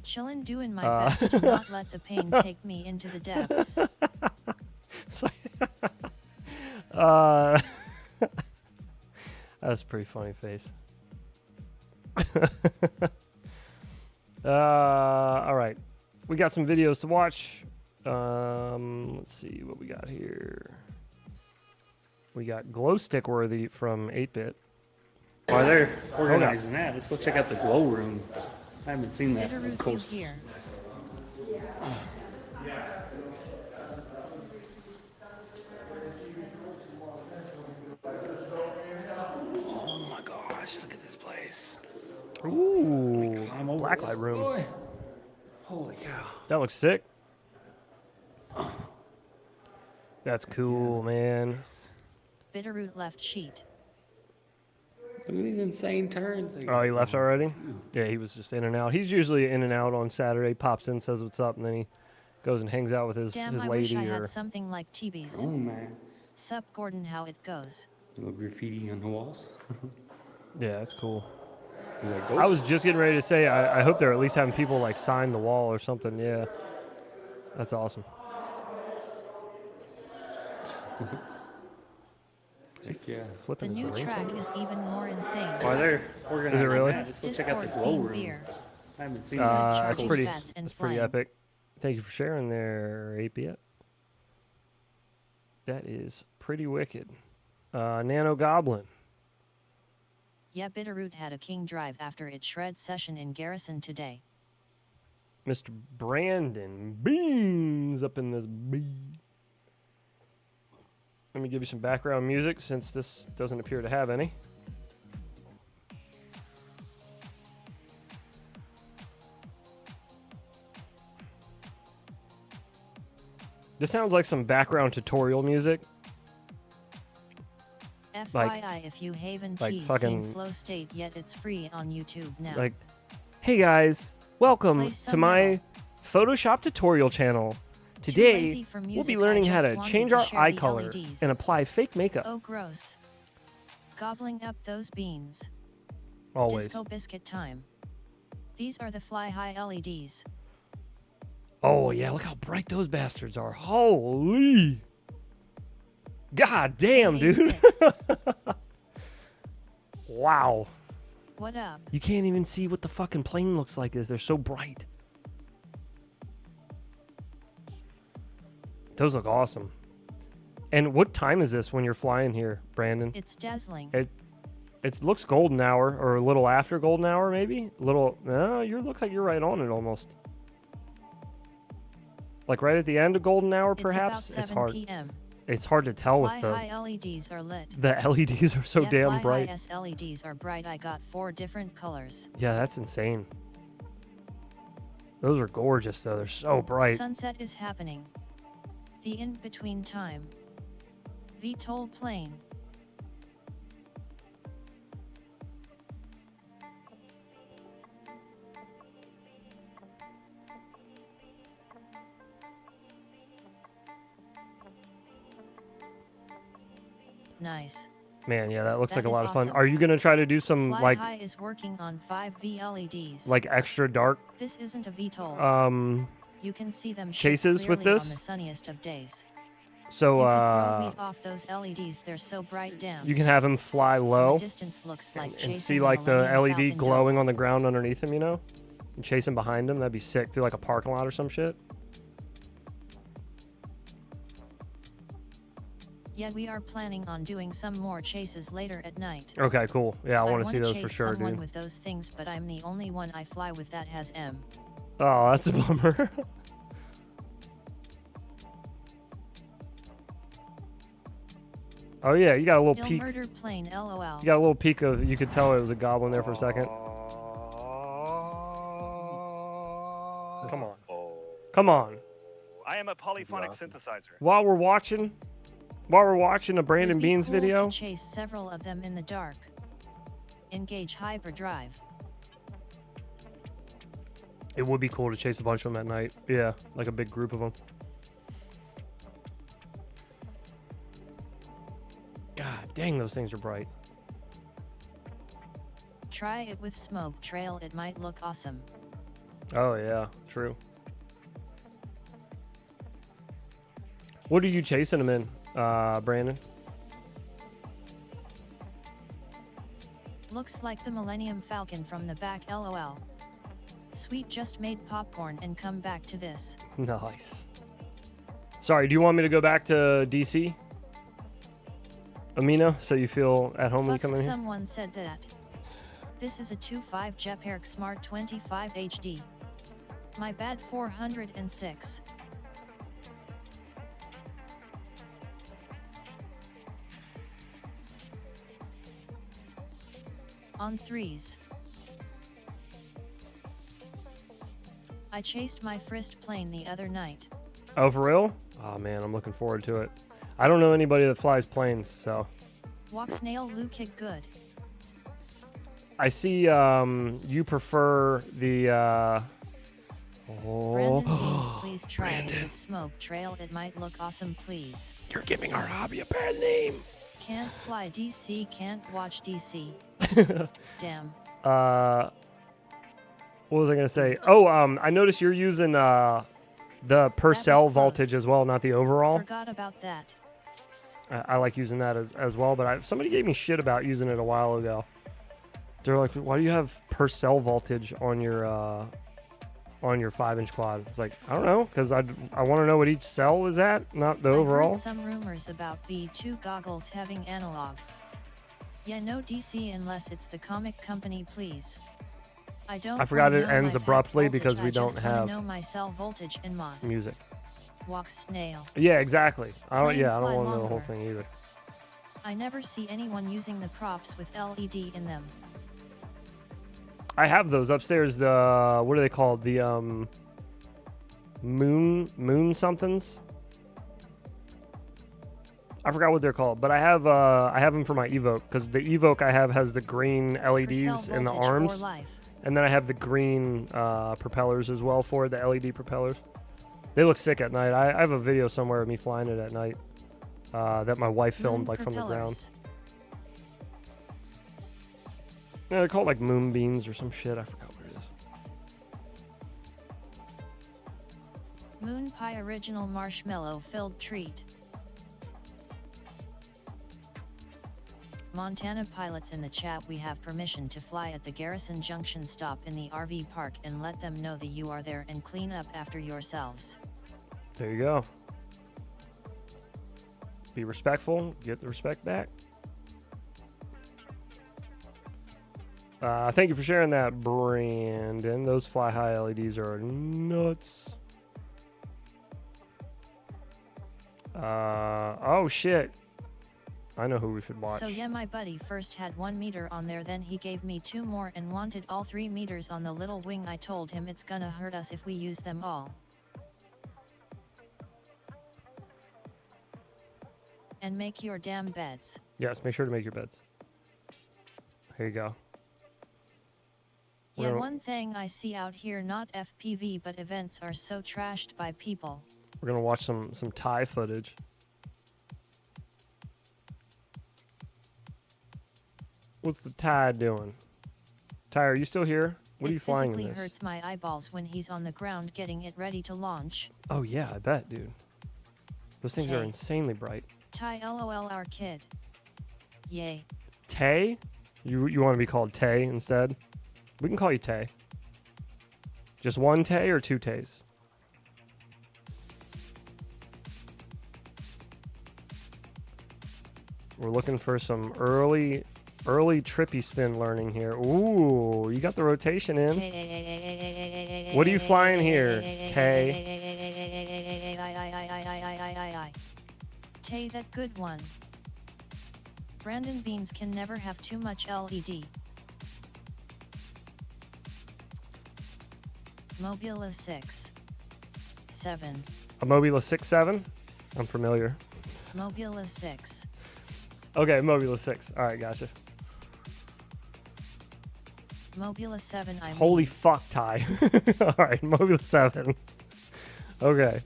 Chillin' doing my best to not let the pain take me into the depths. That's a pretty funny face. All right, we got some videos to watch. Let's see what we got here. We got Glow Stick Worthy from 8-bit. While they're organizing that, let's go check out the glow room. I haven't seen that. Of course. Here. Oh my gosh, look at this place. Ooh, blacklight room. Boy. Holy cow. That looks sick. That's cool, man. Bitterroot left sheet. Look at these insane turns. Oh, he left already? Yeah, he was just in and out. He's usually in and out on Saturday. Pops in, says what's up, and then he goes and hangs out with his Damn, I lady. wish I or had something like TV's. Oh man. Sup, Gordon, how it goes? A little graffiti on the walls. Yeah, that's cool. Like I was just getting ready to say, I hope they're at least having people like sign the wall or something. Yeah, that's awesome. Heck yeah. The new track is even more insane. While they're organizing Is it really? that, let's go check out the glow room. Beer. I haven't seen That's that. pretty. Fats and That's pretty flame. epic. Thank you for sharing there, 8-bit. That is pretty wicked. Nano Goblin. Yeah, Bitterroot had a king drive after its shred session in Garrison today. Mr. Brandon Beans up in this bee. Let me give you some background music since this doesn't appear to have any. This sounds like some background tutorial music. FYI, if you haven't like seen fucking- Flow State yet, it's free on YouTube now. Like, hey guys, welcome Play to some my metal. Photoshop tutorial channel. Today, for we'll music, be learning I how just to wanted change to our share eye the color LEDs. and apply fake makeup. Oh, gross. Gobbling up those beans. Always. Disco biscuit time. These are the fly high LEDs. Oh, yeah, look how bright those bastards are. Holy. God damn, dude. Wow. What up? You can't even see what the fucking plane looks like. They're so bright. Those look awesome. And what time is this when you're flying here, Brandon? It's dazzling. It looks golden hour, or a little after golden hour, maybe. A little. No, looks like you're right on it almost. Like right at the end of golden hour, perhaps. It's about 7 hard. PM. It's hard to tell Fly with the. high LEDs are lit. The LEDs are so Yeah, damn fly bright. high LEDs are bright. I got 4 different colors. Yeah, that's insane. Those are gorgeous, though. They're so bright. Sunset is happening. The in-between time. VTOL plane. Nice. Man, yeah, that looks That like a is lot of fun. awesome. Are you gonna try to do some Fly like High is working on 5V LEDs. like extra dark This isn't a VTOL. You can see them shoot chases with clearly this? on the sunniest of days. So You could grow wheat off those LEDs. They're so bright. Damn. you can have him fly low Distance looks like and chasing see a like the Millennium LED Falcon glowing on the ground underneath him, you know, and chase him behind him. That'd be sick through like a parking lot or some shit. Yeah, we are planning on doing some more chases later at night. Okay, cool. Yeah, I want to wanna see those for chase sure, someone dude. with those things, but I'm the only one I fly with that has M. Oh, that's a bummer. Oh yeah, you got a little Ill peek. murder plane, LOL. You got a little peek of. You could tell it was a goblin there for a second. Come on. Come on. I am a polyphonic synthesizer. While we're watching a Brandon It'd be Beans cool video. To chase several of them in the dark. Engage hyperdrive. It would be cool to chase a bunch of them at night. Yeah, like a big group of them. God dang, those things are bright. Try it with smoke trail. It might look awesome. Oh yeah, true. What are you chasing them in, Brandon? Looks like the Millennium Falcon from the back, LOL. Sweet, just made popcorn and come back to this. Nice. Sorry, do you want me to go back to DC? Amina, so you feel at home when you come in here? Someone said that. This is a 2.5 JPEG Smart 25 HD. My bad, 406. On 3s. I chased my first plane the other night. Oh, for real? Oh man, I'm looking forward to it. I don't know anybody that flies planes, so. Walk snail Lou kick good. I see you prefer the Brandon Beans, please try it with smoke trail. It might look awesome, please. You're giving our hobby a bad name. Can't fly DC, can't watch DC. Damn. What was I gonna say? Oh, I noticed you're using the per cell voltage as well, not the overall. Forgot about that. I like using that as well, but somebody gave me shit about using it a while ago. They're like, why do you have per cell voltage on your 5-inch quad? It's like, I don't know, because I want to know what each cell is at, not the overall. Heard some rumors about V2 goggles having analog. Yeah, no DC unless it's the comic company, please. I don't. I forgot it know ends my pack abruptly voltage, because I we don't just wanna have know my cell voltage and MOS. music. Walk snail. Yeah, exactly. I don't Plane want fly to know the whole longer. thing either. I never see anyone using the props with LED in them. I have those upstairs. The what are they called? The moon somethings. I forgot what they're called, but I have them for my Evoke because the Evoke I have has the green LEDs in the voltage for arms, and then I have the green propellers as well for the LED propellers. They look sick at night. I have a video somewhere of me flying it at night that my wife filmed Moon like from the ground. propellers. Yeah, they're called like moonbeams or some shit. I forgot what it is. Moon pie original marshmallow filled treat. Montana pilots in the chat, we have permission to fly at the Garrison Junction stop in the RV park and let them know that you are there and clean up after yourselves. There you go. Be respectful. Get the respect back. Thank you for sharing that, Brandon. Those fly high LEDs are nuts. Oh shit. I know who we should watch. So yeah, my buddy first had 1 meter on there, then he gave me 2 more and wanted all 3 meters on the little wing. I told him it's gonna hurt us if we use them all. And make your damn beds. Yes, make sure to make your beds. Here you go. Yeah, one thing I see out here, not FPV but events, are so trashed by people. We're gonna watch some Thai footage. What's the Thai doing? Thai, are you still here? What are you flying in It this? physically hurts my eyeballs when he's on the ground getting it ready to launch. Oh yeah, I bet, dude. Those things are Tay. insanely bright. Ty LOL our kid. Yay. Tay? You want to be called Tay instead? We can call you Tay. Just one Tay or 2 Tays? We're looking for some early trippy spin learning here. Ooh, you got the rotation in. What are you flying here, Tay? Tay, that good one. Brandon Beans can never have too much LED. Mobula 6. 7. A Mobula 6-7? I'm familiar. Mobula 6. Okay, Mobula 6. All right, gotcha. Mobula 7, I mean. Holy fuck, Ty. All right, Mobula 7. Okay.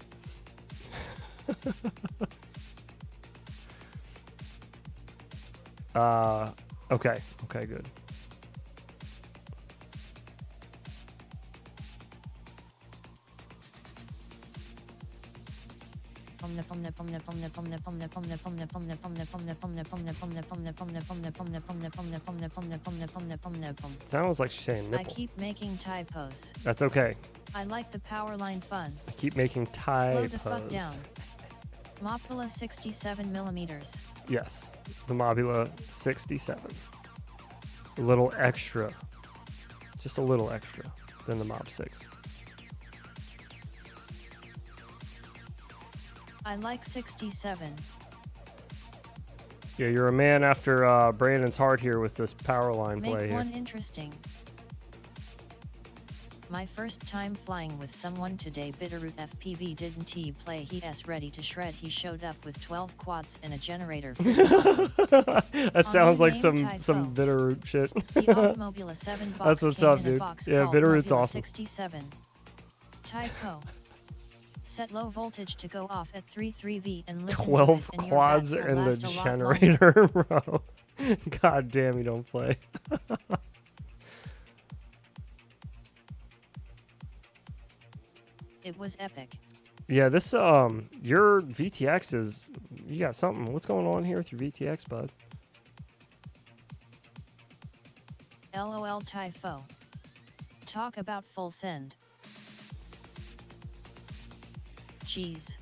Okay. Okay, good. Sounds like she's saying I nipple. keep making typos. That's okay. I like the power line fun. I keep making Slow typos. the fuck down. Mopula 67 millimeters. Yes, the Mobula 67. A little extra. Just a little extra than the Mob 6. I like 67. Yeah, you're a man after Brandon's heart here with this power line play Make here. one interesting. My first time flying with someone today. Bitterroot FPV didn't he play? He's ready to shred. He showed up with 12 quads and a generator. That sounds like some Bitterroot shit. The Automobula 7 box That's what's came up, in a dude. box Yeah, called Bitterroot's Mobula awesome. 67. Tyco. Set low voltage to go off at 3.3V and listen 12 to it, and your quads bats will and a last a lot generator, bro. God damn, you don't play. It was epic. Yeah, this your VTX is, you got something. What's going on here with your VTX, bud? LOL Typho. Talk about full send. Jeez.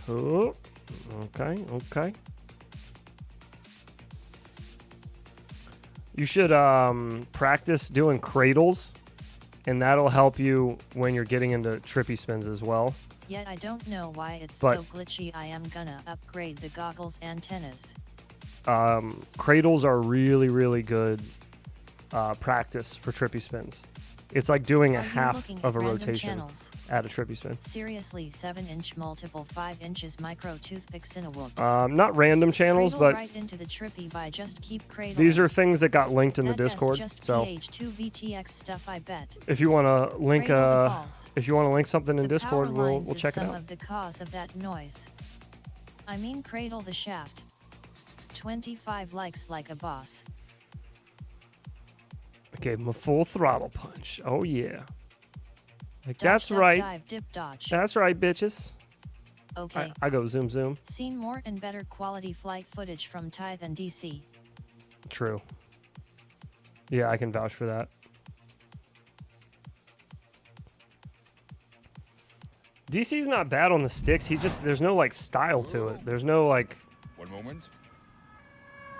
Oh, okay, okay. You should practice doing cradles, and that'll help you when you're getting into trippy spins as well. Yet I don't know why it's But- so glitchy. I am gonna upgrade the goggles antennas. Cradles are really, really good practice for trippy spins. It's like doing a Are you half looking of a at random rotation channels? at a trippy spin. Seriously, 7-inch multiple 5 inches micro toothpicks in a whoops. Not random channels, Cradle but right into the trippy by just keep cradling. these are things that got linked in the That's Discord. just So PH2 VTX stuff, I bet. if you want to link Cradle the balls. if you want to link something in The Discord, power we'll lines is check it some out. of the cause of that noise. I mean, cradle the shaft. 25 likes like a boss. I gave him a full throttle punch. Oh yeah. Like, Dodge, that's duck, right. dive, dip, dodge. That's right, bitches. Okay. I go zoom zoom. Seen more and better quality flight footage from Thai than DC. True. Yeah, I can vouch for that. DC's not bad on the sticks. There's no like style to it. There's no like. One moment.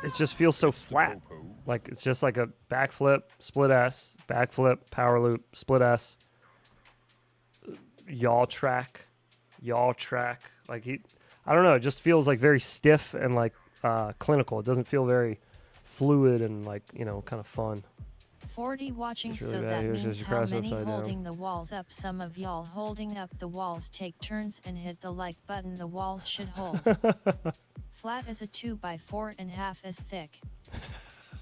It just feels so flat. Like it's just like a backflip, split S, backflip, power loop, split S, yaw track. Like I don't know. It just feels like very stiff and like clinical. It doesn't feel very fluid and like, you know, kind of fun. 40 watching, It's really so bad. that Here's means just how cross many upside down. holding the walls up. Some of y'all holding up the walls take turns and hit the like button the walls should hold. Flat as a 2x4 and half as thick.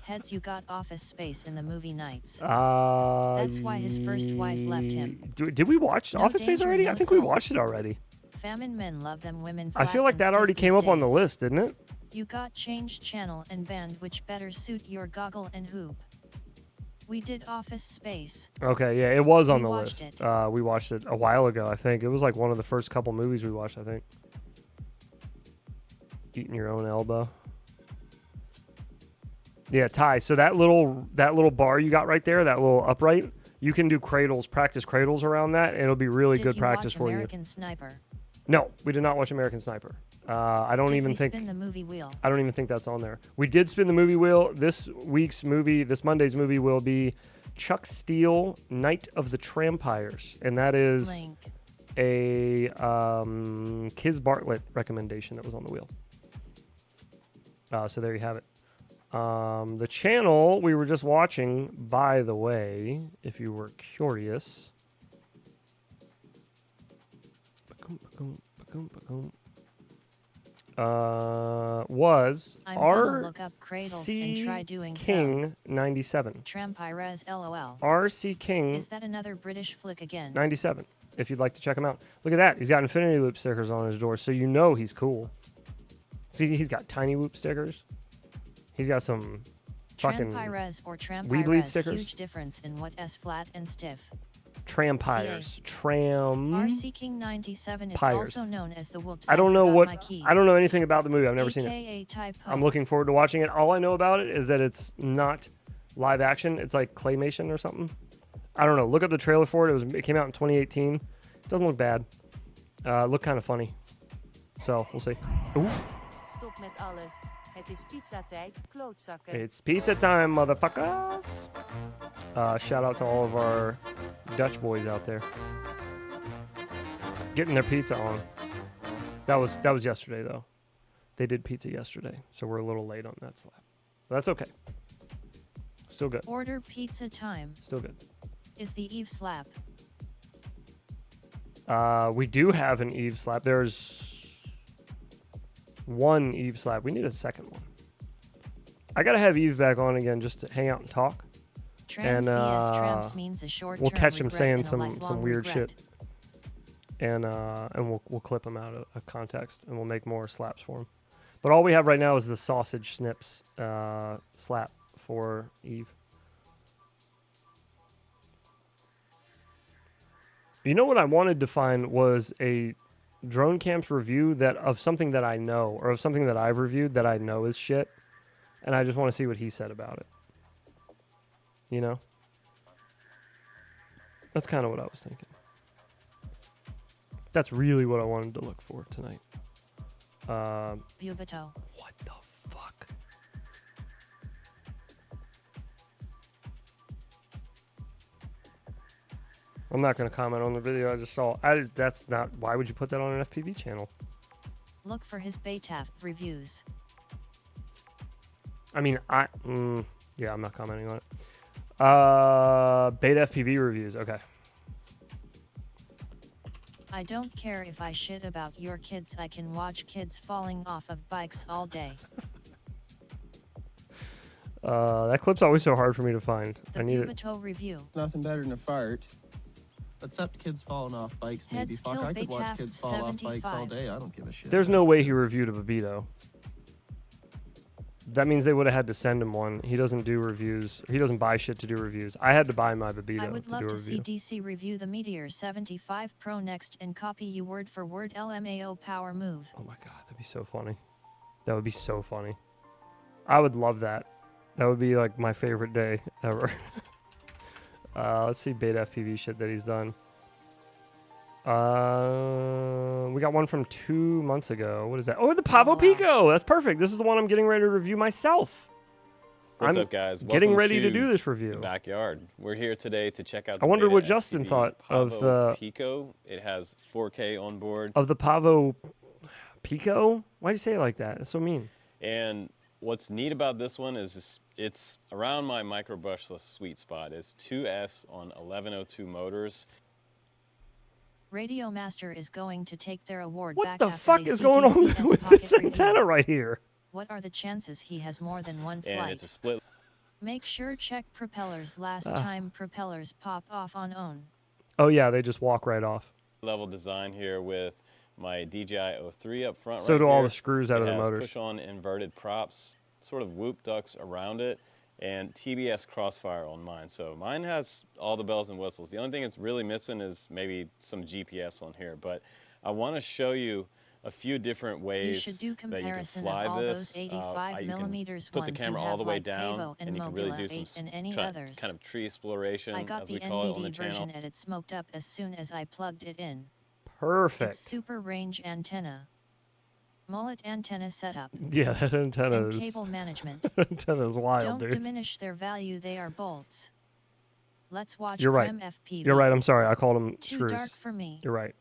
Heads, you got Office Space in the movie nights. That's why his first wife left him. Did we watch No Office Space danger, already? no I think we soul. watched it already. Famine men love them women. I feel flat like and that stiff already came these up on the days. list, didn't it? You got changed channel and band which better suit your goggle and hoop. We did Office Space. Okay, yeah, it was on We the watched list. it. We watched it a while ago, I think. It was like one of the first couple movies we watched, I think. Eating your own elbow. Yeah, Ty. So that little bar you got right there, that little upright, you can do cradles, practice cradles around that, and it'll be really Did good you practice watch for American Sniper? you. No, we did not watch American Sniper. I don't Did even we think. spin the movie wheel? I don't even think that's on there. We did spin the movie wheel. This Monday's movie will be Chuck Steele, Night of the Trampires, and that is Link. a Kiz Bartlett recommendation that was on the wheel. So there you have it. The channel we were just watching, by the way, if you were curious, was I'm gonna look up cradles and try RC doing so. King 97. Trampires LOL. RC King Is that another British flick again? 97. If you'd like to check him out, look at that. He's got infinity loop stickers on his door, so you know he's cool. See, he's got tiny loop stickers. He's got some fucking Trampires or weed bleed trampires, stickers. huge difference in what S flat and stiff. Trampires. RC King 97 is Pyres. also known as the whoops. I don't know forgot what. my keys. I don't know anything about the movie. I've never seen it. AKA typo. I'm looking forward to watching it. All I know about it is that it's not live action. It's like claymation or something. I don't know. Look up the trailer for it. It came out in 2018. It doesn't look bad. Look kind of funny. So we'll see. Ooh. Stop met alles. Het is pizzatijd, klootzakken. It's pizza time, motherfuckers. Shout out to all of our Dutch boys out there getting their pizza on. That was yesterday though. They did pizza yesterday, so we're a little late on that slap. But that's okay. Still good. Order pizza time. Still good. Is the Eve slap? We do have an Eve slap. There's one Eve slap. We need a second one. I gotta have Eve back on again just to hang out and talk. Trans vs tramps means a short-term we'll catch him regret saying and a some lifelong weird regret. shit, and we'll clip him out of context, and we'll make more slaps for him. But all we have right now is the sausage snips slap for Eve. You know what I wanted to find was a drone camps review of something that I know, or of something that I've reviewed that I know is shit, and I just want to see what he said about it. You know? That's kind of what I was thinking. That's really what I wanted to look for tonight. Bubito. What the fuck? I'm not going to comment on the video I just saw. That's not... Why would you put that on an FPV channel? Look for his Baytaf reviews. I mean, yeah, I'm not commenting on it. Beta FPV reviews. Okay. I don't care if I shit about your kids. I can watch kids falling off of bikes all day. That clip's always so hard for me to find. I need it. Pubato review. Nothing better than a fart. Except kids falling off bikes, maybe. Heads Fuck, kill I could watch Baytaf kids fall off bikes all 75. day. I don't give a shit. There's no way he reviewed a Babito. That means they would have had to send him one. He doesn't do reviews. He doesn't buy shit to do reviews. I had to buy my Babito I would to do love a to review. see DC review the Meteor 75 Pro next and copy you word for word LMAO power move. Oh my god, that'd be so funny. That would be so funny. I would love that. That would be like my favorite day ever. Let's see beta FPV shit that he's done. We got one from 2 months ago. What is that? Oh, the Pavo Pico. That's perfect. This is the one I'm getting ready to review myself. What's I'm up, guys? getting Welcome ready to do this the review. backyard. We're here today to check out. I wonder beta what Justin FPV thought of Pavo the Pico. It has 4K on board. Of the Pavo Pico? Why do you say it like that? It's so mean. And what's neat about this one is it's around my micro brushless sweet spot. It's 2S on 1102 motors. Radio Master is going to take their award What back the after fuck they is see going on DCS with pocket this review. antenna right here? What are the chances he has more than one And flight? it's a split. Make sure check propellers last time propellers pop off on own. Oh yeah, they just walk right off. Level design here with my DJI 03 up front. So right do all here. the screws out It of the has motors. Push-on inverted props, sort of whoop ducts around it, and TBS crossfire on mine. So mine has all the bells and whistles. The only thing it's really missing is maybe some GPS on here. But I want to show you a few different ways You should do that you can comparison fly of all this. those 85 you can millimeters put the ones camera you all have the way like down, Pavo and and you can really Mobula do 8 some and any kind others. of tree exploration, I got as the we call it on the NBD channel. version and it smoked up as soon as I plugged it in. Perfect. It's super range antenna. Mullet antenna setup. Yeah, that antenna and is cable management. that antenna is wild, Don't dude. diminish their value, they are bolts. Let's watch You're right. Prem FPV. You're right. I'm sorry. I called them Too screws. dark for me. You're right.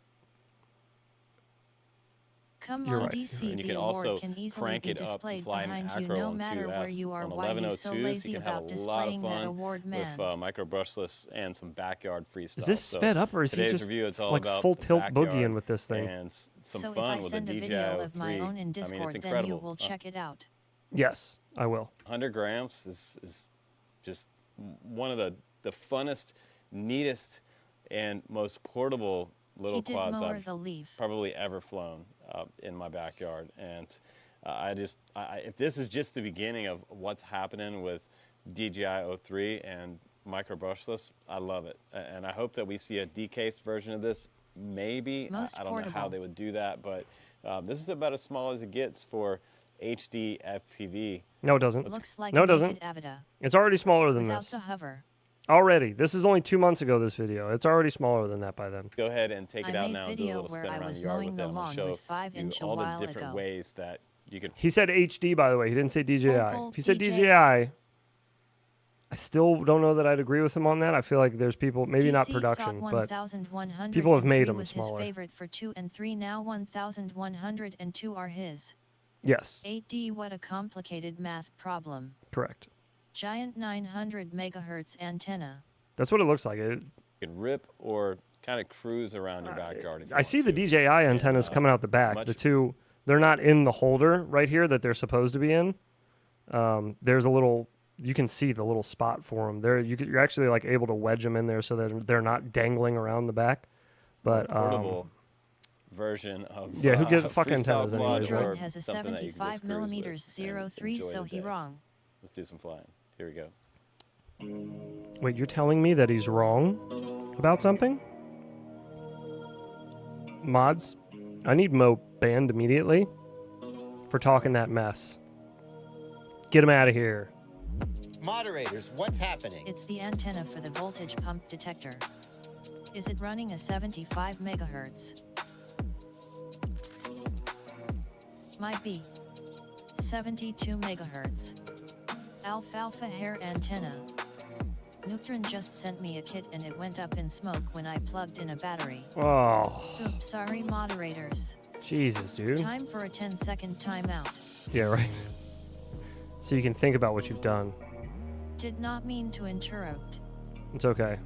Come You're on, right. DC. And you the can award also can easily crank be it up and displayed fly an behind you acro no on matter 2S where you are. on Why you so 1102, so lazy you can have about a lot of displaying that fun award, man? with micro brushless and some backyard freestyle. Is this sped up or is he today's just review, it's all like about full the tilt backyard boogieing with this thing? and some So fun if I with send the a DJI video of my 03. own in I mean, Discord, it's then incredible. you will check it out. Yes, I will. 100 grams is just one of the funnest, neatest, and most portable little He did quads mower I've the leaf. probably ever flown in my backyard. And if this is just the beginning of what's happening with DJI 03 and micro brushless, I love it. And I hope that we see a decased version of this. Maybe. Most I don't know how portable. they would do that, but this is about as small as it gets for HD FPV. No, it doesn't. Looks like no, a it doesn't. naked Avida. It's already smaller than Without this. the hover. Already. This is only 2 months ago, this video. It's already smaller than that by then. Go ahead and take it I out made now and do a video little where spin I around was the yard mowing with the them. I'll lawn show with 5-inch you a all the while different ago. ways that you can. He said HD, by the way. He didn't say DJI. Full If he said DJ. DJI, I still don't know that I'd agree with him on that. I feel like there's people, maybe not DC production, thought but 1103 people have made them was smaller. his favorite for 2 and 3. Now 1102 are his. Yes, 8D, what a complicated math problem. correct. Giant 900 megahertz antenna. That's what it looks like. You can rip or kind of cruise around your backyard. If you I want see the to. DJI antennas coming out the back. much- The two, they're not in the holder right here that they're supposed to be in. There's a little, you can see the little spot for them. There, you're actually like able to wedge them in there so that they're not dangling around the back. But portable version of yeah, who gives fuck freestyle antennas quad anyways, or right? Has a something that you can just 75 cruise millimeters with and 03, enjoy so the he day. wrong. Let's do some flying. Here we go. Wait, you're telling me that he's wrong about something? Mods, I need Mo banned immediately for talking that mess. Get him out of here. Moderators, what's happening? It's the antenna for the voltage pump detector. Is it running a 75 megahertz? Might be. 72 megahertz. Alfalfa hair antenna. Neutron just sent me a kit and it went up in smoke when I plugged in a battery. Oh. Oops, sorry moderators. Jesus, dude. Time for a 10-second timeout. Yeah, right. So you can think about what you've done. Did not mean to interrupt. It's okay.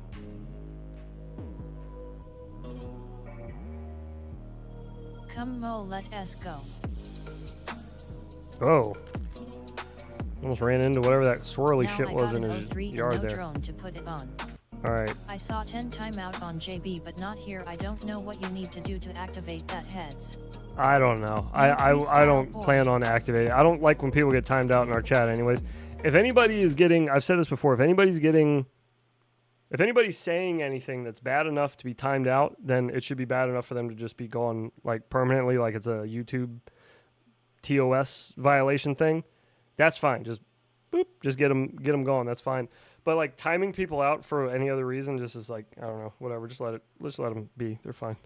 Come Mo, let us go. Oh. Almost ran into whatever that swirly Now shit I was got in an his 03 and yard no there. drone to put it on. Alright. I saw 10 timeout on JB but not here. I don't know what you need to do to activate that heads. I don't know. I don't plan on activating. I don't like when people get timed out in our chat anyways. If anybody is getting, I've said this before, if anybody's saying anything that's bad enough to be timed out, then it should be bad enough for them to just be gone like permanently, like it's a YouTube TOS violation thing. That's fine. Just boop, just get them going. That's fine. But like timing people out for any other reason just is like, I don't know, whatever. Just let them be. They're fine.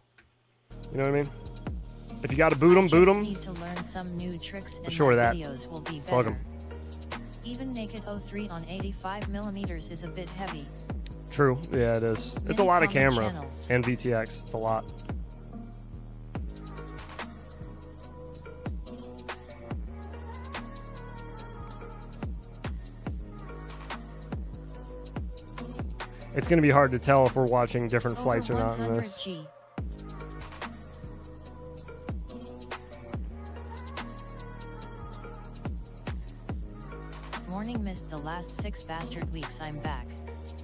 You know what I mean? If you got to boot them, boot them. Need to learn some new tricks and Sure, that. videos will be Fuck better. 'em. Even naked 03 on 85mm is a bit heavy. True. Yeah, it is. It's Many a lot of common camera channels. and VTX. It's a lot. It's going to be hard to tell if we're watching different flights or not in this. 100G. Morning missed the last 6 bastard weeks. I'm back.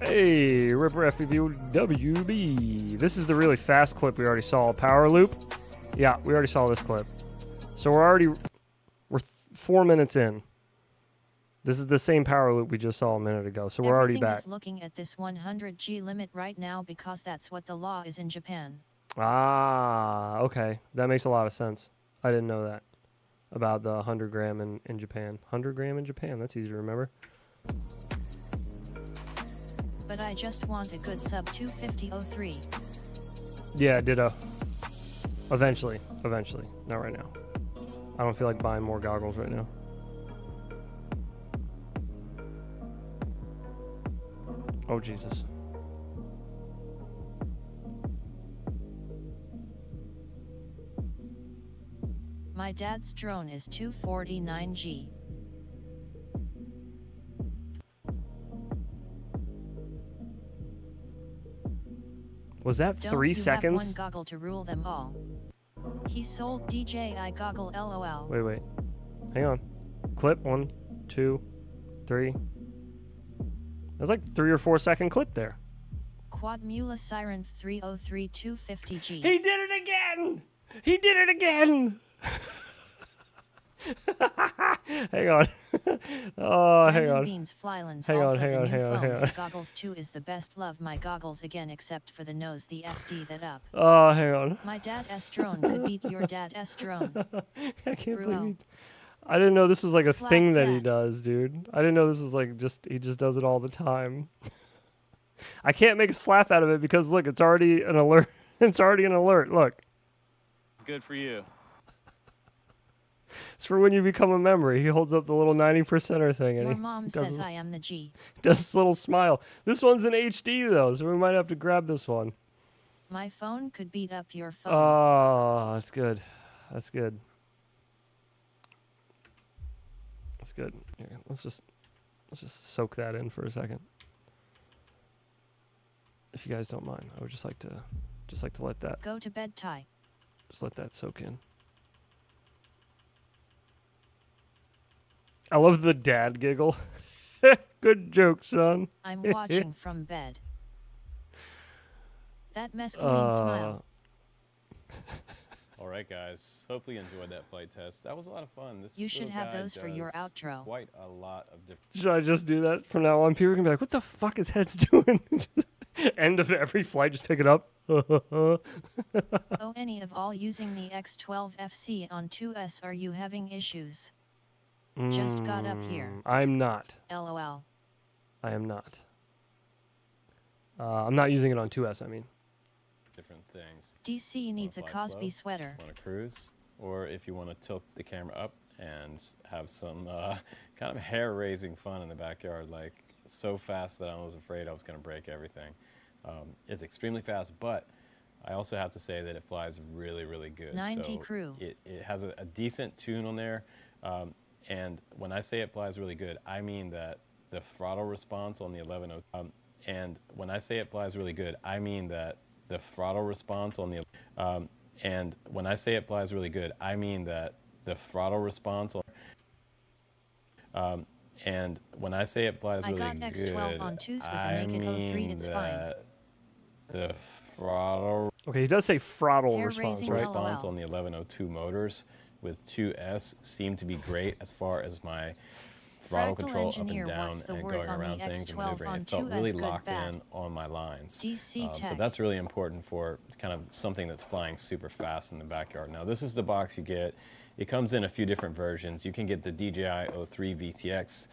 Hey, Ripper FPV WB. This is the really fast clip we already saw. Power loop. Yeah, we already saw this clip. So we're 4 minutes in. This is the same power loop we just saw a minute ago. So we're already back. Is looking at this 100G limit right now because that's what the law is in Japan. Ah, okay. That makes a lot of sense. I didn't know that about the 100 gram in Japan. 100 gram in Japan. That's easy to remember. But I just want a good sub 250.03. Yeah, ditto. Eventually. Not right now. I don't feel like buying more goggles right now. Oh, Jesus. My dad's drone is 249G. Was that Don't 3 you seconds? have one goggle to rule them all. He sold DJI goggle LOL. Wait. Hang on. Clip 1, 2, 3. There's like 3 or 4 second clip there. Quad Mula Siren 303 250G. He did it again! He did it again! Hang on. Oh, hang on. Beans Flylands Hang on, also hang the on, new hang on, phone hang on. for goggles 2 is the best. Love my goggles again except for the nose, the FD that up. Oh, hang on. My dad's drone could beat your dad's drone. I can't Bro. believe it. I didn't know this was like a Slap thing that he that. does, dude. I didn't know this was like he just does it all the time. I can't make a slap out of it because look, it's already an alert. It's already an alert. Look. Good for you. It's for when you become a member. He holds up the little 90%er thing and Your he mom does says this, I am the G. does this little smile. This one's in HD though, so we might have to grab this one. My phone could beat up your phone. Oh, that's good. That's good. That's good. Here, let's just soak that in for a second. If you guys don't mind, I would just like to let that Go to bed, Ty. just let that soak in. I love the dad giggle. Good joke, son. I'm watching from bed. That mescaline smile. All right, guys. Hopefully you enjoyed that flight test. That was a lot of fun. This You should little have guy those for your does outro. Quite a lot of different. Should I just do that from now on? People can be like, what the fuck is Heads doing? End of every flight, just pick it up. Oh, any of all using the X12 FC on 2S, are you having issues? Just got up here. I'm not. LOL. I am not. I'm not using it on 2S, I mean. Different things. DC needs a Fly Cosby slow, sweater. Want to cruise, or if you want to tilt the camera up and have some kind of hair-raising fun in the backyard, like so fast that I was afraid I was going to break everything. It's extremely fast, but I also have to say that it flies really, really good. 90 so crew. It has a decent tune on there, and when I say it flies really good, I mean that the throttle response on the 1102, and when I say it flies really good, I mean that the throttle response on the, and when I say it flies really good, I mean that the throttle response on, and when I say it flies really good, I mean that the throttle. Okay, he does say throttle Hair response, raising right? Response on the 1102 motors with 2S seemed to be great as far as my throttle Fractal control up and engineer, down what's the and word going on the around things and X12 maneuvering. on It felt 2S really good locked bad? in on my lines. DC So tech. that's really important for kind of something that's flying super fast in the backyard. Now this is the box you get. It comes in a few different versions. You can get the DJI 03 VTX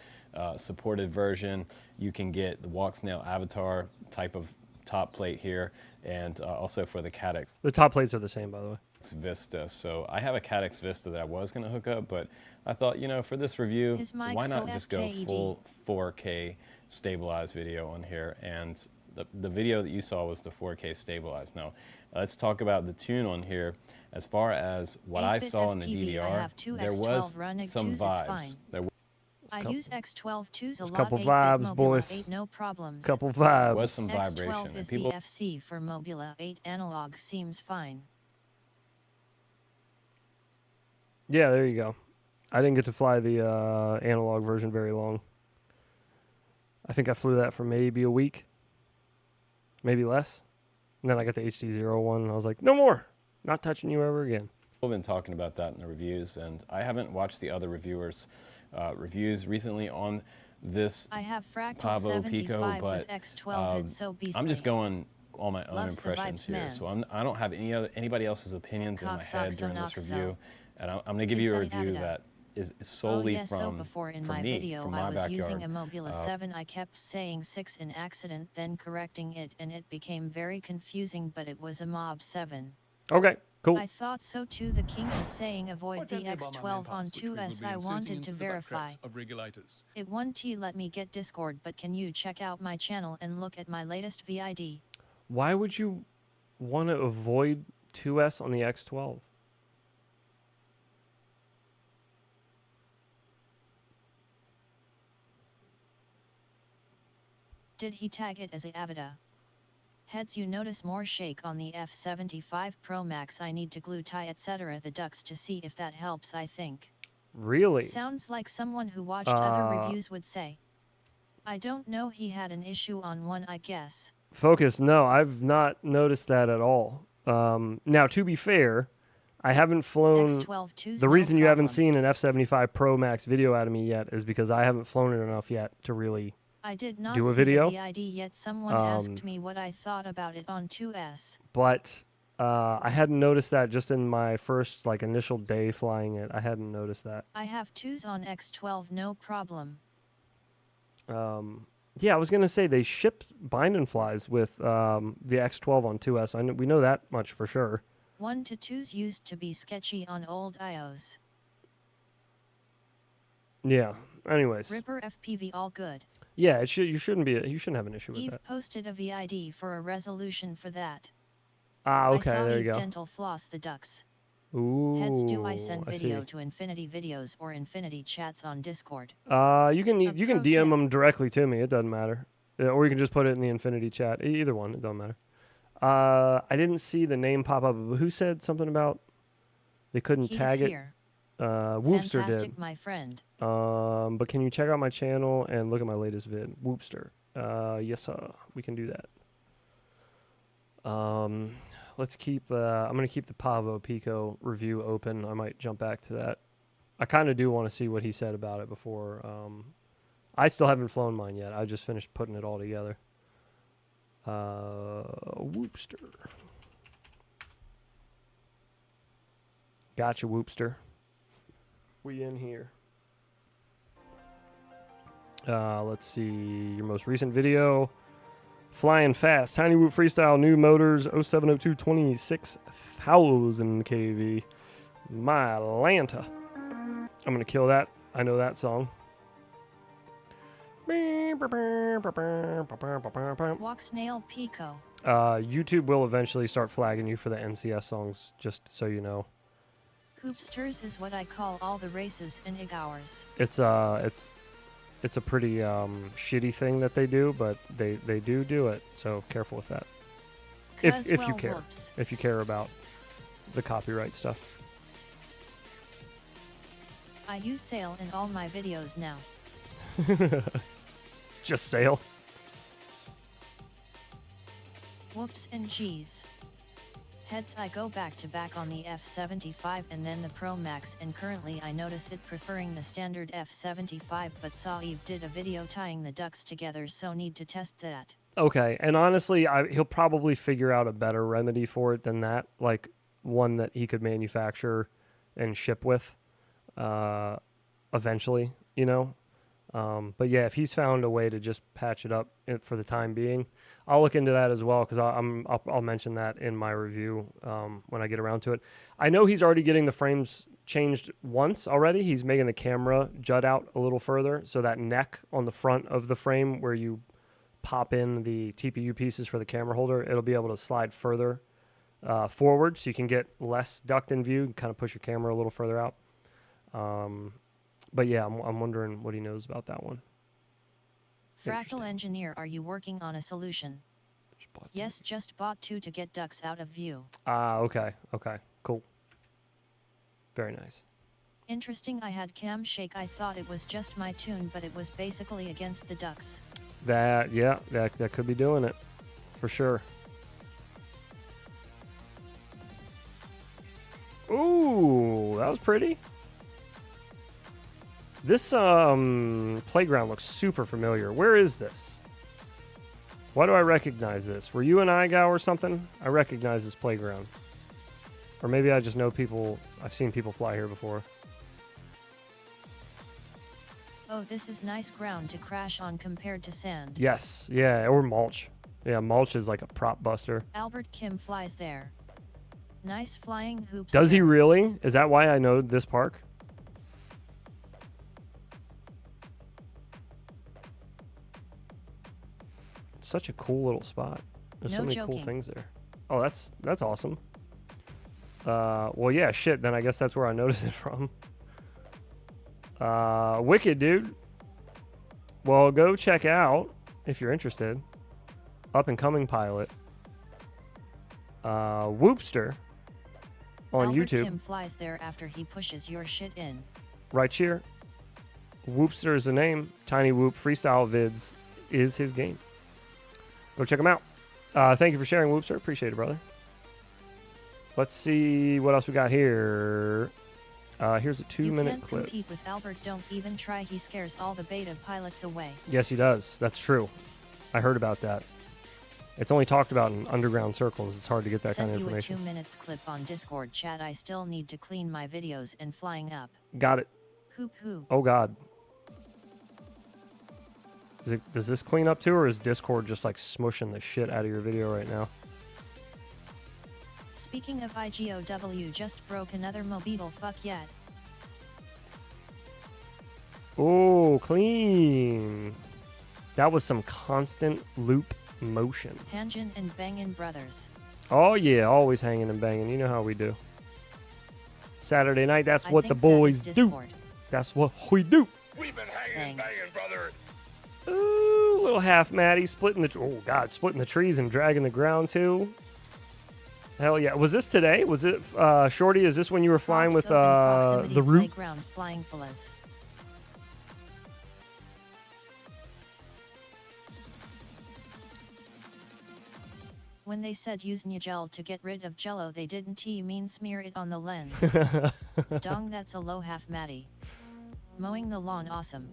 supported version. You can get the Walk Snail Avatar type of top plate here, and also for the Cadex. The top plates are the same, by the way. Vista. So I have a Cadex Vista that I was going to hook up, but I thought, you know, for this review, why not just go full 4K stabilized video on here? And the video that you saw was the 4K stabilized. Now, let's talk about the tune on here. As far as what I saw in the DVR, there was some vibes. I use X12-2s a lot. Couple vibes, boys. 8 no problems. Couple vibes. There was some vibration. X12 is the FC for Mobula 8 analog seems fine. Yeah, there you go. I didn't get to fly the analog version very long. I think I flew that for maybe a week, maybe less. And then I got the HD01, and I was like, no more. Not touching you ever again. We've been talking about that in the reviews, and I haven't watched the other reviewers' reviews recently on this Pavo Pico, but I'm just going on my own impressions here. So I don't have anybody else's opinions in my head during this review, and I'm going to give you a review that is solely from me, from my backyard. I was using a Mobula 7. I kept saying 6 in accident, then correcting it, and it became very confusing, but it was a Mob 7. Okay, cool. I thought so too. The king is saying avoid the X12 on 2S. I wanted to verify. It 1T let me get Discord, but can you check out my channel and look at my latest VID? Why would you want to avoid 2S on the X12? Did he tag it as a Avida? Heads, you notice more shake on the F75 Pro Max. I need to glue tie etc. the ducts to see if that helps, I think. Really? Sounds like someone who watched other reviews would say. I don't know, he had an issue on one, I guess. Focus, no, I've not noticed that at all. Now, to be fair, I haven't flown. The reason you haven't seen an F75 Pro Max video out of me yet is because I haven't flown it enough yet to really I did not do a see video. the VID yet. Someone asked me what I thought about it on 2S. But I hadn't noticed that just in my first initial day flying it. I hadn't noticed that. I have 2s on X12, no problem. Yeah, I was gonna say they ship bind and flies with the X12 on 2S. We know that much for sure. 1 to 2s used to be sketchy on old iOS. Yeah. Anyways. Ripper FPV all good. Yeah, you shouldn't have an issue with Eve that. posted a VID for a resolution for that. Ah, okay, I saw there you Eve go. dental floss the ducks. Ooh. Heads, do I send video see. to Infinity Videos or Infinity Chats on Discord? You can DM them directly to me. It doesn't matter. Or you can just put it in the Infinity chat. Either one, it doesn't matter. I didn't see the name pop up. Who said something about they couldn't He's tag here. it? Whoopster Fantastic, did. my friend. But can you check out my channel and look at my latest vid? Whoopster. Yes, sir. We can do that. Let's keep. I'm gonna keep the Pavo Pico review open. I might jump back to that. I kind of do want to see what he said about it before. I still haven't flown mine yet. I just finished putting it all together. Whoopster. Gotcha, Whoopster. We in here. Let's see. Your most recent video. Flying fast. Tiny Whoop Freestyle. New motors. 0702 26,000 kV. My Atlanta. I'm going to kill that. I know that song. Walk Snail Pico. YouTube will eventually start flagging you for the NCS songs, just so you know. Hoopsters is what I call all the races in IG hours. It's it's a pretty shitty thing that they do, but they do it. So careful with that. If you care, if you care about the copyright stuff. I use sail in all my videos now. Just sail. Whoops and geez. Heads, I go back to back on the F75 and then the Pro Max, and currently I notice it preferring the standard F75, but saw Eve did a video tying the ducks together, so need to test that. Okay, and honestly, he'll probably figure out a better remedy for it than that, like one that he could manufacture and ship with eventually, you know? But yeah, if he's found a way to just patch it up for the time being, I'll look into that as well, because I'll mention that in my review when I get around to it. I know he's already getting the frames changed once already. He's making the camera jut out a little further, so that neck on the front of the frame where you pop in the TPU pieces for the camera holder, it'll be able to slide further forward, so you can get less ducked in view, kind of push your camera a little further out. But yeah, I'm wondering what he knows about that one. Fractal Engineer, are you working on a solution? Yes, just bought 2 to get ducks out of view. Okay, cool. Very nice. Interesting, I had cam shake. I thought it was just my tune, but it was basically against the ducks. That could be doing it, for sure. Ooh, that was pretty. This playground looks super familiar. Where is this? Why do I recognize this? Were you an iGao or something? I recognize this playground. Or maybe I just know people. I've seen people fly here before. Oh, this is nice ground to crash on compared to sand. Yes, yeah, or mulch. Yeah, mulch is like a prop buster. Albert Kim flies there. Nice flying hoops. Does he really? Is that why I know this park? Such a cool little spot. There's so many cool things there. Oh, that's awesome. Well, yeah, shit. Then I guess that's where I noticed it from. Wicked, dude. Well, go check out if you're interested. Up and coming pilot. Whoopster on Albert YouTube. Kim flies there after he pushes your shit in. Right here. Whoopster is the name. Tiny Whoop Freestyle Vids is his game. Go check him out. Thank you for sharing, Whoopster. Appreciate it, brother. Let's see what else we got here. Here's a 2-minute clip. You can't compete with Albert. Don't even try. He scares all the beta pilots away. Yes, he does. That's true. I heard about that. It's only talked about in underground circles. It's hard to get that kind of information. Send you a 2 minutes clip on Discord chat. I still need to clean my videos and flying up. Got it. Hoop hoop. Oh, God. Does this clean up too, or is Discord just like smushing the shit out of your video right now? Speaking of IGOW, just broke another Mobeetle. Fuck yet. Oh, clean. That was some constant loop motion. Hanjin and Bangin' Brothers. Oh yeah, always hanging and banging. You know how we do. Saturday night, that's what the boys do. That's what we do. We've been hanging and banging, brother. Ooh, little half Maddie splitting the trees and dragging the ground too. Hell yeah. Was this today? Was it Shorty? Is this when you were flying with the root? Flying fillas. When they said use Nugel to get rid of jello, they didn't mean smear it on the lens. Dong, that's a low half Maddie. Mowing the lawn, awesome.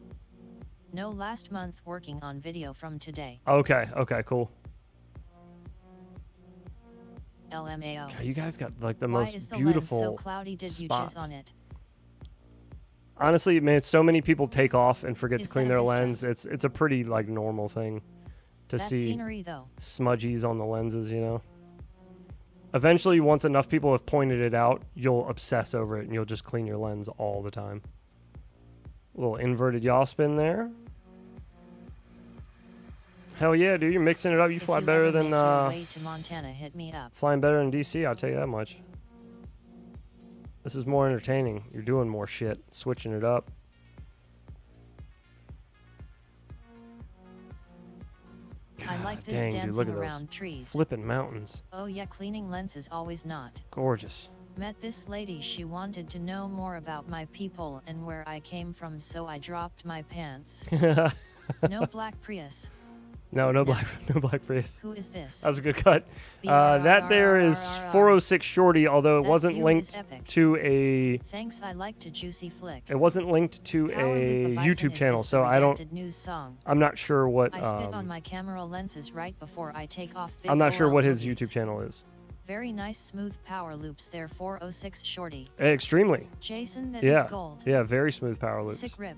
No, last month working on video from today. Okay, cool. LMAO. God, you guys got like the Why most is the beautiful lens so cloudy? Did you spots. jizz on it? Honestly, man, so many people take off and forget Is to clean that their his lens. It's a pretty like normal thing to That see scenery, though. smudgies on the lenses, you know. Eventually, once enough people have pointed it out, you'll obsess over it and you'll just clean your lens all the time. A little inverted yaw spin there. Hell yeah, dude, you're mixing it up. You fly better than Way to Montana, hit me up. flying better than DC, I'll tell you that much. This is more entertaining. You're doing more shit, switching it up. I like this Dang, dancing dude, look at around those trees. flipping mountains. Oh yeah, cleaning lens is always not. Gorgeous. Met this lady, she wanted to know more about my people and where I came from, so I dropped my pants. No black Prius. No black Prius. Who is this? That was a good cut. That there is 406 Shorty, although it That wasn't view linked is epic. to a. Thanks, I like to juicy flick. It wasn't linked to Power a Loop of Bison YouTube is channel, this so I don't. redacted news song. I'm not sure what. I spit on my camera lenses right before I take off. Big I'm not sure OL what his movies. YouTube channel is. Very nice smooth power loops there, 406 Shorty. Extremely. Jason, that is gold. Yeah, very smooth power loops. Sick rip.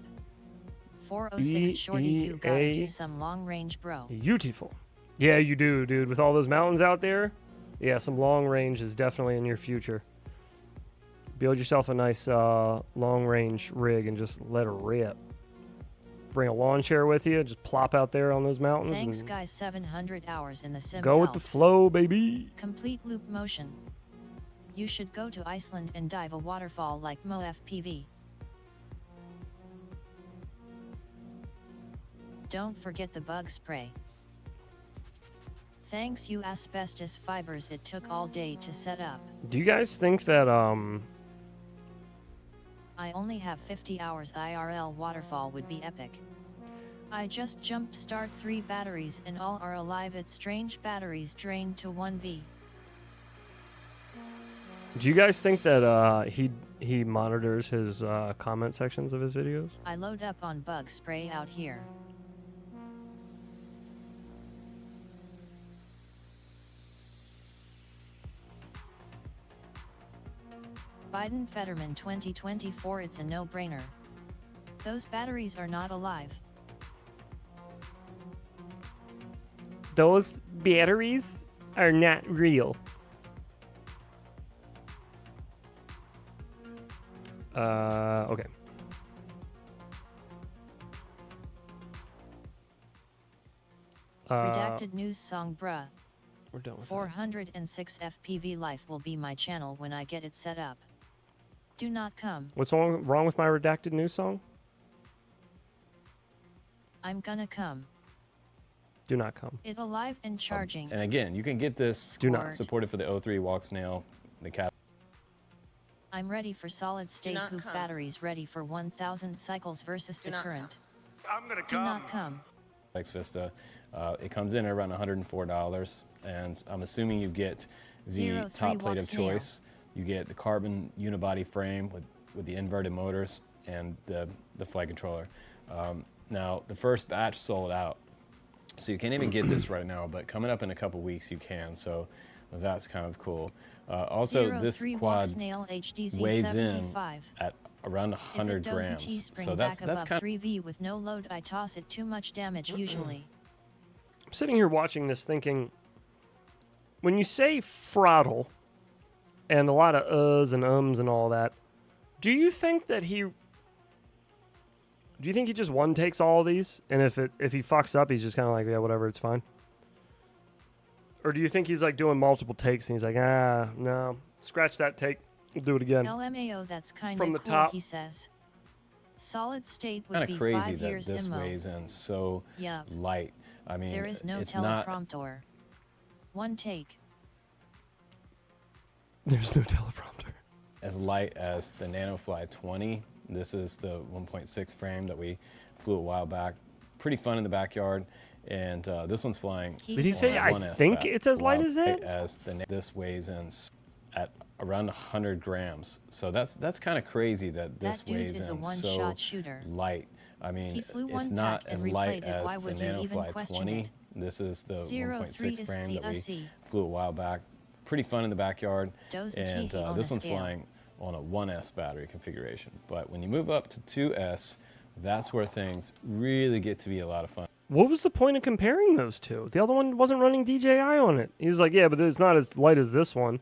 406 Shorty, you gotta do some long range, bro. Beautiful. Yeah, you do, dude. With all those mountains out there, yeah, some long range is definitely in your future. Build yourself a nice long range rig and just let her rip. Bring a lawn chair with you, just plop out there on those mountains. Thanks, and guys. 700 hours in the sim. go with the helps. flow, baby. Complete loop motion. You should go to Iceland and dive a waterfall like Mo FPV. Don't forget the bug spray. Thanks, you asbestos fibers. It took all day to set up. Do you guys think that I only have 50 hours. IRL waterfall would be epic. I just jump start 3 batteries and all are alive. It's strange, batteries drained to 1V. Do you guys think that he monitors his comment sections of his videos? I load up on bug spray out here. Biden Fetterman 2024, it's a no-brainer. Those batteries are not alive. Those batteries are not real. Okay. Redacted news song, bruh. We're done with 406 FPV Life will be my channel when I get it set up. Do not come. What's wrong with my redacted news song? I'm gonna come. Do not come. It alive and charging. And again, you can get this supported for the O3 walk snail, the cat. I'm ready for solid state hoop batteries, ready for 1000 cycles versus the current. I'm gonna Do not come. X Vista. It comes in at around $104, and I'm assuming you get the top plate of choice. You get the carbon unibody frame with the inverted motors and the flight controller. Now, the first batch sold out, so you can't even get this right now, but coming up in a couple weeks you can, so that's kind of cool. Also, this quad weighs in at around 100 grams, so that's kind of 3V with no load. I toss it, too much damage usually. I'm sitting here watching this thinking, when you say throttle and a lot of uhs and ums and all that, do you think he just one takes all of these, and if he fucks up, he's just kind of like, yeah, whatever, it's fine? Or do you think he's like doing multiple takes and he's like, no, scratch that take, we'll do it again? LMAO, that's kind From of the cool, top. he says. Solid state would kind be of crazy 5 that years this IMO. weighs in so Yeah. light. I mean, There is no it's not teleprompter. One take. There's no teleprompter. as light as the NanoFly 20. This is the 1.6 frame that we flew a while back. Pretty fun in the backyard. And this one's flying. Did he say, I think it's as light as it? This weighs in at around 100 grams. So that's kind of crazy that this weighs in so light. I mean, it's not as light as the NanoFly 20. This is the 1.6 frame that we flew a while back. Pretty fun in the backyard. And this one's flying on a 1S battery configuration. But when you move up to 2S, that's where things really get to be a lot of fun. What was the point of comparing those two? The other one wasn't running DJI on it. He was like, yeah, but it's not as light as this one.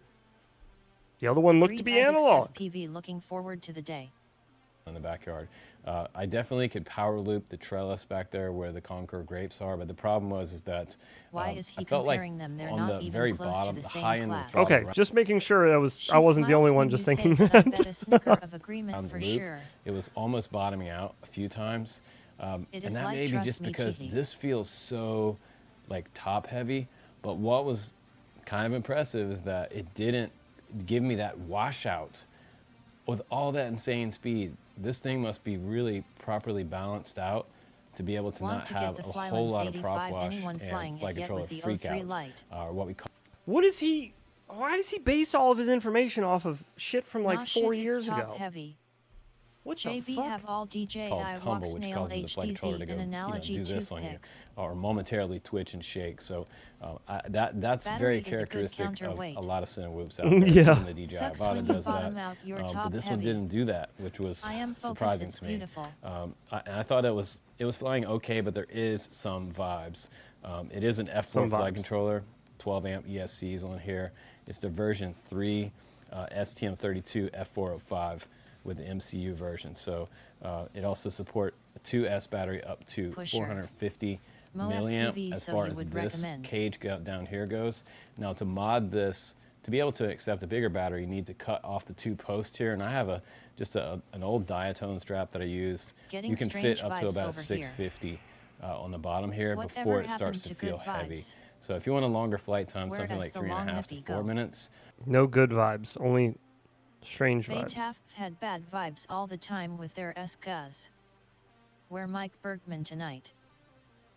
The other one looked to be analog. FPV, looking forward to the day. In the backyard. I definitely could power loop the trellis back there where the Concord grapes are, but the problem is that why is he I felt like comparing them? They're on not the even very close bottom, to the the same high end of the class. throttle. Okay, just making sure I wasn't the only one just thinking that. I bet a snicker of agreement On the for loop, sure. it was almost bottoming out a few times. It And is that light, may be trust just me, because cheesy. this feels so like top heavy, but what was kind of impressive is that it didn't give me that washout with all that insane speed. This thing must be really properly balanced out to be able to not have a whole lot of prop wash and flight controller freakouts, or what we call. What is he? Why does he base all of his information off of shit from like 4 years ago? What the JB fuck? have all DJI Called tumble, which Snail causes the flight controller to HTZ go, an analogy do this on you, toothpicks. or momentarily twitch and shake. So that's Battery very is a good characteristic of counterweight. a lot of Cinewhoops out there. Yeah. Even the DJI Sucks Avata when you does that, bottom out your but top this one heavy. didn't do that, which was I am focused, surprising it's to me. beautiful. And I thought it was flying okay, but there is some vibes. It is an F4 Some flight vibes. controller, 12 amp ESCs on here. It's the version 3 STM32 F405 with the MCU version. So it also support a 2S battery up to Pusher. 450 Mo milliamp FPV, as so far you as would this recommend. cage down here goes. Now to mod this, to be able to accept a bigger battery, you need to cut off the 2 posts here. And I have just an old diatone strap that I used. Getting You can strange fit up to vibes about over 650 on the bottom here Whatever before it starts happened to to feel good heavy. vibes? So if you want a longer flight time, Where something does like the 3.5 long to nippy 4 go? minutes. No good vibes, only strange vibes. Baytaf had bad vibes all the time with their S-Cuz. Where Mike Bergman tonight?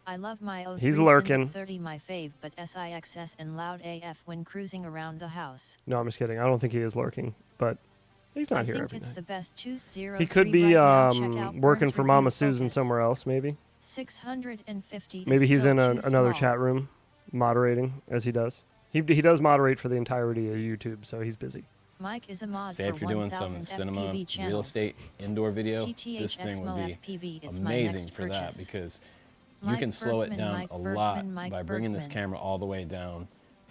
I love my 03 He's lurking. 30 my fave, but SIXS and loud AF when cruising around the house. No, I'm just kidding. I don't think he is lurking, but he's not I here think every it's night. the best 203 He could be right now. Check out working Burns for Review Mama Susan Focus. somewhere else, maybe. 650 Maybe is he's still in too another small. chat room moderating, as he does. He does moderate for the entirety of YouTube, so he's busy. Mike is a mod Say if for you're doing some 1000 cinema, FPV real channels. estate, indoor video, TTH this thing would Exmo be FPV, it's my amazing next for that purchase. because you Mike can slow it Bergman, down Mike a Bergman, lot Mike by bringing this Bergman. camera all the way down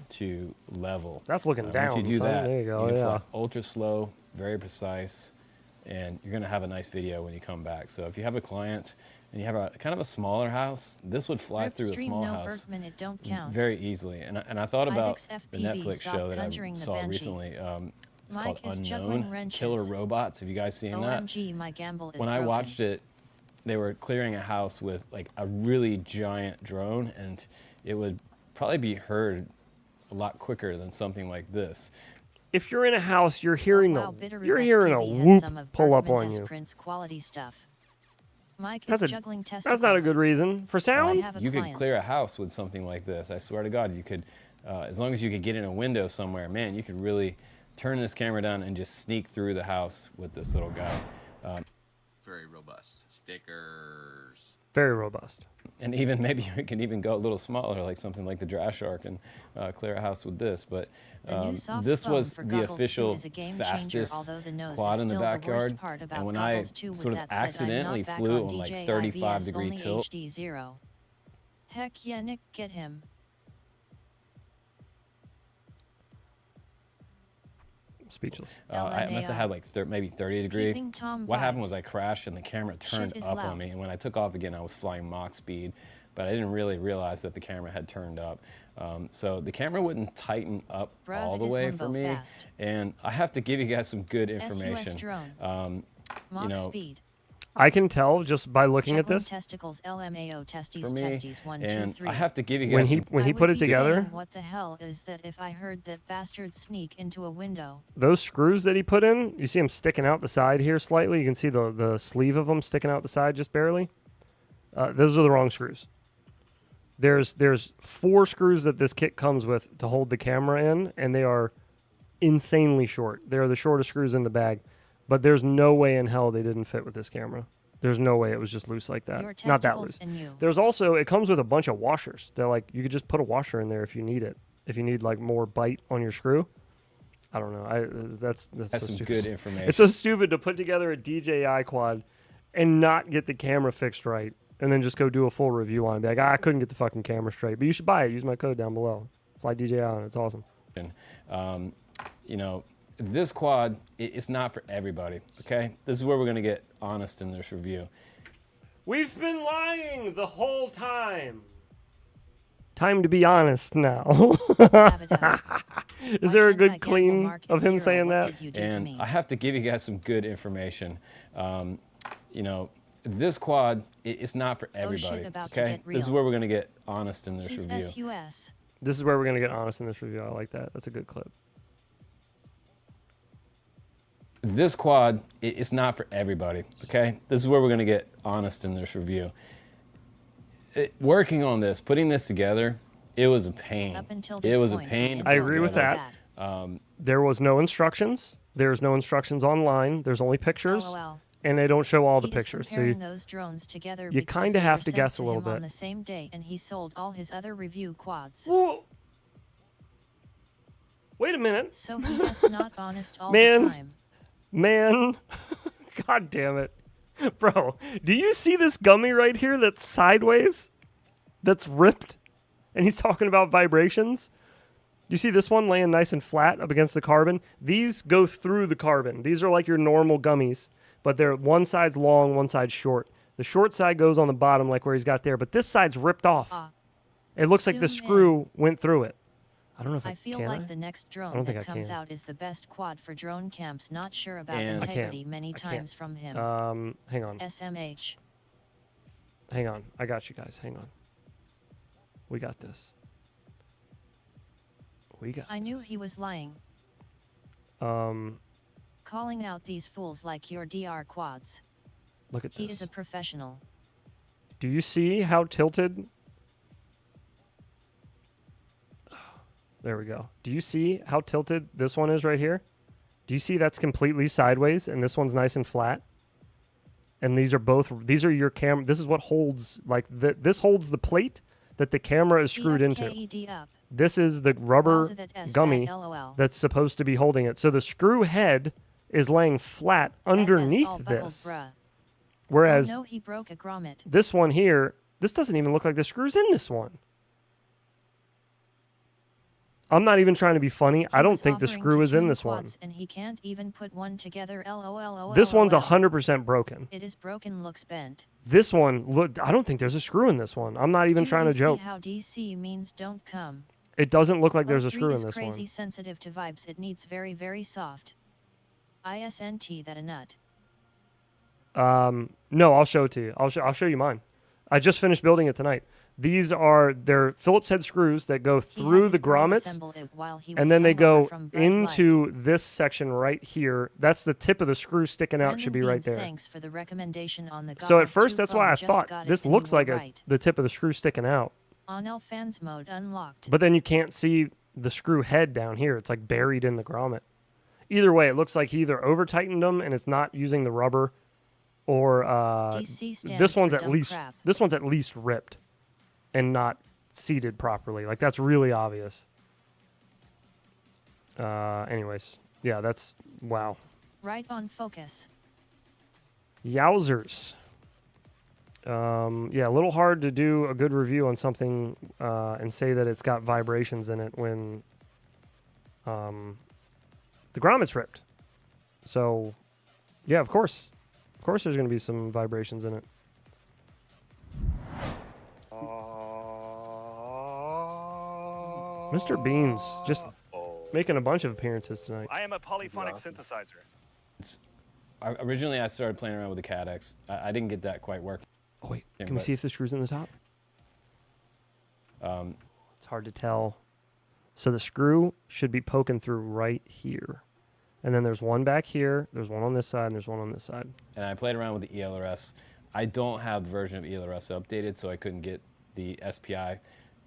to level. That's looking Once you down, do son. that, There you go, can yeah. fly ultra slow, very precise, and you're going to have a nice video when you come back. So if you have a client and you have a kind of a smaller house, this would fly Rip through a stream small no house Bergman, it don't count. very easily. And I thought about Ivex the FPV, Netflix stop show that I conjuring the saw Banshee. recently. It's Mike called is juggling Unknown wrenches. Killer Robots. Have you guys seen that? OMG, my gamble is When I broken. watched it, they were clearing a house with like a really giant drone, and it would probably be heard a lot quicker than something like this. If you're in a house, you're hearing Wow, Bittery you're hearing a FPV had whoop some of pull up Bergman on S you. Prince quality stuff. Mike That's is a juggling testicles. that's not a good reason for I sound. have a You could client. clear a house with something like this. I swear to God, you could, as long as you could get in a window somewhere, man, you could really turn this camera down and just sneak through the house with this little guy. Very robust. Stickers. Very robust. And even maybe you can even go a little smaller, like something like the Dry Shark, and clear a house with this. But The new soft this foam was for the goggles too official is a game changer, fastest although the nose quad is in the still the worst backyard. part about And when I goggles too. With sort of that said, I'm accidentally not back flew on on like DJI 35 VS, degree only tilt. HD0. Heck yeah, Nick, get him. Speechless. I must have had like maybe 30 degree. Keeping Tom What happened vibes. was I crashed and the camera turned is up loud. on me. And when I took off again, I was flying Mach speed, but I didn't really realize that the camera had turned up. So the camera wouldn't tighten up Brad all the is way limbo for me. fast. And I have to give you guys some good SUS information. drone. Mach You know, speed. I can tell just by looking at Juggling this. testicles LMAO testes for me, testes 1 2 and 3. I have to give you When guys he some, put it be together, saying, what the hell is that if I heard that bastard sneak into a window? those screws that he put in, you see them sticking out the side here slightly. You can see the sleeve of them sticking out the side just barely. Those are the wrong screws. There's 4 screws that this kit comes with to hold the camera in, and they are insanely short. They are the shortest screws in the bag, but there's no way in hell they didn't fit with this camera. There's no way it was just loose like that. Your Not that testicles loose. and you. There's also, it comes with a bunch of washers. They're like, you could just put a washer in there if you need it. If you need like more bite on your screw. I don't know. That's That's so some stupid. good information. It's so stupid to put together a DJI quad and not get the camera fixed right, and then just go do a full review on it. Be like, I couldn't get the fucking camera straight, but you should buy it. Use my code down below. Fly DJI on it. It's awesome. You know, this quad, it's not for everybody, okay? This is where we're going to get honest in this review. We've been lying the whole time. Time to be honest now. Is there a good clean of him saying that? And I have to give you guys some good information. You know, This quad, it's not for everybody. about to Okay, get this is real. where we're gonna get honest in this He's review. SUS. This is where we're going to get honest in this review. I like that. That's a good clip. This quad, it's not for everybody. Okay, this is where we're gonna get honest in this review. Working on this, putting this together, it was a pain. Up until It this was a point, pain. to I put agree with together. that. There was no instructions. There's no instructions online. There's only pictures. LOL. And they don't show all the He is pictures. So comparing those drones together you because kind of they have were to sent guess a to little him on bit. the same day, and he sold all his other review quads. Whoa. Wait a minute. So he is not honest all the time. Man. God damn it. Bro, do you see this gummy right here that's sideways? That's ripped? And he's talking about vibrations? You see this one laying nice and flat up against the carbon? These go through the carbon. These are like your normal gummies, but they're one side's long, one side's short. The short side goes on the bottom like where he's got there, but this side's ripped off. It looks like the Zoom screw went through it. I don't know if I feel can like I? the next I drone don't think that I comes can. out is the best quad for drone camps. Not sure about And- integrity many I can't. times from him. Hang on. SMH. Hang on. I got you guys. Hang on. We got this. We got I knew he was lying. Calling out these fools like your DR quads. Look at He this. is a professional. Do you see how tilted? There we go. Do you see how tilted this one is right here? Do you see that's completely sideways and this one's nice and flat? And these are your camera. This is what holds, like, this holds the plate that the camera is screwed into. BFKED up. This is the rubber Pause it at gummy LOL. that's supposed to be holding it. So the screw head is laying flat underneath all buckled, this. bruh. Whereas Oh no, he broke a grommet. this one here, this doesn't even look like the screw's in this one. I'm not even trying to be funny. I don't think the screw is in this one. And he can't even put one together. LOL. This one's 100% broken. It is broken, looks bent. This one, look, I don't think there's a screw in this one. I'm not even Do trying you to joke. See how DC means don't come. It doesn't look like there's a 03 screw in is this crazy one. sensitive to vibes. It needs very, very soft. ISNT that a nut. No, I'll show it to you. I'll show you mine. I just finished building it tonight. They're Phillips head screws that go through the grommets, and then they go into this section right here. That's the tip of the screw sticking out. Should be right there. Thanks for the recommendation on the So at God's first, True that's why phone. I Just thought got it this and looks you were like right. the tip of the screw sticking out. On L fans mode unlocked. But then you can't see the screw head down here. It's like buried in the grommet. Either way, it looks like he either over tightened them and it's not using the rubber, or DC stands this one's for at dumb least crap. ripped and not seated properly. Like, that's really obvious. Anyways, yeah, that's wow. Right on focus. Yowzers. Yeah, a little hard to do a good review on something and say that it's got vibrations in it when the grommet's ripped. So, yeah, of course there's going to be some vibrations in it. Mr. Beans just making a bunch of appearances tonight. I am a polyphonic synthesizer. Originally, I started playing around with the CADX. I didn't get that quite working. Oh, wait, can we see if the screw's in the top? It's hard to tell. So the screw should be poking through right here. And then there's one back here, there's one on this side, and there's one on this side. And I played around with the ELRS. I don't have the version of ELRS updated, so I couldn't get the SPI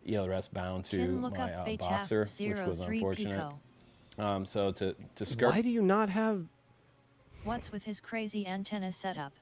ELRS bound to my boxer, which was unfortunate. So to skirt. Why do you not have? What's with his crazy antenna setup?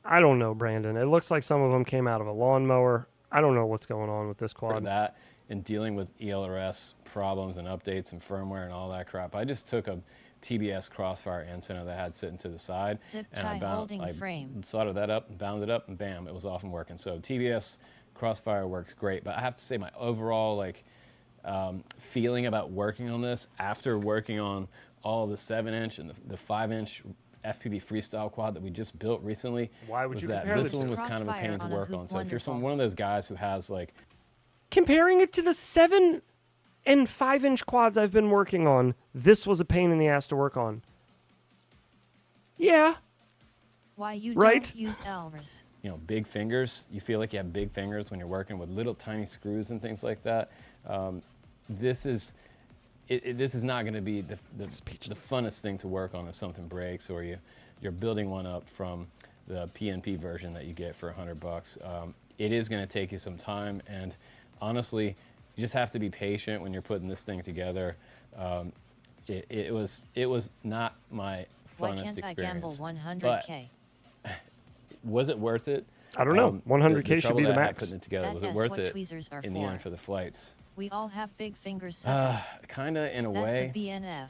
I don't know, Brandon. It looks like some of them came out of a lawnmower. I don't know what's going on with this quad. That and dealing with ELRS problems and updates and firmware and all that crap. I just took a TBS Crossfire antenna that I had sitting to the side, Zip and tie I holding frame. soldered that up, bound it up, and bam, it was off and working. So TBS Crossfire works great, but I have to say my overall feeling about working on this after working on all the 7-inch and the 5-inch FPV freestyle quad that we just built recently, Why would was you that compare this the one two? was kind of a pain to Crossfire work on a on. So hoop, if you're wonderful. one of those guys who has Comparing it to the 7 and 5-inch quads I've been working on, this was a pain in the ass to work on. Yeah. why you Right? don't use Elvers. You know, big fingers. You feel like you have big fingers when you're working with little tiny screws and things like that. This is not going to be the funnest thing to work on if something breaks or you're building one up from the PNP version that you get for $100. It is going to take you some time, and honestly, you just have to be patient when you're putting this thing together. It was not my Why funnest can't experience. I gamble 100K? But was it worth it? I don't know. 100K the should be the trouble that I had max. putting it together, That was it is worth what it tweezers are in the end for the flights? We all have big fingers. Sucker. Kinda in a That's way. a BNF.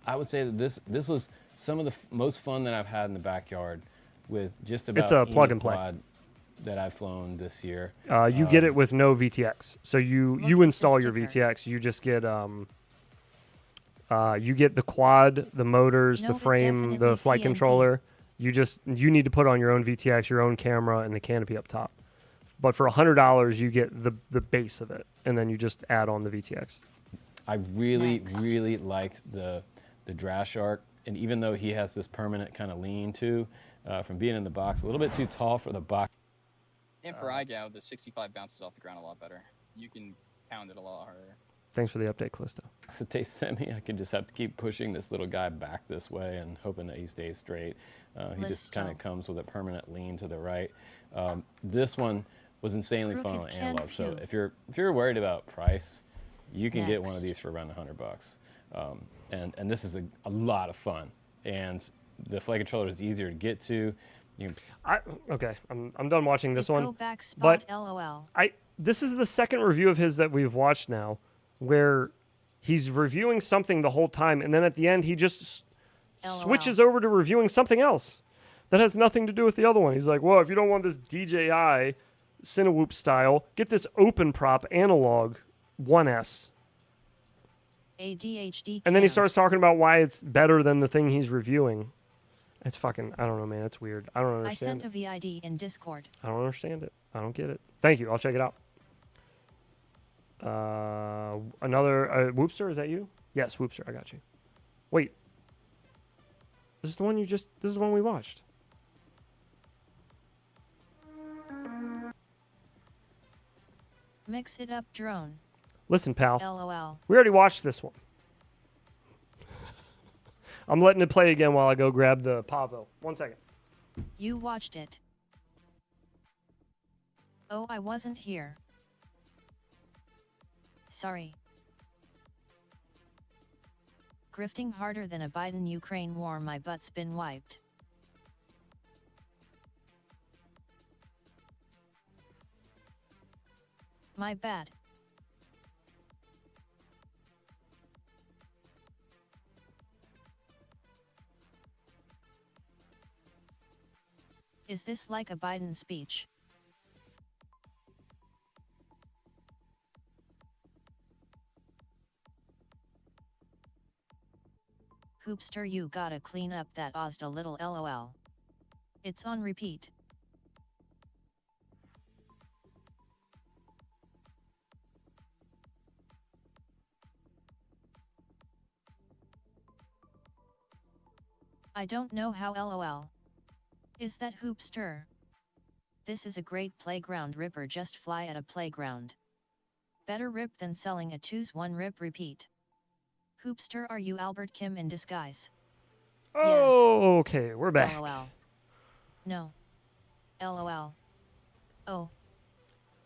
I would say that this was some of the most fun that I've had in the backyard with just about It's a any plug and play quad that I've flown this year. You get it with no VTX. So you install your VTX. You just get you get the quad, the motors, No, the but frame, the definitely flight PNP. controller. You need to put on your own VTX, your own camera, and the canopy up top. But for $100, you get the base of it, and then you just add on the VTX. I really liked the Draft Shark, and even though he has this permanent kind of lean to from being in the box, a little bit too tall for the box. And for iGow, the 65 bounces off the ground a lot better. You can pound it a lot harder. Thanks for the update, Callisto. So they sent me, I could just have to keep pushing this little guy back this way and hoping that he stays straight. He just kind of comes with a permanent lean to the right. This one was insanely fun on analog. So if you're worried about price, you can get one of these for around $100. And this is a lot of fun. And the flight controller is easier to get to. Okay, I'm done watching this one. Go back spot, But LOL. this is the second review of his that we've watched now, where he's reviewing something the whole time, and then at the end he just switches over to reviewing something else that has nothing to do with the other one. He's like, well, if you don't want this DJI Cinewhoop style, get this open prop analog 1S. ADHD. And then he starts talking about why it's better than the thing he's reviewing. It's fucking, I don't know, man. It's weird. I don't I understand sent a VID in Discord. I don't understand it. I don't get it. Thank you. I'll check it out. Another Whoopster, is that you? Yes, Whoopster, I got you. Wait. This is the one this is the one we watched. Mix it up, drone. Listen, pal. LOL. We already watched this one. I'm letting it play again while I go grab the Pavo. 1 second. You watched it. Oh, I wasn't here. Sorry. Grifting harder than a Biden-Ukraine war, my butt's been wiped. My bad. Is this like a Biden speech? Hoopster, you gotta clean up that Ozd a little, LOL. It's on repeat. I don't know how, LOL. Is that Hoopster? This is a great playground ripper, just fly at a playground. Better rip than selling a 2's1 rip repeat. Hoopster, are you Albert Kim in disguise? Oh, okay, we're back. LOL. No. LOL. Oh.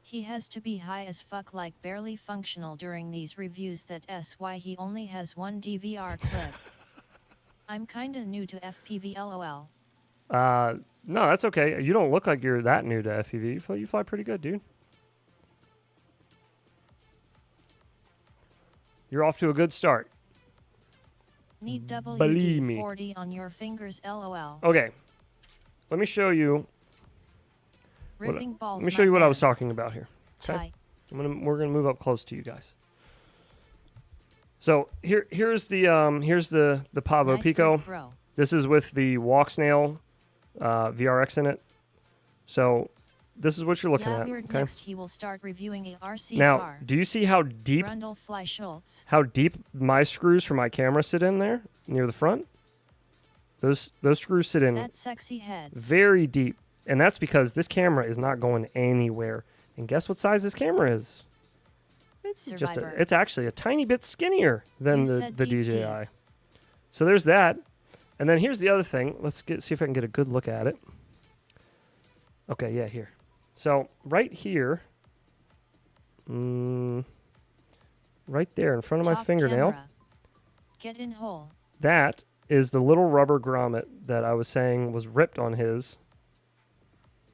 He has to be high as fuck, like barely functional during these reviews. That's why he only has one DVR clip. I'm kinda new to FPV, LOL. No, that's okay. You don't look like you're that new to FPV. You fly pretty good, dude. You're off to a good start. Need Believe me. WD-40 on your fingers, LOL. Okay. Let me show you. Ripping balls, Let me show you what I was talking about here. Okay. Tie. We're gonna move up close to you guys. So here's the Pavo Nice Pico. work, bro. This is with the Walk Snail VRX in it. So this is what you're looking Yeah, at. weird. Okay. Next he will start reviewing a RC Now, car. do you see how deep Grundle Fly Schultz. my screws for my camera sit in there near the front? Those screws sit in That sexy head. very deep. And that's because this camera is not going anywhere. And guess what size this camera is? It's it's actually a tiny bit skinnier than the DJI. So there's that. And then here's the other thing. Let's see if I can get a good look at it. Okay, yeah, here. So right here, right there in front of my fingernail, Get in hole. that is the little rubber grommet that I was saying was ripped on his.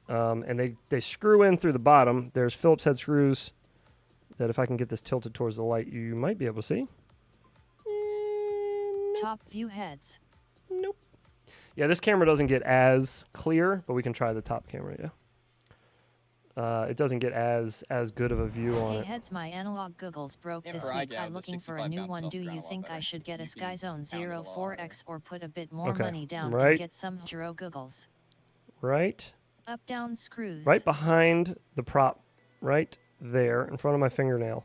And they screw in through the bottom. There's Phillips head screws that if I can get this tilted towards the light, you might be able to see. Top view heads. Nope. Yeah, this camera doesn't get as clear, but we can try the top camera, yeah. It doesn't get as good of a view on Hey it. heads, my analog googles broke this week. I'm looking for a new one. Do you think I should get a SkyZone 04X or put a bit more money down and get some Jiro googles? Right. Up down screws. Right behind the prop, right there in front of my fingernail.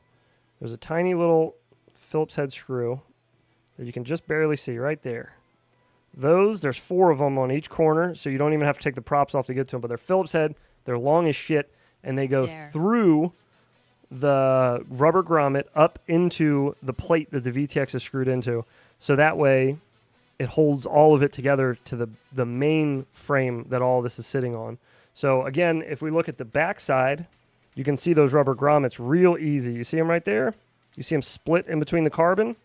There's a tiny little Phillips head screw that you can just barely see right there. There's 4 of them on each corner, so you don't even have to take the props off to get to them, but they're Phillips head, they're long as shit, and they go through the rubber grommet up into the plate that the VTX is screwed into. So that way it holds all of it together to the main frame that all this is sitting on. So again, if we look at the back side, you can see those rubber grommets real easy. You see them right there? You see them split in between the carbon?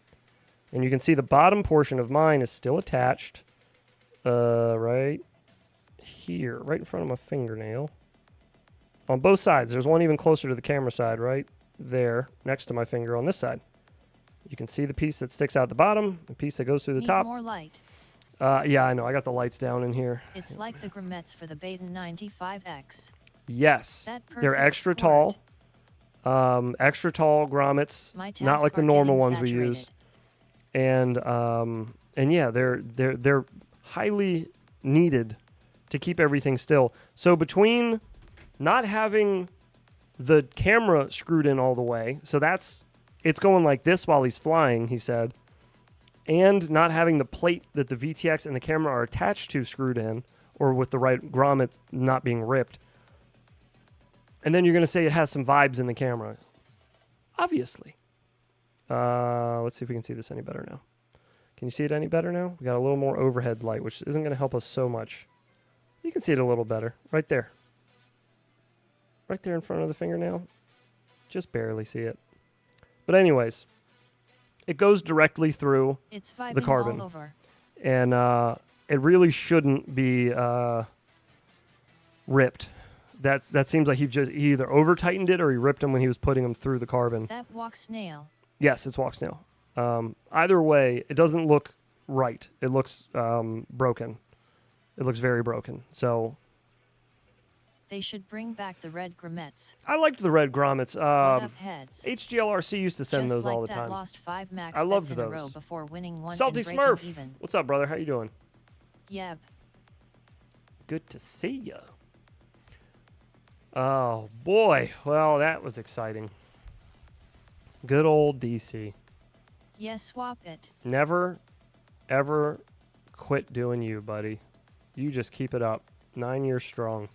And you can see the bottom portion of mine is still attached right here, right in front of my fingernail. On both sides. There's one even closer to the camera side right there next to my finger on this side. You can see the piece that sticks out the bottom, the piece that goes through the Need top. more light. Yeah, I know. I got the lights down in here. It's like the grommets for the Baden 95X. Yes. They're extra tall. Extra tall grommets, not like the normal ones we use. And yeah, they're highly needed to keep everything still. So between not having the camera screwed in all the way, so it's going like this while he's flying, he said, and not having the plate that the VTX and the camera are attached to screwed in, or with the right grommet not being ripped. And then you're going to say it has some vibes in the camera. Obviously. Let's see if we can see this any better now. Can you see it any better now? We got a little more overhead light, which isn't going to help us so much. You can see it a little better. Right there. Right there in front of the fingernail. Just barely see it. But anyways, it goes directly through the carbon. All over. And it really shouldn't be ripped. That seems like he either over-tightened it or he ripped them when he was putting them through the carbon. That walk snail. Yes, it's walk snail. Either way, it doesn't look right. It looks broken. It looks very broken. So they should bring back the red grommets. I liked the red grommets. Heads. HGLRC used to send Just those like all the that time. Lost 5 max I loved bets in a those. row before winning one Salty and breaking Smurf, even. what's up, brother? How you doing? Yep. Good to see ya. Oh boy, well that was exciting. Good old DC. Yes, swap it. Never, ever quit doing you, buddy. You just keep it up. 9 years strong.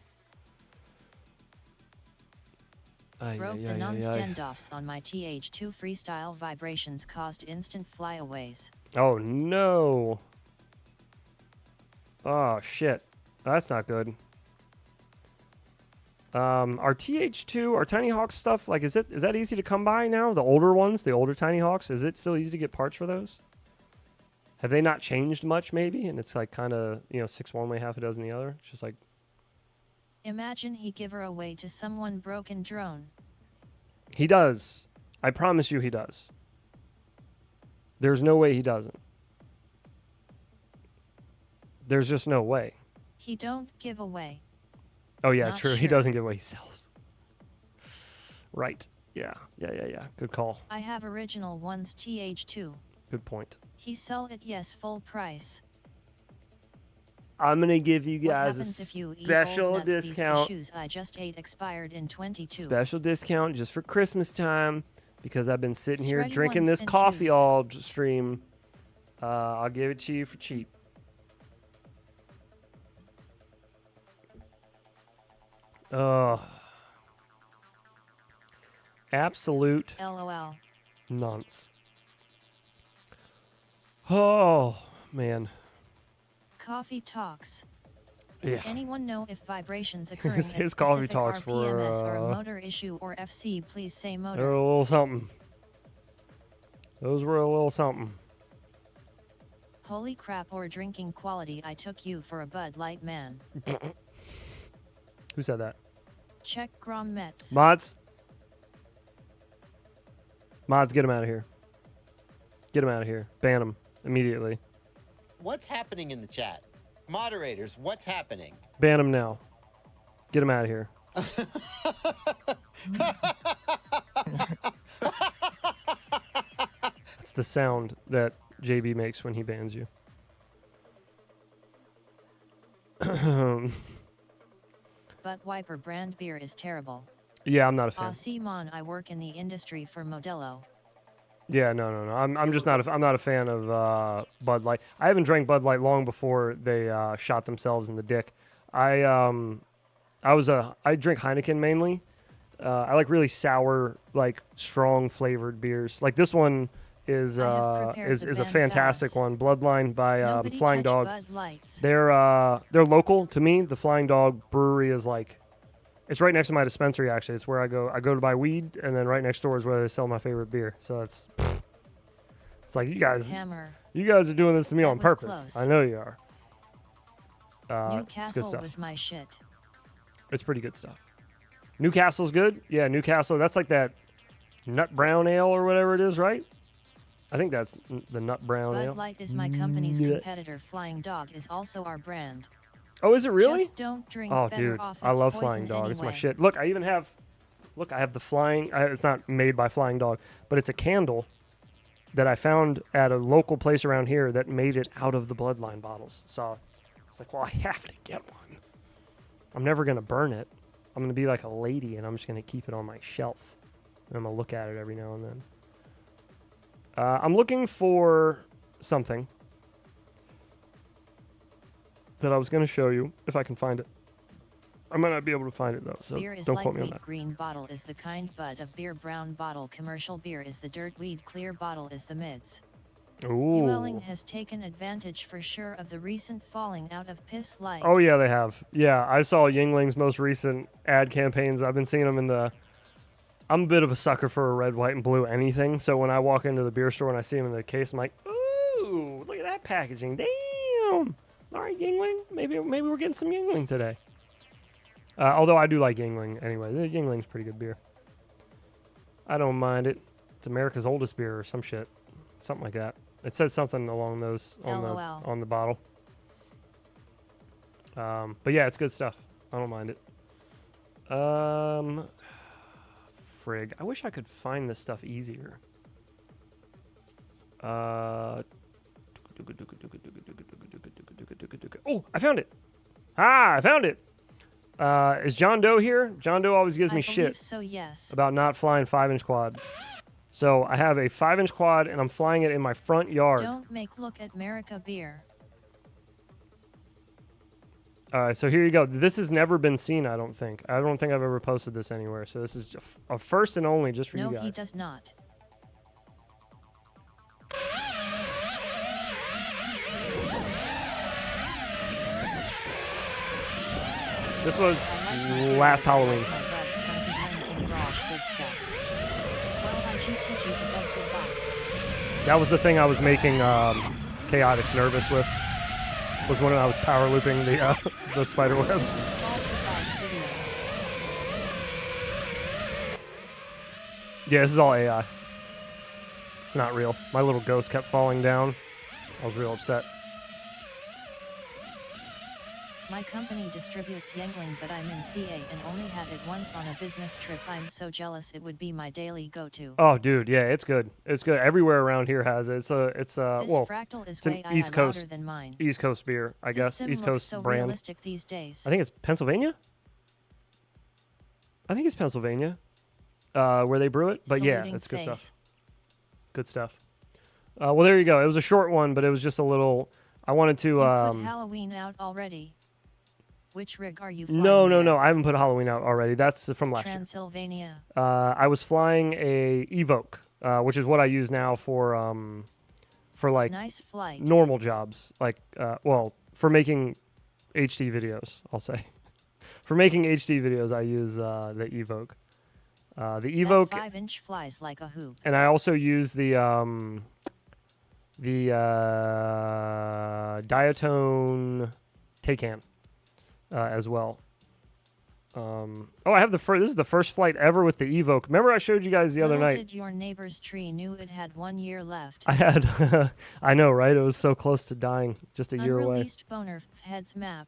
Broke the non-standoffs on my TH2 freestyle. Vibrations caused instant flyaways. Oh no. Oh shit. That's not good. Our TH2, our Tiny Hawk stuff, like is that easy to come by now? The older ones, the older Tiny Hawks, is it still easy to get parts for those? Have they not changed much maybe? And it's like kind of, 6 one way, half a dozen the other. It's just like Imagine he give her away to someone broken drone. he does. I promise you he does. There's no way he doesn't. There's just no way. He don't give away. Oh yeah, Not true. He sure. doesn't give away, he sells. Right. Yeah. Good call. I have original ones TH2. Good point. He sell it yes full price. I'm gonna give you What guys a happens if you eat special old nuts? These discount. cashews I just ate expired in 22. Special discount just for Christmas time because I've been sitting here Shreddy drinking ones this and coffee juice. all stream. I'll give it to you for cheap. Absolute LOL. nonce. Oh, man. Coffee talks. Yeah. Anyone know if vibrations occurring His at coffee specific talks RPMs are a were, motor issue or FC? Please say they motor. were a little something. Those were a little something. Holy crap, or drinking quality, I took you for a Bud Light man. Who said that? Check Grom Mets. Mods? Mods, get him out of here. Get him out of here. Ban him immediately. What's happening in the chat? Moderators, what's happening? Ban him now. Get him out of here. That's the sound that JB makes when he bans you. Butt Wiper brand beer is terrible. Yeah, I'm not a fan. Simon, I work in the industry for Modelo. Yeah, no. I'm just not. I'm not a fan of Bud Light. I haven't drank Bud Light long before they shot themselves in the dick. I drink Heineken mainly. I like really sour, like strong flavored beers. Like this one is a fantastic one. Bloodline by Flying Dog. They're local to me. The Flying Dog Brewery is like, it's right next to my dispensary. Actually, it's where I go. I go to buy weed, and then right next door is where they sell my favorite beer. So it's like you guys are doing this to me on purpose. Close. I know you are. Newcastle it's good stuff. was my shit. It's pretty good stuff. Newcastle's good. Yeah, Newcastle. That's like that nut brown ale or whatever it is, right? I think that's the nut brown ale. Bud Light is my company's competitor. Flying Dog is also our brand. Oh, is it really? Just don't drink. Oh, dude, I love Flying Dog. It's my shit. Look, I even have. Look, I have the Flying. It's not made by Flying Dog, but it's a candle that I found at a local place around here that made it out of the Bloodline bottles. So it's like, well, I have to get one. I'm never gonna burn it. I'm gonna be like a lady, and I'm just gonna keep it on my shelf, and I'm gonna look at it every now and then. I'm looking for something that I was going to show you if I can find it. I might not be able to find it though, so beer is don't quote me on lightweight. that. Green bottle is the kind bud of beer. Brown bottle commercial beer is the dirt weed. Clear bottle is the mids. Ooh. ULing has taken advantage for sure of the recent falling out of Piss Light. Oh yeah, they have. Yeah, I saw Yingling's most recent ad campaigns. I've been seeing them in the. I'm a bit of a sucker for a red, white, and blue anything. So when I walk into the beer store and I see them in the case, I'm like, ooh, look at that packaging. Damn. All right, Yingling. Maybe we're getting some Yingling today. Although I do like Yingling anyway. The Yingling's pretty good beer. I don't mind it. It's America's oldest beer or some shit. Something like that. It says something along those on the bottle. But yeah, it's good stuff. I don't mind it. Frig. I wish I could find this stuff easier. Oh, I found it. I found it. Is John Doe here? John Doe always gives me shit so, yes. about not flying 5-inch quad. So I have a 5-inch quad and I'm flying it in my front yard. Don't make look at America beer. So here you go. This has never been seen, I don't think. I don't think I've ever posted this anywhere. So this is a first and only just for you guys. No, he does not. This was last Halloween. That was the thing I was making Chaotix nervous with. Was when I was power looping the spider web. Yeah, this is all AI. It's not real. My little ghost kept falling down. I was real upset. My company distributes Yingling, but I'm in CA and only had it once on a business trip. I'm so jealous. It would be my daily go-to. Oh, dude, yeah, it's good. It's good. Everywhere around here has it. It's well, Fractal is it's an way East Coast than mine. East Coast beer, I guess. Sim East looks Coast so brand. realistic these days. I think it's Pennsylvania. I think it's Pennsylvania, where they brew it. But yeah, it's good stuff. Good stuff. Well, there you go. It was a short one, but it was just a little. I wanted to. You put Halloween out already. Which rig are you flying No, there? I haven't put Halloween out already. That's from last year. Transylvania. I was flying a Evoke, which is what I use now for like Nice flight. normal jobs, like well, for making HD videos, I'll say. For making HD videos, I use the Evoke. The Evoke. That 5-inch flies like a hoop. And I also use the diatone Taycan as well. Oh, I have the first. This is the first flight ever with the Evoke. Remember, I showed you guys the other night. Did your neighbor's tree knew it had 1 year left? I had. I know, right? It was so close to dying, just a year away. Unreleased boner heads map.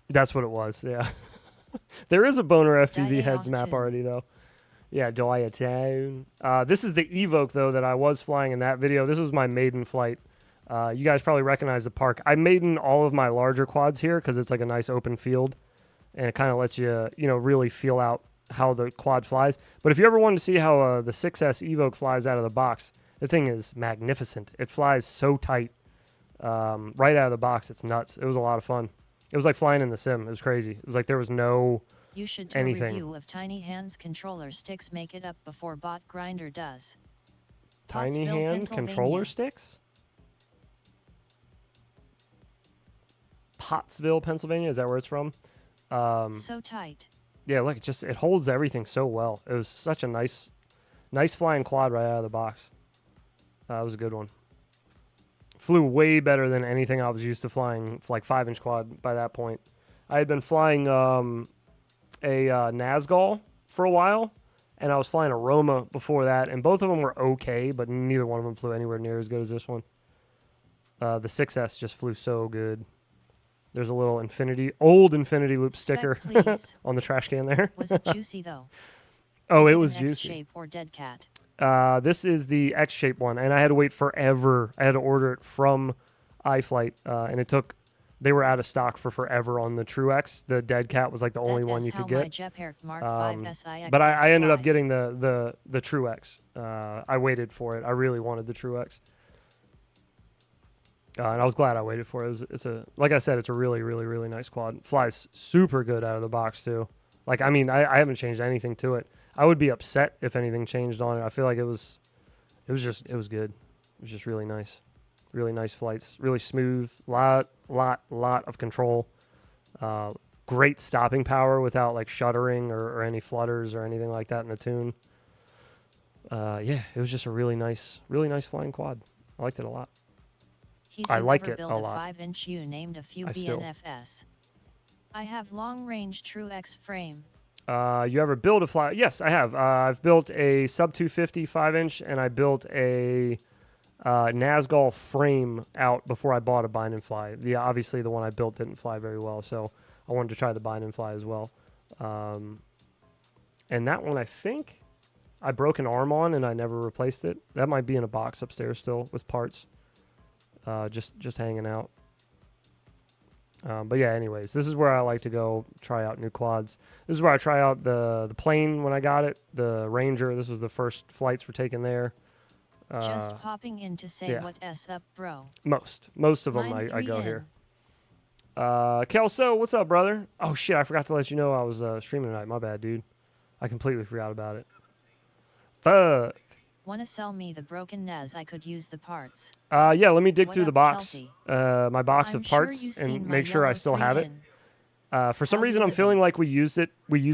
That's what it was. Yeah. There is a boner FPV heads map already, though. Yeah, Diatone. This is the Evoke, though, that I was flying in that video. This was my maiden flight. You guys probably recognize the park. I maiden all of my larger quads here because it's like a nice open field. And it kind of lets you, really feel out how the quad flies. But if you ever wanted to see how the 6S Evoke flies out of the box, the thing is magnificent. It flies so tight right out of the box. It's nuts. It was a lot of fun. It was like flying in the sim. It was crazy. It was like there was no You should do anything. a review of Tiny Hands controller sticks. Make it up before Bot Grinder does. Tiny Pottsville, Hand controller sticks? Pottsville, Pennsylvania? Is that where it's from? So tight. Yeah, look, it holds everything so well. It was such a nice flying quad right out of the box. That was a good one. Flew way better than anything I was used to flying, like 5-inch quad by that point. I had been flying a Nazgul for a while, and I was flying a Roma before that, and both of them were okay, but neither one of them flew anywhere near as good as this one. The 6S just flew so good. There's a little old infinity loop sticker on the trash can there. Was it juicy though? Oh, it Is was an juicy. X-shape or dead cat? This is the X-shape one, and I had to wait forever. I had to order it from iFlight, and it took. They were out of stock for forever on the True X. The dead cat was like the only one you could get. But I ended up getting the True X. I waited for it. I really wanted the True X. And I was glad I waited for it. Like I said, it's a really, really, really nice quad. Flies super good out of the box too. Like, I mean, I haven't changed anything to it. I would be upset if anything changed on it. I feel like it was good. It was just really nice. Really nice flights. Really smooth. Lot of control. Great stopping power without like shuddering or any flutters or anything like that in the tune. Yeah, it was just a really nice flying quad. I liked it a lot. I like it a lot. 5-inch you named a few BNFS. I have long-range True X frame. You ever build a fly? Yes, I have. I've built a sub 250 5-inch, and I built a Nazgul frame out before I bought a bind and fly. Obviously the one I built didn't fly very well, so I wanted to try the bind and fly as well. And that one, I think I broke an arm on, and I never replaced it. That might be in a box upstairs still with parts. Just hanging out. But yeah, anyways, this is where I like to go try out new quads. This is where I try out the plane when I got it, the Ranger. This was the first flights we're taking there. Just popping in to say yeah. what's up, bro. Most of them I go in. here. Kelso, what's up, brother? Oh shit, I forgot to let you know I was streaming tonight. My bad, dude. I completely forgot about it. Fuck. Wanna sell me the broken NAS? I could use the parts. Yeah, let me dig What through the up, box, Chelsea? my box I'm of sure parts, you've and seen my make sure I yellow still have it. 3-in. For some How reason, I'm good feeling like we used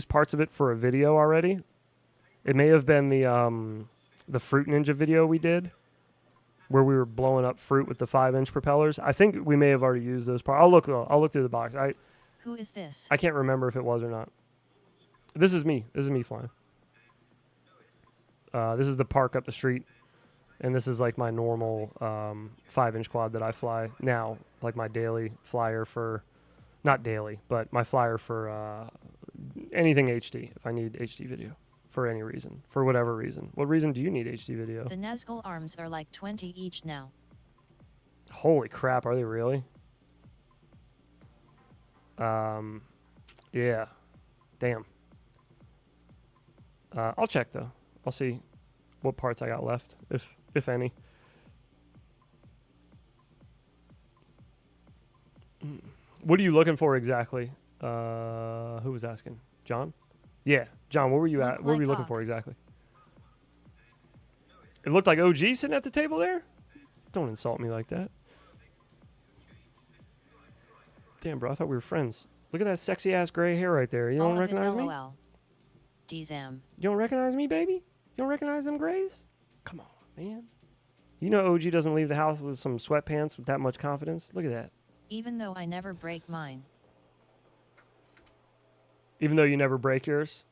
parts of it for a video already. It may have been the Fruit Ninja video we did, where we were blowing up fruit with the 5-inch propellers. I think we may have already used those parts. I'll look through the box. Who is this? I can't remember if it was or not. This is me. This is me flying. This is the park up the street. And this is like my normal 5-inch quad that I fly now, like my daily flyer for, not daily, but my flyer for anything HD, if I need HD video for any reason, for whatever reason. What reason do you need HD video? The Nazgul arms are like 20 each now. Holy crap, are they really? Yeah. Damn. I'll check though. I'll see what parts I got left, if any. What are you looking for exactly? Who was asking? John? Yeah, John. What were you at? What were you looking for exactly? It looked like OG sitting at the table there. Don't insult me like that. Damn, bro. I thought we were friends. Look at that sexy ass gray hair right there. You don't recognize me? D-Zam. You don't recognize me, baby? You don't recognize them grays? Come on, man. You know OG doesn't leave the house with some sweatpants with that much confidence. Look at that. Even though I never break mine. Even though you never break yours?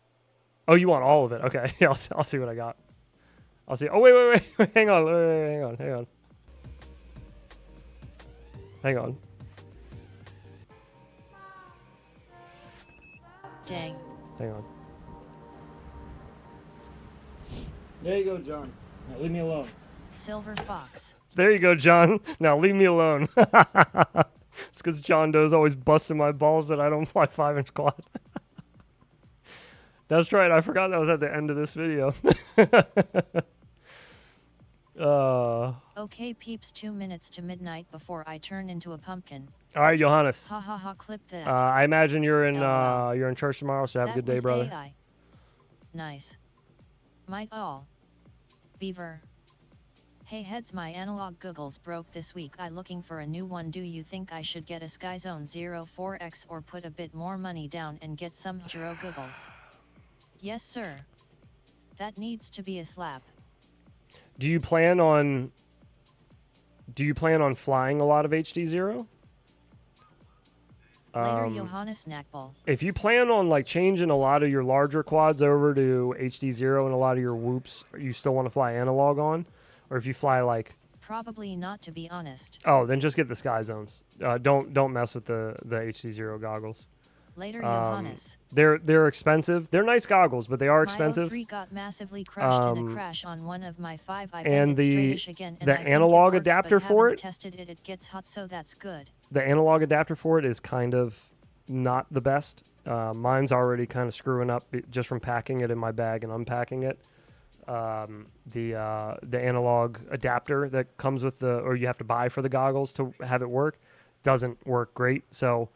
Oh, you want all of it? Okay, I'll see what I got. I'll see. Oh, wait. Hang on. Hang on. Dang. Hang on. There you go, John. Now leave me alone. Silver Fox. There you go, John. Now leave me alone. It's because John Doe's always busting my balls that I don't fly 5-inch quad. That's right. I forgot that was at the end of this video. Okay, peeps. 2 minutes to midnight before I turn into a pumpkin. All right, Johannes. Ha ha ha! Clip that. I imagine you're in church tomorrow, so have a good day, brother. AI. Nice. Might all. Beaver. Hey heads, my analog goggles broke this week. I looking for a new one. Do you think I should get a SkyZone 04X or put a bit more money down and get some Jiro goggles? Yes sir. That needs to be a slap. Do you plan on flying a lot of HD0? Later, Johannes Knackball. If you plan on like changing a lot of your larger quads over to HD0 and a lot of your whoops, you still want to fly analog on, or if you fly like probably not, to be honest. Oh, then just get the Sky Zones. Don't mess with the HD0 goggles. Later, Johannes. They're expensive. They're nice goggles, but they are expensive. My O3 got massively crushed in a crash on one of my 5. I and bent it straightish again, and the I think analog it works, adapter but for haven't it. Tested it. It gets hot, so that's good. The analog adapter for it is kind of not the best. Mine's already kind of screwing up just from packing it in my bag and unpacking it. The analog adapter that comes with or you have to buy for the goggles to have it work, doesn't work great. So,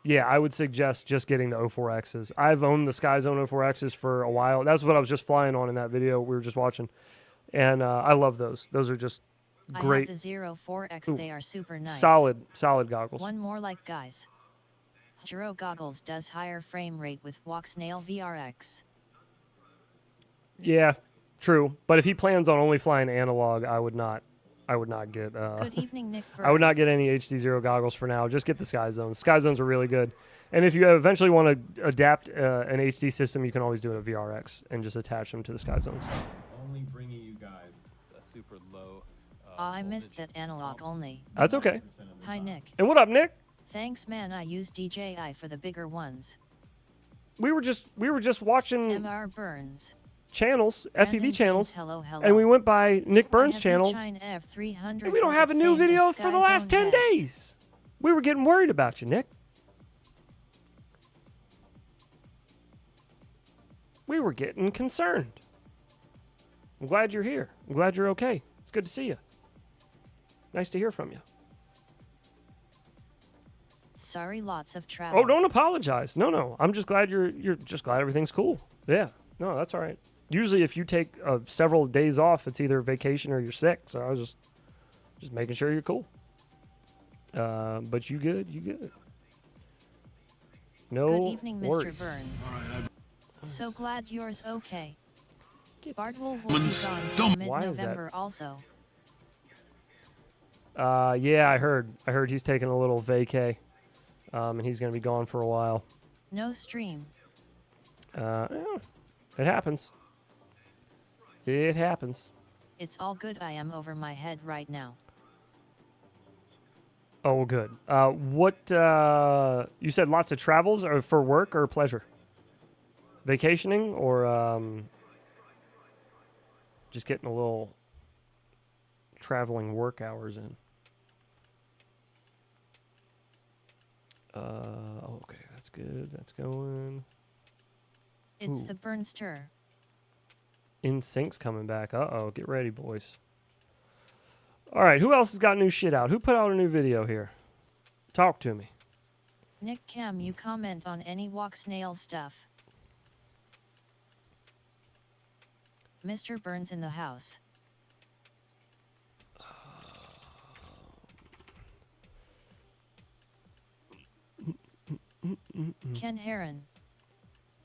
yeah, I would suggest just getting the 04Xs. I've owned the SkyZone 04Xs for a while. That's what I was just flying on in that video we were just watching, and I love those. Those are just great. I have the 04X. Ooh, they are super nice. Solid goggles. One more like, guys. Jiro goggles does higher frame rate with Walksnail VRX. Yeah, true. But if he plans on only flying analog, I would not get. Good evening, Nick Burns. I would not get any HD0 goggles for now. Just get the Sky Zones. Sky Zones are really good. And if you eventually want to adapt an HD system, you can always do it a VRX and just attach them to the Sky Zones. Only bringing you guys a super low. I missed that analog only. That's okay. Hi, Nick. And what up, Nick? Thanks, man. I use DJI for the bigger ones. We were just watching MR Burns. Channels, FPV channels, hello. And we went by Nick Burns' channel, and we don't have a new video for the last 10 days. We were getting worried about you, Nick. We were getting concerned. I'm glad you're here. I'm glad you're okay. It's good to see you. Nice to hear from you. Sorry, lots of travel. Oh, don't apologize. No. I'm just glad you're just glad everything's cool. Yeah. No, that's all right. Usually if you take several days off, it's either vacation or you're sick. So I was just making sure you're cool. But you good. No Good evening, worries. Mr. Burns. So glad yours okay. Bart will be gone till mid-November also. Yeah, I heard he's taking a little vacay. And he's going to be gone for a while. No stream. Yeah, it happens. It happens. It's all good. I am over my head right now. Oh, good. What, you said lots of travels or for work or pleasure? Vacationing or just getting a little traveling work hours in? Okay, that's good. That's going. It's Ooh. the Burnster. In Sync's coming back. Uh-oh, get ready, boys. All right, who else has got new shit out? Who put out a new video here? Talk to me. Nick Cam, you comment on any walk snail stuff? Mr. Burns in the house. Ken Heron.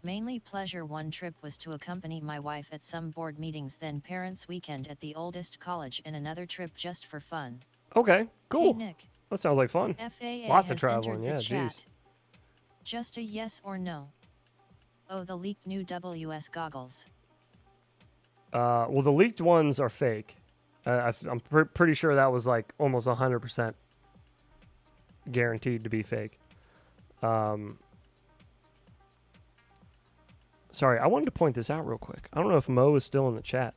Mainly pleasure. One trip was to accompany my wife at some board meetings, then parents' weekend at the oldest college, and another trip just for fun. Okay, cool. Hey, Nick. That sounds like fun. FAA Lots of has traveling, entered the yeah, chat. geez. Just a yes or no. Oh, the leaked new WS goggles. Well, the leaked ones are fake. I'm pretty sure that was like almost 100% guaranteed to be fake. Sorry, I wanted to point this out real quick. I don't know if Mo is still in the chat,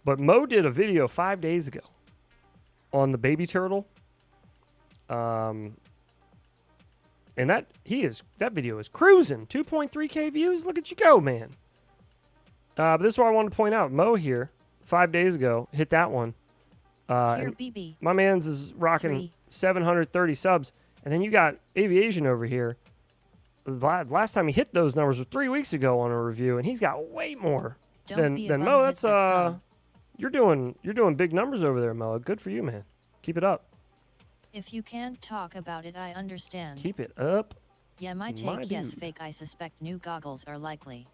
but Mo did a video 5 days ago on the baby turtle. And that video is cruising 2.3K views. Look at you go, man. But this is what I wanted to point out. Mo here 5 days ago hit that one. Here, BB. My man's is rocking 730 subs, and then you got Aviation over here. Last time he hit those numbers was 3 weeks ago on a review, and he's got way more than Mo. That's you're doing big numbers over there, Mo. Good for you, man. Keep it up. If you can't talk about it, I understand. Keep it up. Yeah, my take, yes, fake. I suspect new goggles are likely.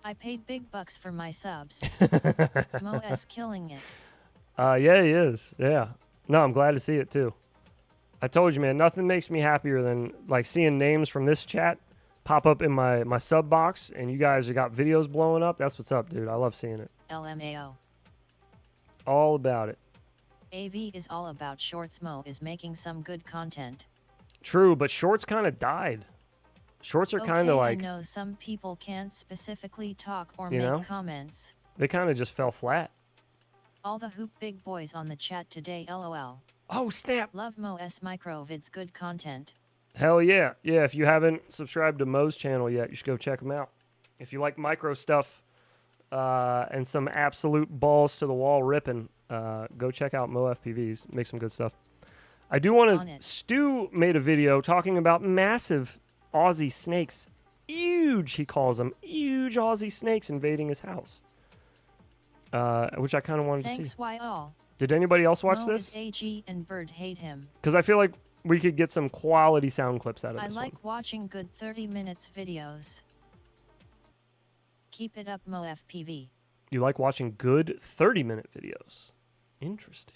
I paid big bucks for my subs. Mo S killing it. Yeah, he is. Yeah. No, I'm glad to see it too. I told you, man, nothing makes me happier than like seeing names from this chat pop up in my sub box, and you guys have got videos blowing up. That's what's up, dude. I love seeing it. LMAO. All about it. AV is all about shorts. Mo is making some good content. True, but shorts kind of died. Shorts are kind of like... I know some people can't specifically talk or you make know? comments. They kind of just fell flat. All the hoop big boys on the chat today, LOL. Oh, snap. Love Mo S Micro vids, good content. Hell yeah. Yeah, if you haven't subscribed to Mo's channel yet, you should go check him out. If you like micro stuff and some absolute balls to the wall ripping, go check out Mo FPVs. Make some good stuff. I do want to... Stu made a video talking about massive Aussie snakes. Huge, he calls them. Huge Aussie snakes invading his house. Which I kind of wanted to see. Thanks, why all. Did anybody else watch Mo this? Is AG and Bird hate him. Because I feel like we could get some quality sound clips out of this I like one. watching good 30 minutes videos. Keep it up, Mo FPV. You like watching good 30-minute videos. Interesting.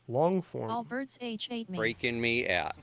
Long form. All birds H8 me. Freaking me out.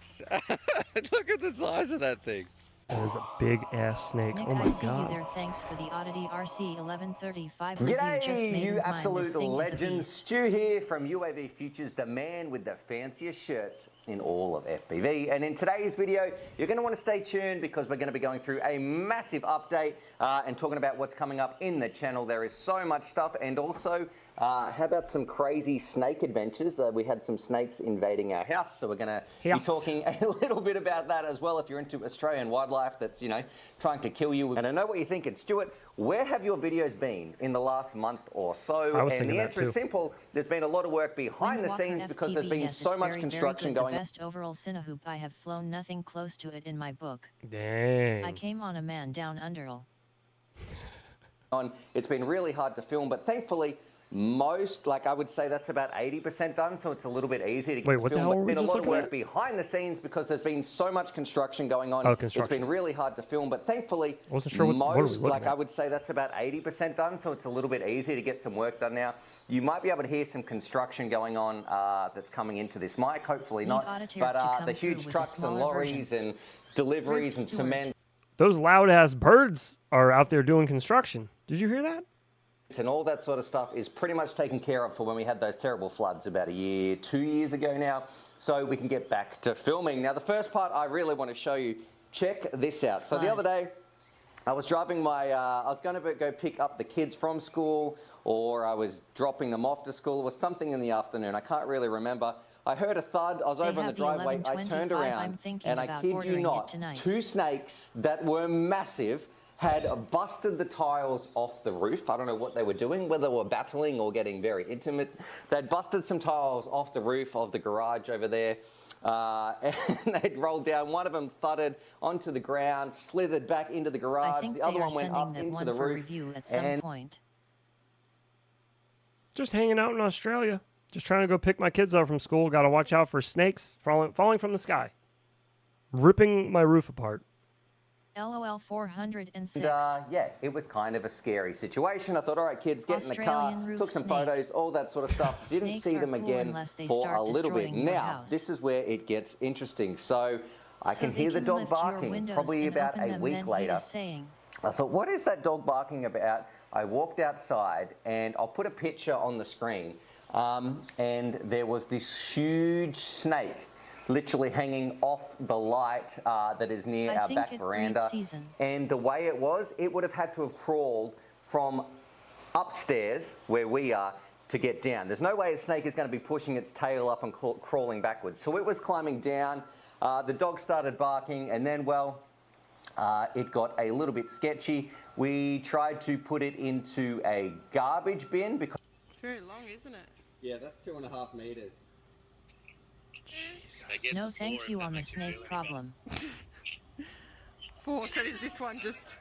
Look at the size of that thing. That is a big-ass snake. Nick, Oh my I see god. you there. Thanks for the Oddity RC 1135 review. Just G'day, made you mine. absolute This thing is a legends. beast. Stu here from UAV Futures, the man with the fanciest shirts in all of FPV. And in today's video, you're going to want to stay tuned because we're going to be going through a massive update and talking about what's coming up in the channel. There is so much stuff, and also how about some crazy snake adventures? We had some snakes invading our house, so we're going to be talking a little bit about that as well if you're into Australian wildlife that's, you know, trying to kill you. And I know what you're thinking, Stuart, where have your videos been in the last month or so? I was And thinking the that answer too. is simple. There's been a lot of work behind the Windwalker scenes because there's FPV, been yes, so it's much very, construction very good. going The best overall Cinehoop. I have flown nothing close to it in my book. Dang. I came on a man down under. on. It's been really hard to film, but thankfully, most, like I would say that's about 80% done, so it's a little bit easier to get Wait, what the film. hell were we There's been a just lot of looking work at? behind the scenes because there's been so much construction going on. Oh, It's construction. been really hard to film, but thankfully, I wasn't sure what are we most, looking like at? I would say that's about 80% done, so it's a little bit easier to get some work done now. You might be able to hear some construction going on that's coming into this mic, hopefully Need not, Auditor but to come the through huge with a trucks and smaller lorries version. and deliveries Rip and Stewart. cement. Those loud-ass birds are out there doing construction. Did you hear that? And all that sort of stuff is pretty much taken care of for when we had those terrible floods about 2 years ago now, so we can get back to filming. Now, the first part I really want to show you, check this out. So the other day, I was driving my, I was going to go pick up the kids from school, or I was dropping them off to school. It was something in the afternoon. I can't really remember. I heard a thud. I was They over on the have the driveway. I turned 1125. I'm around, thinking and I about kid you ordering it not, tonight. 2 snakes that were massive had busted the tiles off the roof. I don't know what they were doing, whether they were battling or getting very intimate. They'd busted some tiles off the roof of the garage over there. And they'd rolled down. One of them thudded onto the ground, slithered back into the garage. The other one went up into the roof. At some point. Just hanging out in Australia. Just trying to go pick my kids up from school. Got to watch out for snakes falling from the sky, ripping my roof apart. LOL 406. Yeah, it was kind of a scary situation. I thought, all right, kids, get in the car, took some photos, all that sort of stuff. Didn't see them again for a little bit. Now, this is where it gets interesting. So I can hear the dog barking probably about a week later. I thought, what is that dog barking about? I walked outside, and I'll put a picture on the screen. And there was this huge snake literally hanging off the light that is near our back veranda. And the way it would have had to have crawled from upstairs where we are to get down. There's no way a snake is going to be pushing its tail up and crawling backwards. So it was climbing down. The dog started barking, and then, well, it got a little bit sketchy. We tried to put it into a garbage bin because... It's very long, isn't it? Yeah, that's 2.5 meters. No thank you on the snake problem. 4, so is this one just...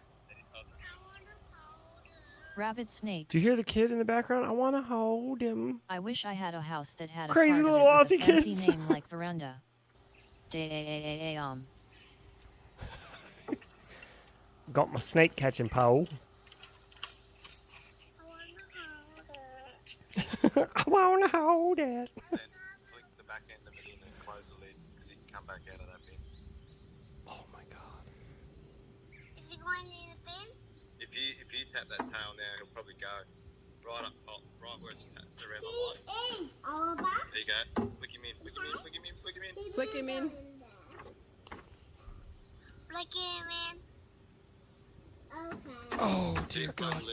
Rabbit snakes. Do you hear the kid in the background? I want to hold him. I wish I had a house that had a crazy part little of it with Aussie a fancy kids. name like veranda. Got my snake catching pole. I want to hold it. Oh my god. Is he going in the bin? If you tap that tail now, he'll probably go right up top, right where it's tapped around the light. All back? There you go. Flick him in, flick him in, flick him in, flick him in. Flick him in. Flick him in. Okay. Oh, dear God.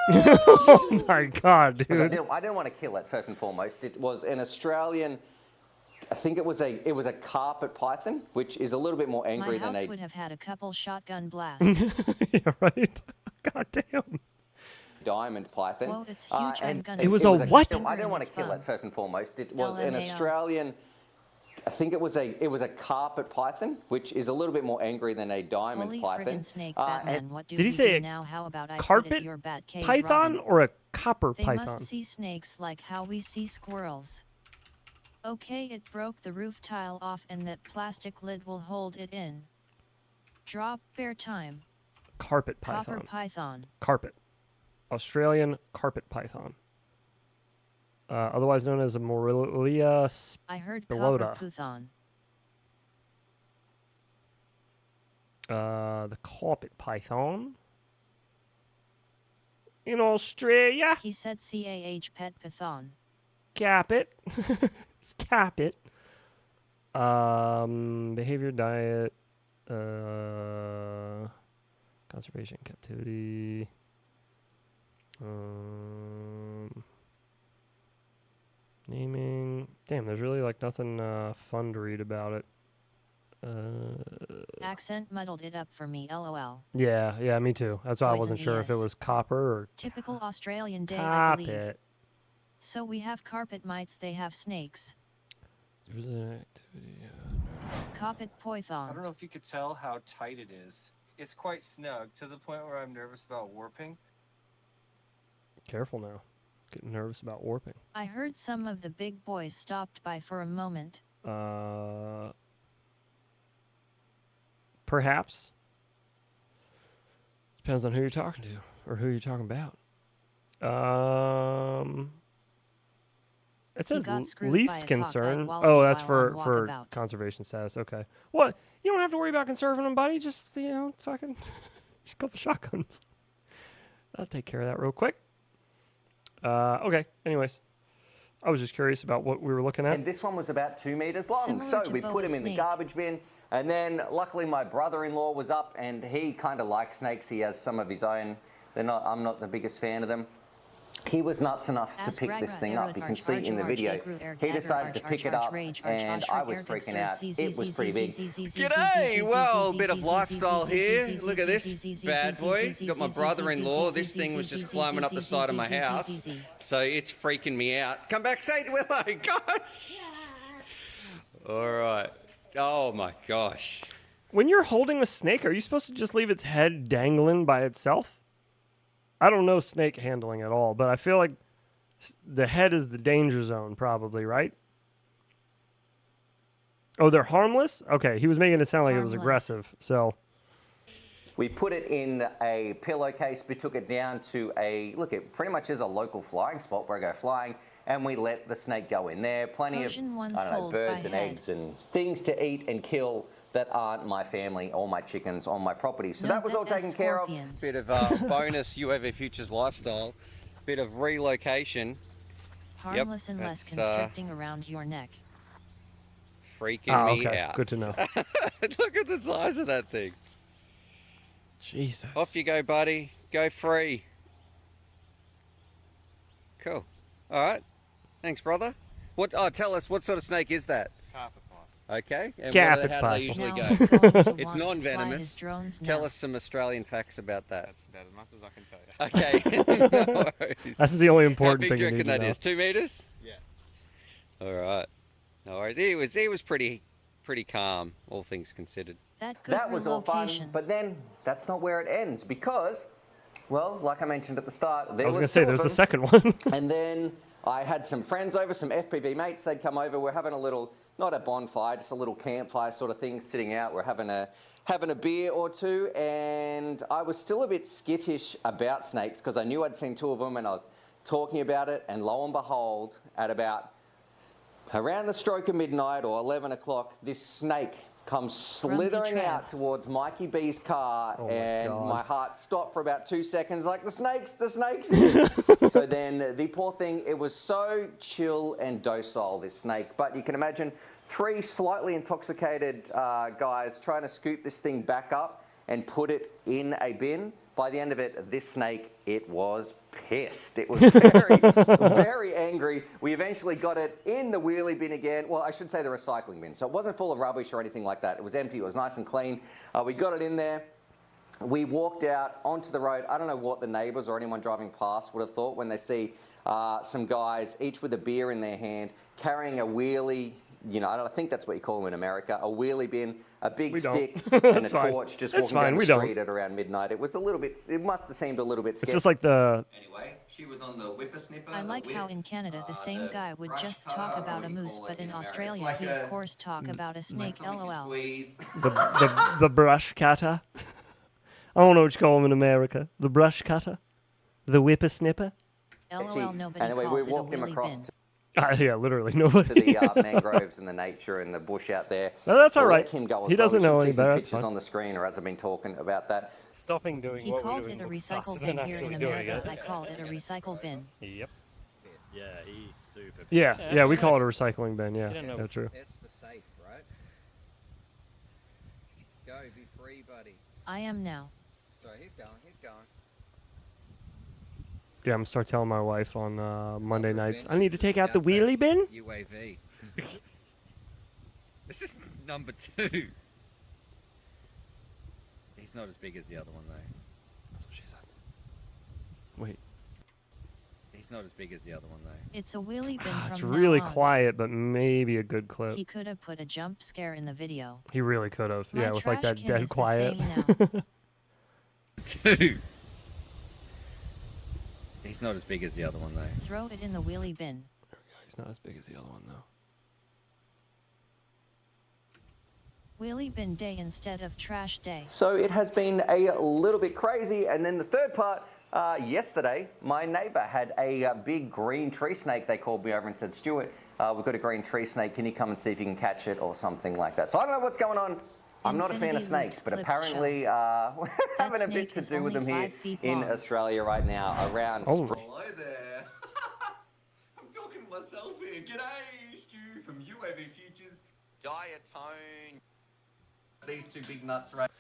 Oh my God, dude. I didn't want to kill it, first and foremost. It was an Australian, I think it was a carpet python, which is a little bit more angry than My a... house would have had a couple shotgun blasts. Yeah, right? God damn. Diamond python. Whoa, it's huge. I'm gonna It was a what? I didn't want to kill it, first and foremost. It was an Australian... I think it was a carpet python, which is a little bit more angry than a diamond Holy python. friggin' snake, Batman. What do Did he we say do a now? How about I put it carpet at your bat cave, python Robin? or a copper They python? must see snakes like how we see squirrels. Okay, it broke the roof tile off and that plastic lid will hold it in. Drop bear time. Carpet python. Copper python. Carpet. Australian carpet python. Otherwise known as a Morelia I heard spilota. copper python. The carpet python. In Australia. He said CAH pet python. Carpet. It's carpet. Behavior, diet, conservation, captivity. Naming. Damn, there's really like nothing fun to read about it. Accent muddled it up for me, lol. Yeah, me too. That's why I wasn't Poison sure if it ES. was copper or Typical Australian day, I believe. carpet. So we have carpet mites, they have snakes. There's an activity. Carpet python. I don't know if you could tell how tight it is. It's quite snug to the point where I'm nervous about warping. Careful now. Getting nervous about warping. I heard some of the big boys stopped by for a moment. Perhaps. Depends on who you're talking to or who you're talking about. It says got screwed least by a concern. cockeyed Oh, that's wallaby for while on for walkabout. conservation status. Okay. What? You don't have to worry about conserving them, buddy. Just fucking just a couple shotguns. I'll take care of that real quick. Okay. Anyways, I was just curious about what we were looking at. And this one was about 2 meters long. Similar So to we put boa him in the snake. garbage bin. And then luckily my brother-in-law was up and he kind of likes snakes. He has some of his own. I'm not the biggest fan of them. He was nuts enough to pick this thing up. You can see in the video. He decided to pick it up, and I was freaking out. It was pretty big. G'day! Well, bit of lifestyle here. Look at this bad boy. Got my brother-in-law. This thing was just climbing up the side of my house, so it's freaking me out. Come back, say Willow. Gosh. All right. Oh my gosh. When you're holding a snake, are you supposed to just leave its head dangling by itself? I don't know snake handling at all, but I feel like the head is the danger zone probably, right? Oh, they're harmless? Okay, he was making it sound like it was aggressive, so... We put it in a pillowcase. We took it down to a, look, it pretty much is a local flying spot where I go flying, and we let the snake go in there. Plenty of, I don't know, birds and eggs and things to eat and kill that aren't my family or my chickens on my property. So that was all taken care of. Bit of bonus UAV Futures lifestyle. Bit of relocation. Harmless and less constricting around your neck. Freaking me out. Good to know. Look at the size of that thing. Jesus. Off you go, buddy. Go free. Cool. All right. Thanks, brother. What? Oh, tell us, what sort of snake is that? Okay. And how do they usually go? It's non-venomous. Tell us some Australian facts about that. That's about as much as I can tell you. Okay. No worries. That's the only important thing How you big do you need reckon to know. that is? 2 meters? Yeah. All right. No worries. He was pretty calm, all things considered. That was all fun, but then that's not where it ends because, well, like I mentioned at the start, there I was going to two say, of there's them. a second one. And then I had some friends over, some FPV mates. They'd come over. We're having a little, not a bonfire, just a little campfire sort of thing, sitting out. We're having a beer or two, and I was still a bit skittish about snakes because I knew I'd seen 2 of them, and I was talking about it. And lo and behold, at about around the stroke of midnight or 11 o'clock, this snake comes slithering out towards Mikey B's car, and my heart stopped for about 2 seconds, like, the snakes. So then the poor thing, it was so chill and docile, this snake, but you can imagine 3 slightly intoxicated guys trying to scoop this thing back up and put it in a bin. By the end of it, this snake, it was pissed. It was very, very angry. We eventually got it in the wheelie bin again. Well, I should say the recycling bin. So it wasn't full of rubbish or anything like that. It was empty. It was nice and clean. We got it in there. We walked out onto the road. I don't know what the neighbours or anyone driving past would have thought when they see some guys, each with a beer in their hand, carrying a wheelie. You know, I think that's what you call them in America, a wheelie bin, a big stick, and a torch just walking down the street at around midnight. It was a little bit, it must have seemed a little bit sketchy. It's just like the... Anyway, she was on the whippersnipper. I like how in Canada the same guy would just talk about a moose, but in Australia he'd of course talk about a snake, lol. The brush cutter. I don't know what you call them in America. The brush cutter? The whippersnipper? LOL, nobody anyway, calls we walked it a him wheelie across bin. Yeah, literally nobody. to the mangroves and the nature and the bush out there. No, that's all We'll right. let him go as He doesn't well. know We any should see some better. That's pictures fine. on the screen, or as I've been talking about that. Stopping doing He what we're called doing it a looks faster recycle than bin here actually in doing America. I it. call it a recycle bin. Yep. Yeah, he's super. Yeah, we call it a recycling bin. Yeah, yeah, true. S for safe, right? Go, be free, buddy. I am now. Sorry, he's going. Yeah, I'm gonna start telling my wife on Monday nights, I need to take out the wheelie bin. UAV. This is number 2. He's not as big as the other one, though. That's what she said. Wait. He's not as big as the other one, though. It's a wheelie bin It's from really now on. quiet, but maybe a good clip. He could have put a jump scare in the video. He really could have. My Yeah, with like that trash can dead is the quiet. same now. 2. He's not as big as the other one, though. Throw it in the wheelie bin. He's not as big as the other one, though. Wheelie bin day instead of trash day. So it has been a little bit crazy. And then the third part, yesterday, my neighbour had a big green tree snake. They called me over and said, Stuart, we've got a green tree snake. Can you come and see if you can catch it or something like that? So I don't know what's going on. I'm not a fan of snakes, but apparently we're having a bit to do with them here in Australia right now around spring. Hello there. I'm talking to myself here. G'day, Stu from UAV Futures. Diatone. These 2 big nuts right.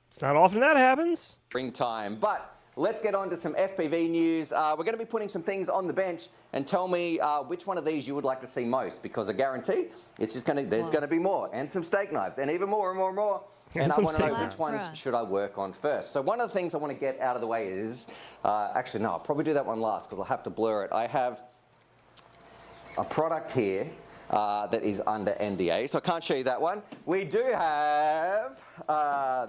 It's not often that happens. Springtime, but let's get on to some FPV news. We're going to be putting some things on the bench, and tell me which one of these you would like to see most, because I guarantee it's just going to, there's going to be more, and some steak knives, and even more and more and more. And I want to know which ones should I work on first. So one of the things I want to get out of the way is, actually no, I'll probably do that one last because I'll have to blur it. I have a product here that is under NDA, so I can't show you that one. We do have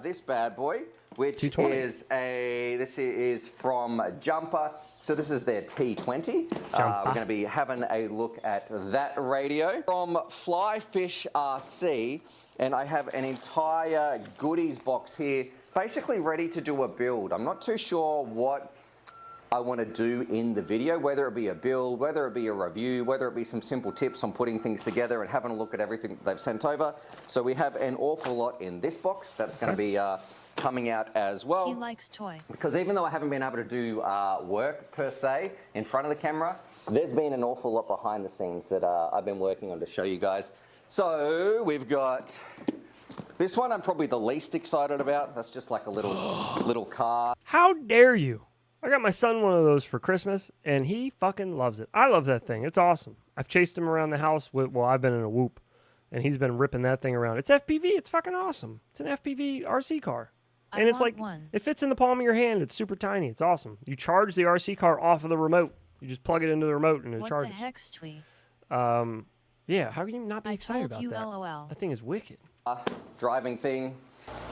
this bad boy, which is this is from Jumper. So this is their T20. We're going to be having a look at that radio. From Flyfish RC, and I have an entire goodies box here, basically ready to do a build. I'm not too sure what I want to do in the video, whether it be a build, whether it be a review, whether it be some simple tips on putting things together and having a look at everything they've sent over. So we have an awful lot in this box that's going to be coming out as well. He likes toy. Because even though I haven't been able to do work per se in front of the camera, there's been an awful lot behind the scenes that I've been working on to show you guys. So we've got this one I'm probably the least excited about. That's just like a little car. How dare you? I got my son one of those for Christmas, and he fucking loves it. I love that thing. It's awesome. I've chased him around the house with, well, I've been in a whoop, and he's been ripping that thing around. It's FPV. It's fucking awesome. It's an FPV RC car. And it's like, it fits in the palm of your hand. It's super tiny. It's awesome. You charge the RC car off of the remote. You just plug it into the remote, and it charges. What the heck, Twee? Yeah, how can you not be excited about that? LOL. That thing is wicked. Driving thing.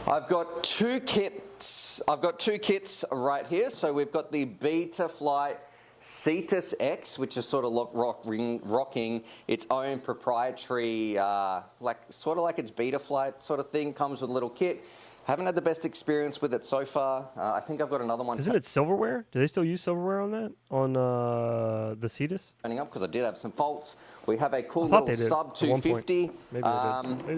I've got two kits. I've got two kits right here. So we've got the Betaflight Cetus X, which is sort of rocking its own proprietary, sort of like its Betaflight sort of thing. Comes with a little kit. Haven't had the best experience with it so far. I think I've got another one. Isn't it silverware? Do they still use silverware on that? On the Cetus? Turning up because I did have some faults. We have a cool little sub 250,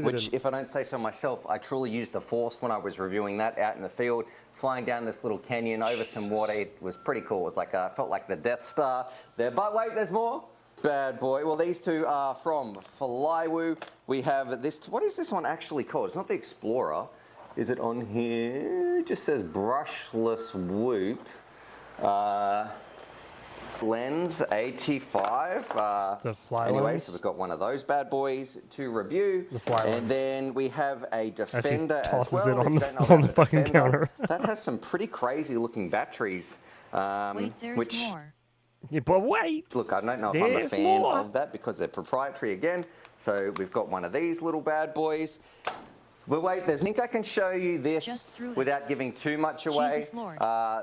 which, if I don't say so myself, I truly used the Force when I was reviewing that out in the field, flying down this little canyon over some water. It was pretty cool. It was like felt like the Death Star there. But wait, there's more. Bad boy. Well, these two are from Flywoo. We have this. What is this one actually called? It's not the Explorer. Is it on here? It just says brushless whoop. Lens 85. The fly anyway, lens? so we've got one of those bad boys to review. The fly and lens. then we have a Defender as tosses well. it on the fucking counter. That has some pretty crazy looking batteries. Wait, there's which, more. Yeah, but wait. Look, I don't know if I'm a fan of that because they're proprietary again. So we've got one of these little bad boys. But wait, I think I can show you this without giving too much away.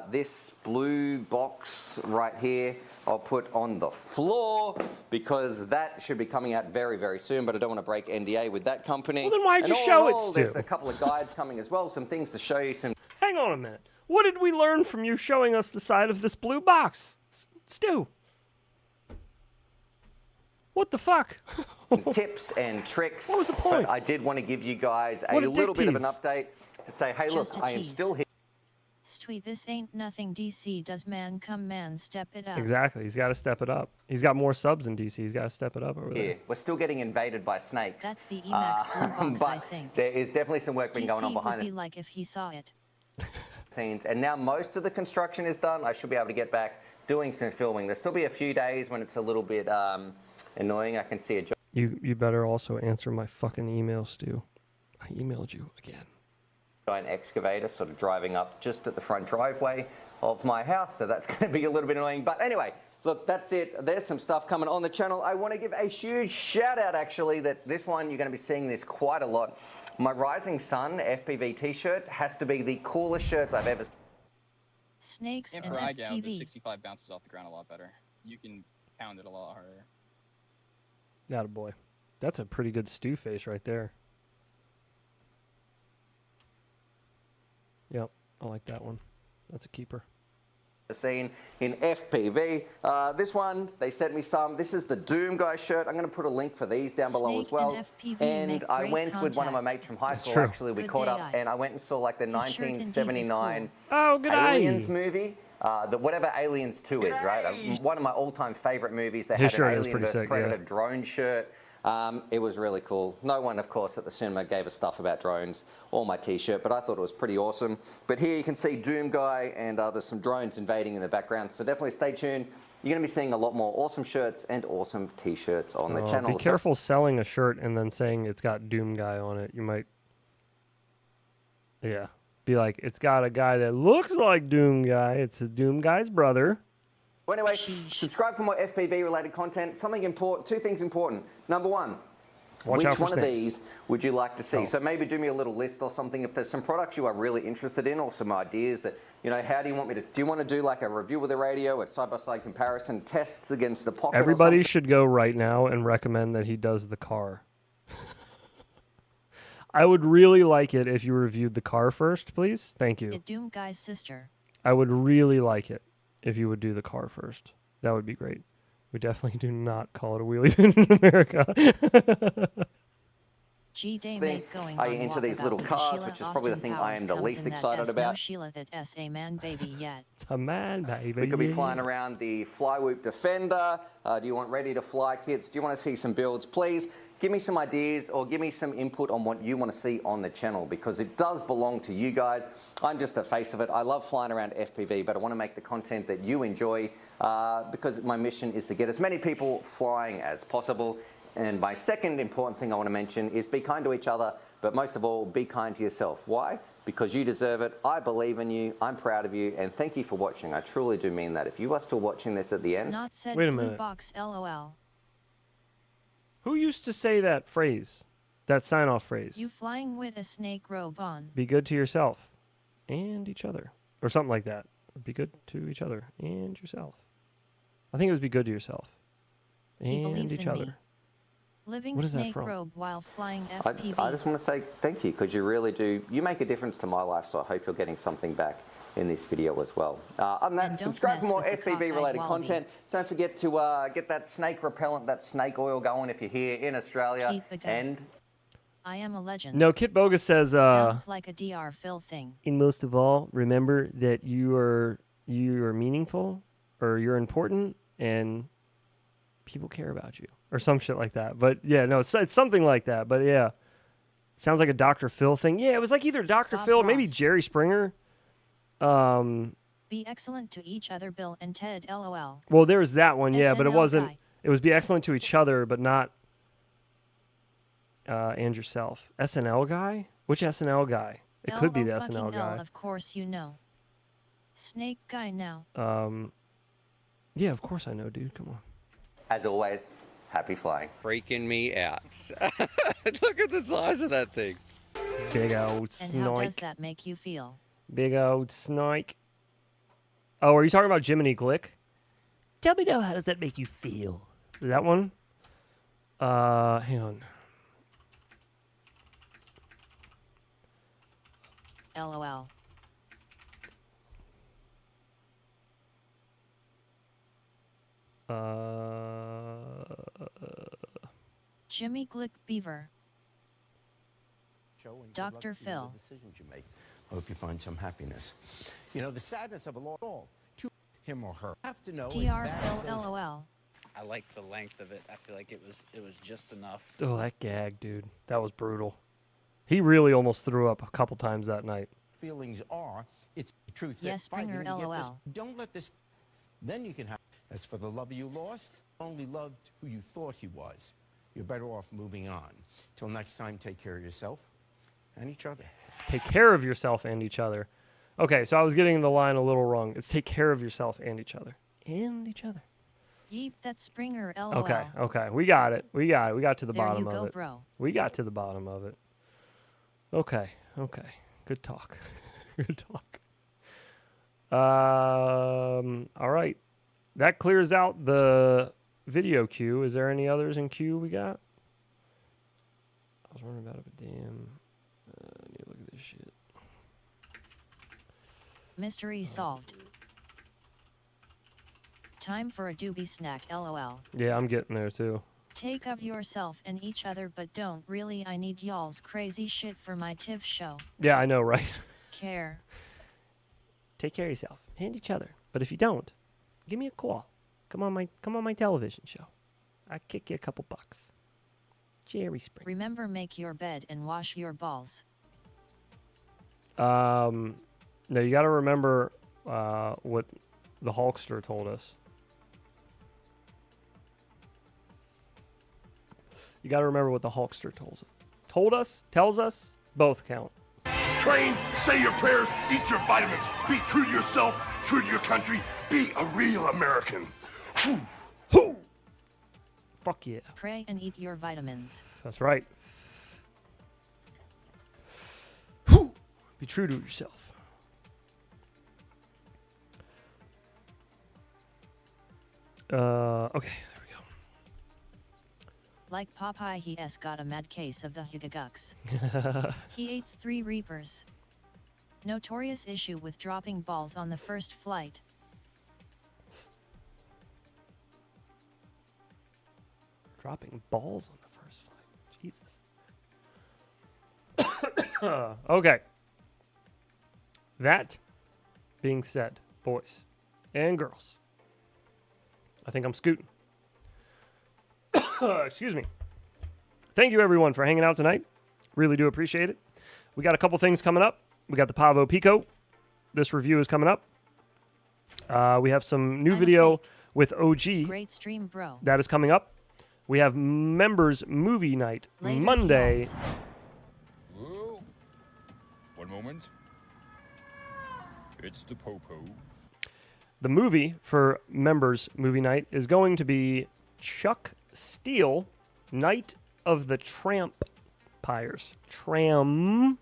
This blue box right here, I'll put on the floor because that should be coming out very, very soon, but I don't want to break NDA with that company. Well, then why'd you show it, Stu? There's a couple of guides coming as well, some things to show you. Hang on a minute. What did we learn from you showing us the side of this blue box? Stu. What the fuck? Tips and tricks. What was the point? But I did want to give you guys a little bit of an update to say, hey, look, I am still here. Stewie, this ain't nothing. DC does man come man, step it up. Exactly. He's got to step it up. He's got more subs in DC. He's got to step it up over there. Yeah, we're still getting invaded by snakes. That's the Emacs blue box, I think. There is definitely some work been going on behind the scenes. Like if he saw it. Scenes, and now most of the construction is done. I should be able to get back doing some filming. There'll still be a few days when it's a little bit annoying. I can see a job. You better also answer my fucking email, Stu. I emailed you again. Giant excavator sort of driving up just at the front driveway of my house, so that's going to be a little bit annoying. But anyway, look, that's it. There's some stuff coming on the channel. I want to give a huge shout out, actually, that this one, you're going to be seeing this quite a lot. My Rising Sun FPV t-shirts has to be the coolest shirts I've ever seen. Snakes and for IGAL, the FPV. 65 bounces off the ground a lot better. You can pound it a lot harder. Attaboy. That's a pretty good Stu face right there. Yep, I like that one. That's a keeper. Scene in FPV. This one, they sent me some. This is the Doom Guy shirt. I'm going to put a link for these down below as well. And I went with one of my mates from high school. Actually, we caught up, and I went and saw like the 1979 Aliens movie. Whatever Aliens 2 is, right? One of my all-time favorite movies. They had an Alien vs. Predator drone shirt. It was really cool. No one, of course, at the cinema gave a stuff about drones or my t-shirt, but I thought it was pretty awesome. But here you can see Doom Guy, and there's some drones invading in the background, so definitely stay tuned. You're going to be seeing a lot more awesome shirts and awesome t-shirts on the channel. Be careful selling a shirt and then saying it's got Doom Guy on it. You might... Yeah. Be like, it's got a guy that looks like Doom Guy. It's a Doom Guy's brother. Well, anyway, subscribe for more FPV-related content. Something important, two things important. Number one, which one of these would you like to see? So maybe do me a little list or something. If there's some products you are really interested in or some ideas that, you know, how do you want me to, do you want to do like a review of the radio, a side-by-side comparison, tests against the Pocket? Everybody should go right now and recommend that he does the car. I would really like it if you reviewed the car first, please. Thank you. Doom Guy's sister. I would really like it if you would do the car first. That would be great. We definitely do not call it a wheelie bin in America. I into these little cars, which is probably the thing I am the least excited about. Sheila, that's a man baby yet. It's a man baby. We could be flying around the Flywhoop Defender. Do you want ready to fly kits? Do you want to see some builds? Please give me some ideas or give me some input on what you want to see on the channel, because it does belong to you guys. I'm just the face of it. I love flying around FPV, but I want to make the content that you enjoy because my mission is to get as many people flying as possible. And my second important thing I want to mention is be kind to each other, but most of all, be kind to yourself. Why? Because you deserve it. I believe in you. I'm proud of you. And thank you for watching. I truly do mean that. If you are still watching this at the end... Not said Wait a blue minute. box, LOL. Who used to say that phrase? That sign-off phrase? You flying with a snake robe on. Be good to yourself and each other. Or something like that. Be good to each other and yourself. I think it was be good to yourself He and believes each in other. me. Living What is that snake from? robe while flying FPV. I just want to say thank you, because you really do. You make a difference to my life, so I hope you're getting something back in this video as well. Other than that, subscribe for more FPV-related content. Don't forget to get that snake repellent, that snake oil going if you're here in Australia. And I am a legend. No, Kit Bogus says... Sounds like a DR Phil thing. And most of all, remember that you are meaningful, or you're important, and people care about you, or some shit like that. But yeah, no, it's something like that. But yeah, sounds like a Dr. Phil thing. Yeah, it was like either Dr. Phil or maybe Jerry Springer. Be excellent to each other, Bill and Ted, LOL. Well, there's that one, yeah, but it SNL wasn't. guy. It was be excellent to each other, but not and yourself. SNL guy? Which SNL guy? It could be the SNL guy. Of course you know. Snake guy now. Yeah, of course I know, dude. Come on. as always, happy flying. Freaking me out. Look at the size of that thing. Big old And snake. how does that make you feel? Big old snake. Oh, are you talking about Jiminy Glick? Tell me now, how does that make you feel? That one? Hang on. LOL. Jimmy Glick Beaver. Dr. Phil. I hope you find some happiness. You know, the sadness of a all to him or her. Have to know. DR Phil LOL. I like the length of it. I feel like it was just enough. Oh, that gag, dude. That was brutal. He really almost threw up a couple times that night. Feelings are, it's the truth. Yes, Springer LOL. Don't let this, then you can have, as for the lover you lost, only loved who you thought he was. You're better off moving on. Till next time, take care of yourself and each other. Take care of yourself and each other. Okay, so I was getting the line a little wrong. It's take care of yourself and each other. And each other. Yeep, that's Springer LOL. Okay, okay. We got it. We got it. We got to the There bottom you of go, it. bro. We got to the bottom of it. Okay, okay. Good talk. Good talk. All right. That clears out the video queue. Is there any others in queue we got? I was wondering about it, but damn. I need to look at this shit. Mystery solved. Time for a doobie snack LOL. Yeah, I'm getting there too. Take of yourself and each other, but don't really. I need y'all's crazy shit for my TIFF show. Yeah, I know, right? Care. Take care of yourself and each other. But if you don't, give me a call. Come on my television show. I kick you a couple bucks. Cherry Spring. Remember, make your bed and wash your balls. No, you got to remember what the Hulkster told us. You got to remember what the Hulkster tells us, both count. Train, say your prayers, eat your vitamins, be true to yourself, true to your country, be a real American. Fuck yeah. Pray and eat your vitamins. That's right. Be true to yourself. Okay, there we go. Like Popeye, he's got a mad case of the Hugagux. He ate 3 Reapers. Notorious issue with dropping balls on the first flight. Dropping balls on the first flight. Jesus. Okay. That being said, boys and girls, I think I'm scooting. Excuse me. Thank you, everyone, for hanging out tonight. Really do appreciate it. We got a couple things coming up. We got the Pavo Pico. This review is coming up. We have some new video with OG. Great stream, bro. That is coming up. We have members movie night Monday. Whoa. One moment. It's the Popo. The movie for members movie night is going to be Chuck Steele, Night of the Trampires. Trampires.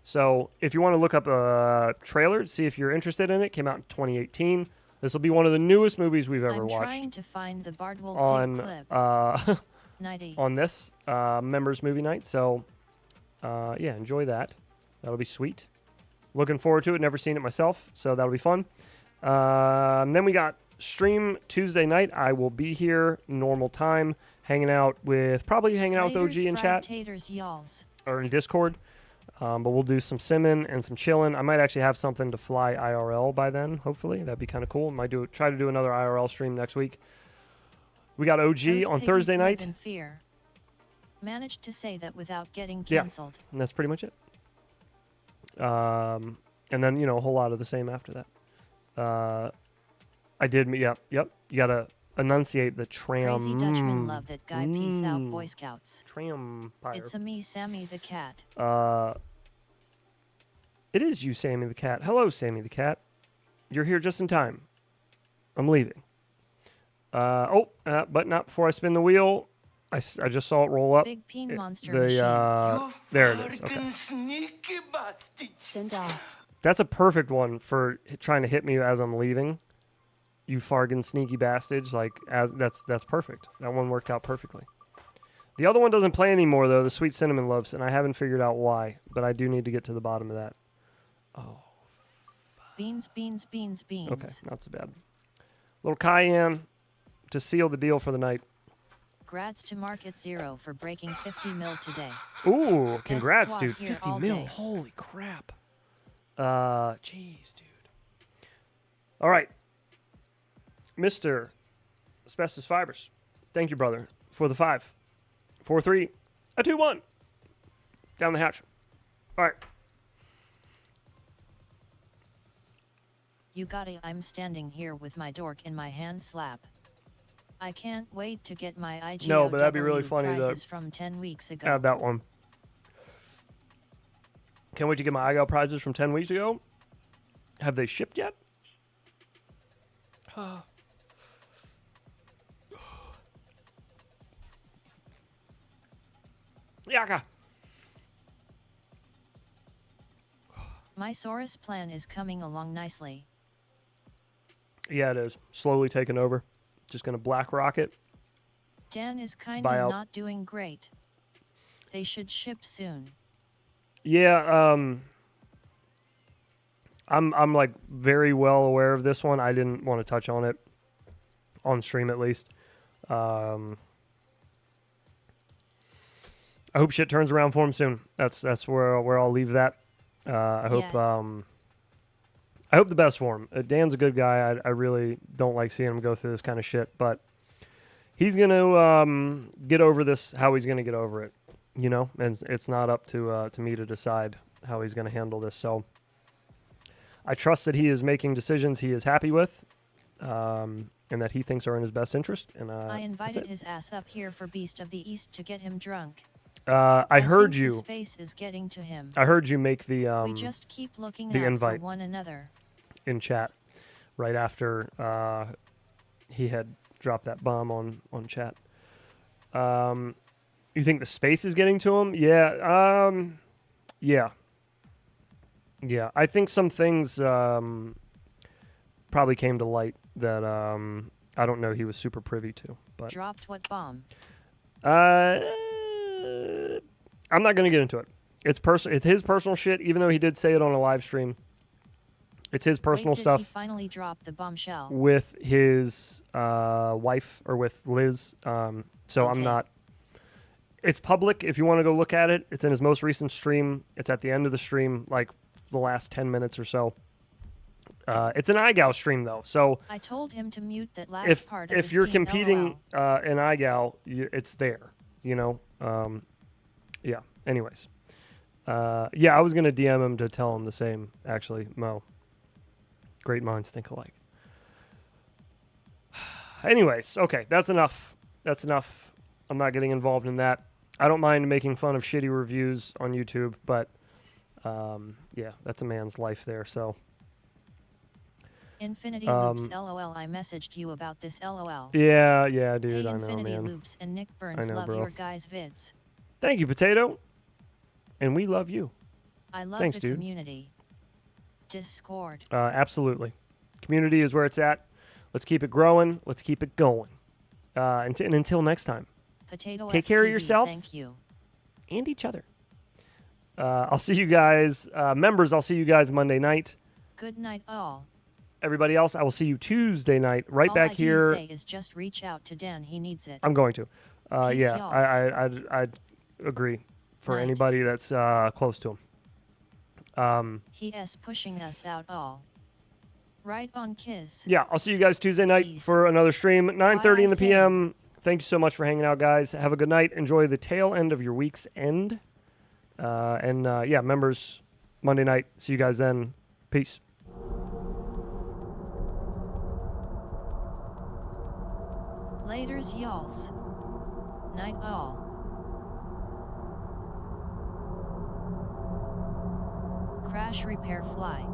So if you want to look up a trailer to see if you're interested in it, came out in 2018. This will be one of the newest movies we've ever watched. I'm trying to find the Bardwell on clip. 90. On this members movie night. So yeah, enjoy that. That'll be sweet. Looking forward to it. Never seen it myself, so that'll be fun. Then we got stream Tuesday night. I will be here normal time, probably hanging out with OG in chat or in Discord. But we'll do some simming and some chilling. I might actually have something to fly IRL by then. Hopefully, that'd be kind of cool. Might try to do another IRL stream next week. We got OG on Thursday night. In fear. Managed to say that without getting canceled. Yeah, and that's pretty much it. And then, a whole lot of the same after that. I did, yep. You gotta enunciate the tram. Crazy Dutchman love that guy. Peace out, Boy Scouts. Trampire. It's a me, Sammy the cat. It is you, Sammy the cat. Hello, Sammy the cat. You're here just in time. I'm leaving. But not before I spin the wheel. I just saw it roll up. Big peen monster machine. There it is. Okay. Send off. That's a perfect one for trying to hit me as I'm leaving. You fargan sneaky bastards. That's perfect. That one worked out perfectly. The other one doesn't play anymore though. The Sweet Cinnamon Loaves, and I haven't figured out why. But I do need to get to the bottom of that. Oh. Beans. Okay, not so bad. Little cayenne to seal the deal for the night. Congrats to Market Zero for breaking 50 mil today. Ooh, congrats, dude. 50 mil. Day. Holy crap. Jeez, dude. All right. Mr. Asbestos Fibers. Thank you, brother, for the 5. 4, 3, a 2, 1. Down the hatch. All right. You got it. I'm standing here with my dork in my hand slap. I can't wait to get my IGOW no, but that'd be really funny prizes from 10 weeks ago. Add that one. Can't wait to get my IGOW prizes from 10 weeks ago. Have they shipped yet? Yaka. My Saurus plan is coming along nicely. Yeah, it is. Slowly taking over. Just going to black rocket. Dan is kind of not doing great. They should ship soon. Yeah, I'm like very well aware of this one. I didn't want to touch on it on stream, at least. I hope shit turns around for him soon. That's where I'll leave that. I hope the best for him. Dan's a good guy. I really don't like seeing him go through this kind of shit, but he's going to get over this, how he's going to get over it, you know, and it's not up to me to decide how he's going to handle this. So I trust that he is making decisions he is happy with, and that he thinks are in his best interest. And I invited his ass up here for Beast of the East to get him drunk. I heard think you. His face is getting to him. I heard you make the we just keep looking the out invite for one another in chat right after he had dropped that bomb on chat. You think the space is getting to him? Yeah. Yeah. I think some things probably came to light that I don't know he was super privy to. But dropped what bomb? I'm not going to get into it. It's his personal shit, even though he did say it on a live stream. It's his personal stuff. He finally dropped the bombshell with his wife, or with Liz. So okay. I'm not. It's public if you want to go look at it. It's in his most recent stream. It's at the end of the stream, like the last 10 minutes or so. It's an iGal stream though, so I told him to mute that last part. If you're competing in iGal, it's there. You know. Yeah. Anyways. Yeah, I was gonna DM him to tell him the same. Actually, Mo. Great minds think alike. Anyways, okay, that's enough. That's enough. I'm not getting involved in that. I don't mind making fun of shitty reviews on YouTube, but yeah, that's a man's life there. So. Infinity Loops, LOL. I messaged you about this, LOL. Yeah, dude. Hey, I know, Infinity man. Loops and Nick Burns love your guys' vids. Thank you, Potato. And we love you. I love Thanks, the dude. community. Discord. Absolutely. Community is where it's at. Let's keep it growing. Let's keep it going. And until next time, Potato take care of FPV, yourselves. Thank you. And each other. I'll see you guys, members. I'll see you guys Monday night. Good night, all. Everybody else, I will see you Tuesday night, right all back I here. All I say is just reach out to Dan. He needs it. I'm going to. Peace, yeah, y'alls. I agree for Night. anybody that's close to him. He is pushing us out all. Right on, Kiz. Yeah, I'll see you guys Tuesday night for another stream, 9:30 in the p.m. Thank you so much for hanging out, guys. Have a good night. Enjoy the tail end of your week's end. Yeah, members, Monday night. See you guys then. Peace. Laters, y'alls. Night all. Crash repair fly.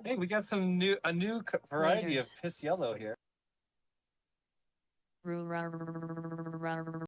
Hey, we got a new variety of piss yellow here.